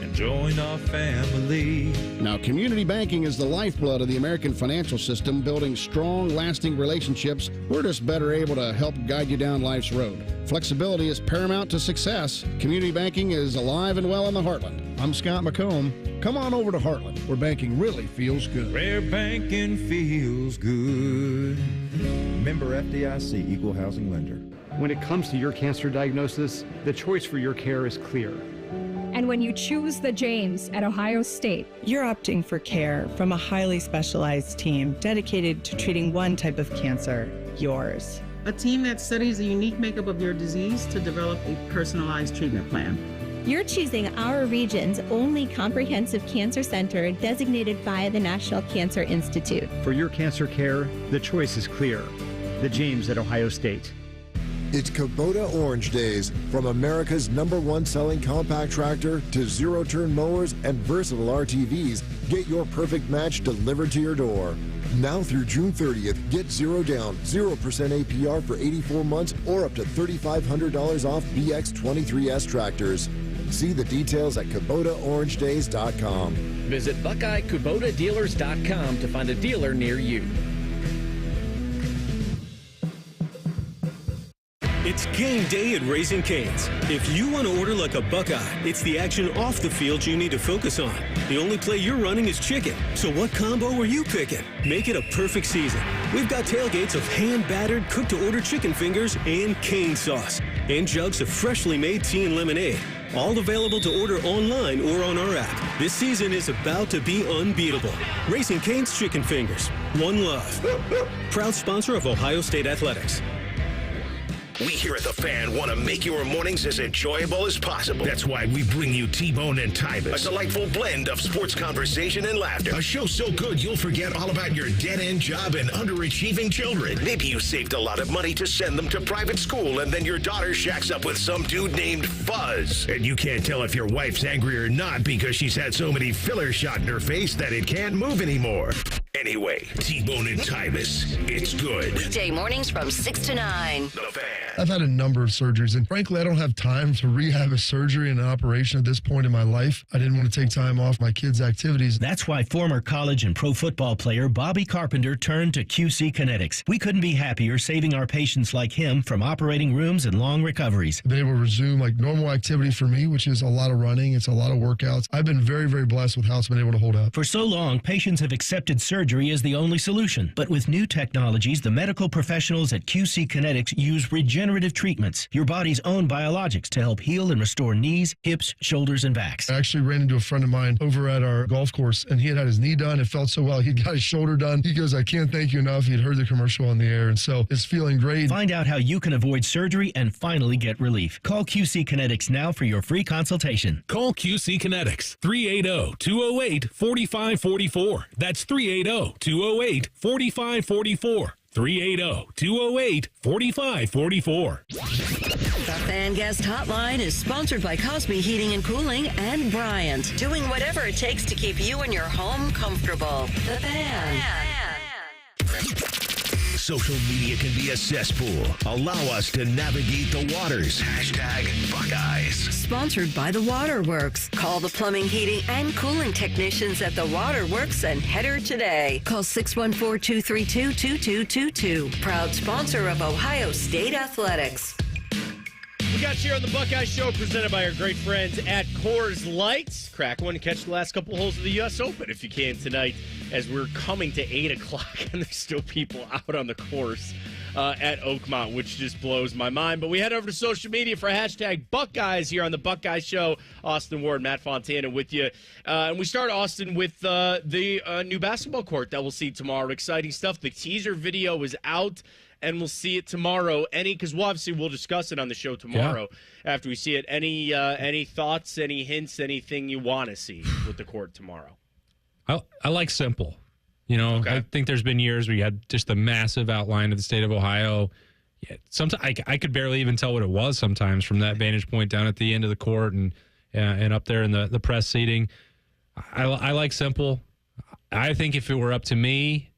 S12: and join our family.
S13: Now, community banking is the lifeblood of the American financial system, building strong, lasting relationships. We're just better able to help guide you down life's road. Flexibility is paramount to success. Community banking is alive and well in the Heartland. I'm Scott McComb. Come on over to Heartland, where banking really feels good.
S12: Where banking feels good. Member FDIC, Equal Housing Lender.
S24: When it comes to your cancer diagnosis, the choice for your care is clear.
S14: And when you choose the James at Ohio State,
S15: you're opting for care from a highly specialized team dedicated to treating one type of cancer, yours.
S21: A team that studies the unique makeup of your disease to develop a personalized treatment plan.
S16: You're choosing our region's only comprehensive cancer center designated by the National Cancer Institute.
S24: For your cancer care, the choice is clear. The James at Ohio State.
S17: It's Kubota Orange Days. From America's #1 selling compact tractor to zero-turn mowers and versatile RTVs, get your perfect match delivered to your door. Now through June 30th, get 0 down, 0% APR for 84 months or up to $3,500 off BX23S tractors. See the details at KubotaOrangeDays.com.
S11: Visit BuckeyeKubotaDealers.com to find a dealer near you.
S18: It's game day at Raising Cane's. If you want to order like a Buckeye, it's the action off the field you need to focus on. The only play you're running is chicken. So what combo are you picking? Make it a perfect season. We've got tailgates of hand-battered, cooked-to-order chicken fingers and cane sauce. And jugs of freshly made tea and lemonade. All available to order online or on our app. This season is about to be unbeatable. Raising Cane's Chicken Fingers. One love. Proud sponsor of Ohio State Athletics.
S2: We here at The Fan want to make your mornings as enjoyable as possible. That's why we bring you T-Bone and Tybus, a delightful blend of sports conversation and laughter. A show so good you'll forget all about your dead-end job and underachieving children. Maybe you saved a lot of money to send them to private school, and then your daughter shacks up with some dude named Fuzz. And you can't tell if your wife's angry or not because she's had so many filler shot in her face that it can't move anymore. anyway. T-Bone and Tyvis, it's good.
S23: Weekday mornings from 6 to 9.
S2: The Fan.
S4: I've had a number of surgeries, and frankly, I don't have time to rehab a surgery and an operation at this point in my life. I didn't want to take time off my kids' activities.
S6: That's why former college and pro football player Bobby Carpenter turned to QC Kinetics. We couldn't be happier saving our patients like him from operating rooms and long recoveries.
S4: They will resume like normal activity for me, which is a lot of running. It's a lot of workouts. I've been very, very blessed with how it's been able to hold up.
S6: For so long, patients have accepted surgery as the only solution. But with new technologies, the medical professionals at QC Kinetics use regenerative treatments, your body's own biologics, to help heal and restore knees, hips, shoulders, and backs.
S4: I actually ran into a friend of mine over at our golf course, and he had his knee done. It felt so well. He got his shoulder done. He goes, I can't thank you enough. He had heard the commercial on the air, and so it's feeling great.
S6: Find out how you can avoid surgery and finally get relief. Call QC Kinetics now for your free consultation.
S7: Call QC Kinetics, 380-208-4544. That's 380-208-4544. 380-208-4544.
S23: The Fan Guest Hotline is sponsored by Cosby Heating and Cooling and Bryant, doing whatever it takes to keep you and your home comfortable. The Fan.
S2: Social media can be a cesspool. Allow us to navigate the waters. #Buckeyes.
S23: Sponsored by The Waterworks. Call the plumbing, heating, and cooling technicians at The Waterworks and header today. Call 614-232-2222. Proud sponsor of Ohio State Athletics.
S3: We got you here on the Buckeye Show, presented by our great friends at Coors Light. Crack one and catch the last couple holes of the U.S. Open if you can tonight, as we're coming to 8 o'clock and there's still people out on the course at Oakmont, which just blows my mind. But we head over to social media for #Buckeyes here on the Buckeye Show. Austin Ward, Matt Fontana with you. And we start, Austin, with the new basketball court that we'll see tomorrow. Exciting stuff. The teaser video is out, and we'll see it tomorrow. Because we'll discuss it on the show tomorrow after we see it. Any thoughts, any hints, anything you want to see with the court tomorrow?
S1: I like simple. I think there's been years where you had just a massive outline of the state of Ohio. Yeah, sometimes I could barely even tell what it was sometimes from that vantage point down at the end of the court and up there in the press seating. I like simple. I think if it were up to me,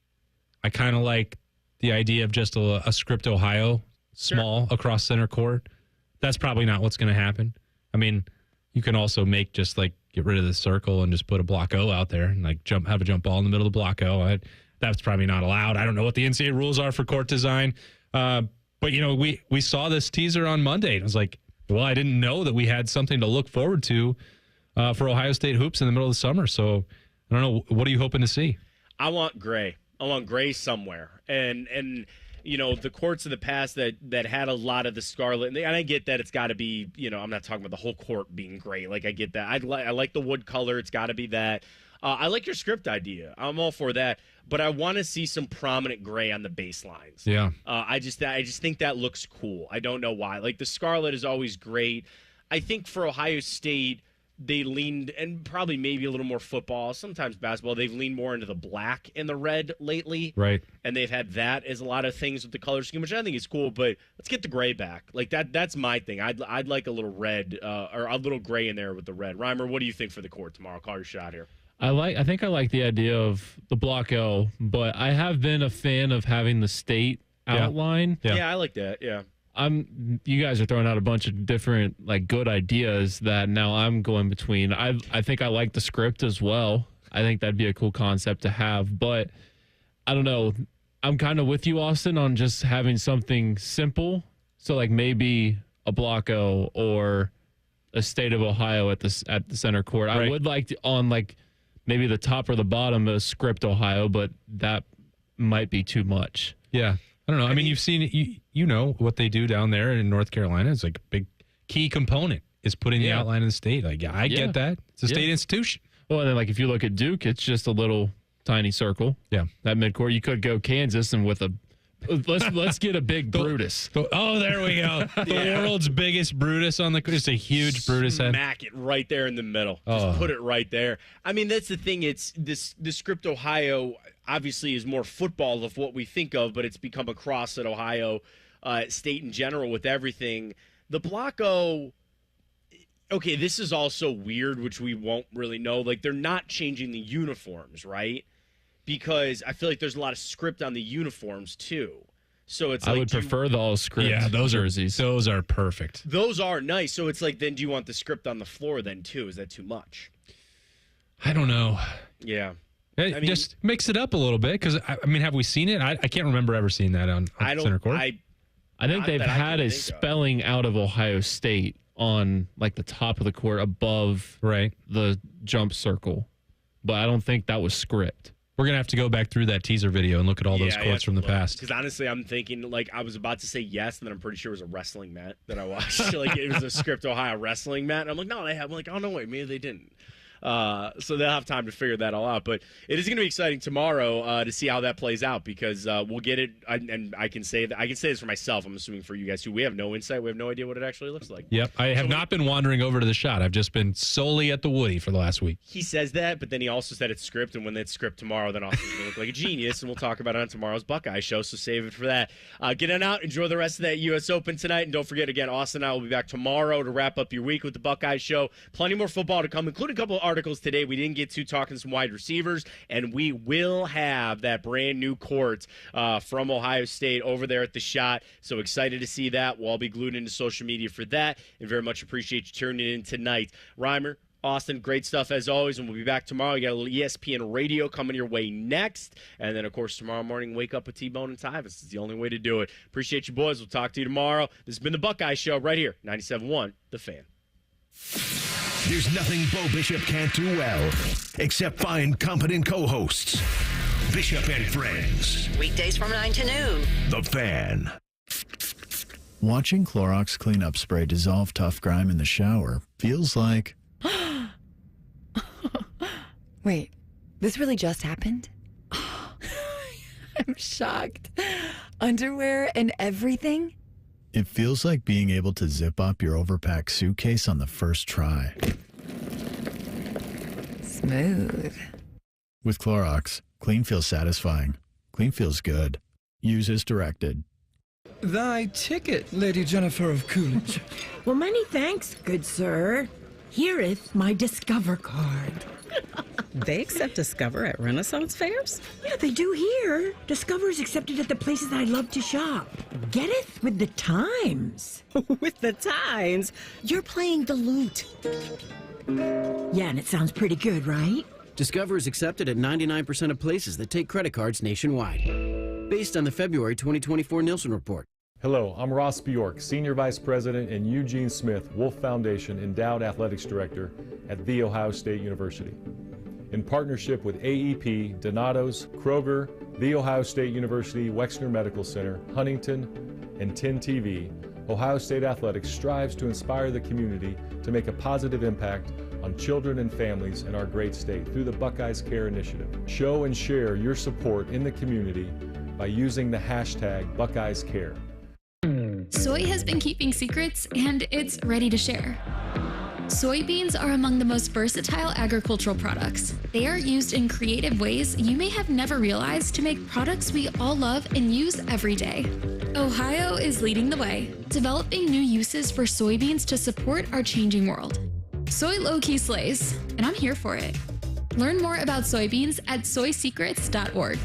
S1: I kind of like the idea of just a script Ohio small across center court. That's probably not what's going to happen. I mean, you can also make just get rid of the circle and just put a block O out there and have a jump ball in the middle of the block O. That's probably not allowed. I don't know what the NCAA rules are for court design. But we saw this teaser on Monday. And I was like, well, I didn't know that we had something to look forward to for Ohio State hoops in the middle of the summer. So I don't know. What are you hoping to see?
S3: I want gray. I want gray somewhere. And the courts of the past that had a lot of the scarlet, and I get that it's got to be, I'm not talking about the whole court being gray. I get that. I like the wood color. It's got to be that. I like your script idea. I'm all for that. But I want to see some prominent gray on the baselines.
S1: Yeah.
S3: I just think that looks cool. I don't know why. The scarlet is always great. I think for Ohio State, they leaned, and probably maybe a little more football, sometimes basketball, they've leaned more into the black and the red lately.
S1: Right.
S3: And they've had that as a lot of things with the color scheme, which I think is cool, but let's get the gray back. That's my thing. I'd like a little red or a little gray in there with the red. Reimer, what do you think for the court tomorrow? Call your shot here.
S20: I think I like the idea of the block O, but I have been a fan of having the state outline.
S3: Yeah, I like that. Yeah.
S20: You guys are throwing out a bunch of different good ideas that now I'm going between. I think I like the script as well. I think that'd be a cool concept to have, but I don't know. I'm kind of with you, Austin, on just having something simple. So maybe a block O or a state of Ohio at the center court. Right. I would like to, on maybe the top or the bottom of script Ohio, but that might be too much.
S1: Yeah. I don't know. I mean, you've seen it. You know what they do down there in North Carolina. It's a big key component is putting the outline of the state. I get that. It's a state institution.
S20: Well, and then if you look at Duke, it's just a little tiny circle.
S1: Yeah.
S20: That midcourt. You could go Kansas and with a let's get a big Brutus.
S1: Oh, there we go. The world's biggest Brutus on the court. Just a huge Brutus head.
S3: Smack it right there in the middle. Just put it right there. I mean, that's the thing. It's the script Ohio obviously is more football of what we think of, but it's become a cross at Ohio State in general with everything. The block O, okay, this is also weird, which we won't really know. They're not changing the uniforms, right? because I feel like there's a lot of script on the uniforms too. So it's
S20: I
S3: like,
S20: would prefer the all script.
S1: Yeah, those
S20: jerseys.
S1: Those are perfect.
S3: Those are nice. So it's like, then do you want the script on the floor then too? Is that too much?
S1: I don't know.
S3: Yeah.
S1: Just mix it up a little bit because, I mean, have we seen it? I can't remember ever seeing that on center court.
S20: I think they've had a spelling out of Ohio State on like the top of the court above the jump circle, but I don't think that was script.
S1: We're going to have to go back through that teaser video and look at all those quotes from the past.
S3: Because honestly, I'm thinking, like, I was about to say yes, and then I'm pretty sure it was a wrestling mat that I watched. Like, it was a Script Ohio wrestling mat. And I'm like, no, they have. I'm like, oh, no, wait, maybe they didn't. So they'll have time to figure that all out. But it is going to be exciting tomorrow to see how that plays out because we'll get it. And I can say that I can say this for myself. I'm assuming for you guys too. We have no insight. We have no idea what it actually looks like.
S1: Yep. I have not been wandering over to the shot. I've just been solely at the Woody for the last week.
S3: He says that, but then he also said it's script. And when it's script tomorrow, then Austin's going to look like a genius. And we'll talk about it on tomorrow's Buckeye Show. So save it for that. Get on out. Enjoy the rest of that U.S. Open tonight. And don't forget, again, Austin and I will be back tomorrow to wrap up your week with the Buckeye Show. Plenty more football to come, including a couple of articles today. We didn't get to talking some wide receivers, and we will have that brand new court from Ohio State over there at the Shot. So excited to see that. We'll all be glued into social media for that, and very much appreciate you tuning in tonight. Reimer, Austin, great stuff as always, and we'll be back tomorrow. You got a little ESPN radio coming your way next, and then, of course, tomorrow morning, wake up with T-Bone and Tyvis. It's the only way to do it. Appreciate you, boys. We'll talk to you tomorrow. This has been the Buckeye Show right here, 97.1 The Fan.
S2: There's nothing Bo Bishop can't do well, except find competent co-hosts. Bishop and Friends.
S23: Weekdays from 9 to noon.
S2: The Fan.
S5: Watching Clorox cleanup spray dissolve tough grime in the shower feels like...
S8: Wait, this really just happened? I'm shocked. Underwear and everything?
S5: It feels like being able to zip up your overpacked suitcase on the first try.
S8: Smooth.
S5: With Clorox, clean feels satisfying. Clean feels good. Use as directed.
S9: Thy ticket, Lady Jennifer of Coolidge.
S19: Well, many thanks, good sir. Here'th my Discover card.
S22: They accept Discover at Renaissance fairs?
S19: Yeah, they do here. Discover is accepted at the places I love to shop. Getteth with the times.
S22: With the times?
S19: You're playing the lute. Yeah, and it sounds pretty good, right?
S25: Discover is accepted at 99% of places that take credit cards nationwide. Based on the February 2024 Nielsen Report.
S26: Hello, I'm Ross Bjork, Senior Vice President and Eugene Smith Wolf Foundation Endowed Athletics Director at The Ohio State University. In partnership with AEP, Donato's, Kroger, The Ohio State University Wexner Medical Center, Huntington, and 10 TV, Ohio State Athletics strives to inspire the community to make a positive impact on children and families in our great state through the Buckeyes Care Initiative. Show and share your support in the community by using the hashtag Buckeyes Care.
S27: Soy has been keeping secrets, and it's ready to share. Soybeans are among the most versatile agricultural products. They are used in creative ways you may have never realized to make products we all love and use every day. Ohio is leading the way, developing new uses for soybeans to support our changing world. Soy low-key slays, and I'm here for it. Learn more about soybeans at soysecrets.org.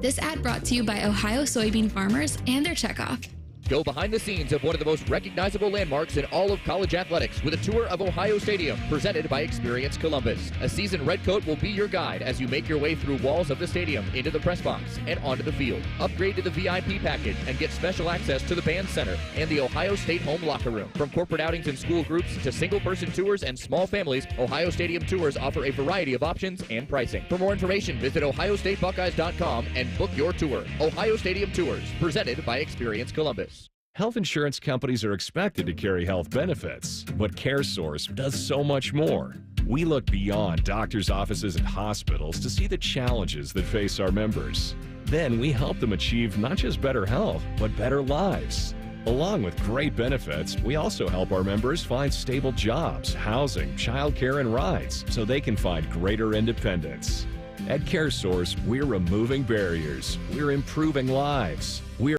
S27: This ad brought to you by Ohio soybean farmers and their checkoff.
S29: Go behind the scenes of one of the most recognizable landmarks in all of college athletics with a tour of Ohio Stadium presented by Experience Columbus. A seasoned redcoat will be your guide as you make your way through walls of the stadium, into the press box, and onto the field. Upgrade to the VIP package and get special access to the band center and the Ohio State home locker room. From corporate outings and school groups to single-person tours and small families, Ohio Stadium tours offer a variety of options and pricing. For more information, visit ohiostatebuckeyes.com and book your tour. Ohio Stadium Tours, presented by Experience Columbus.
S30: Health insurance companies are expected to carry health benefits, but CareSource does so much more. We look beyond doctors' offices and hospitals to see the challenges that face our members. Then we help them achieve not just better health, but better lives. Along with great benefits, we also help our members find stable jobs, housing, childcare, and rides so they can find greater independence. At CareSource, we're removing barriers. We're improving lives. We're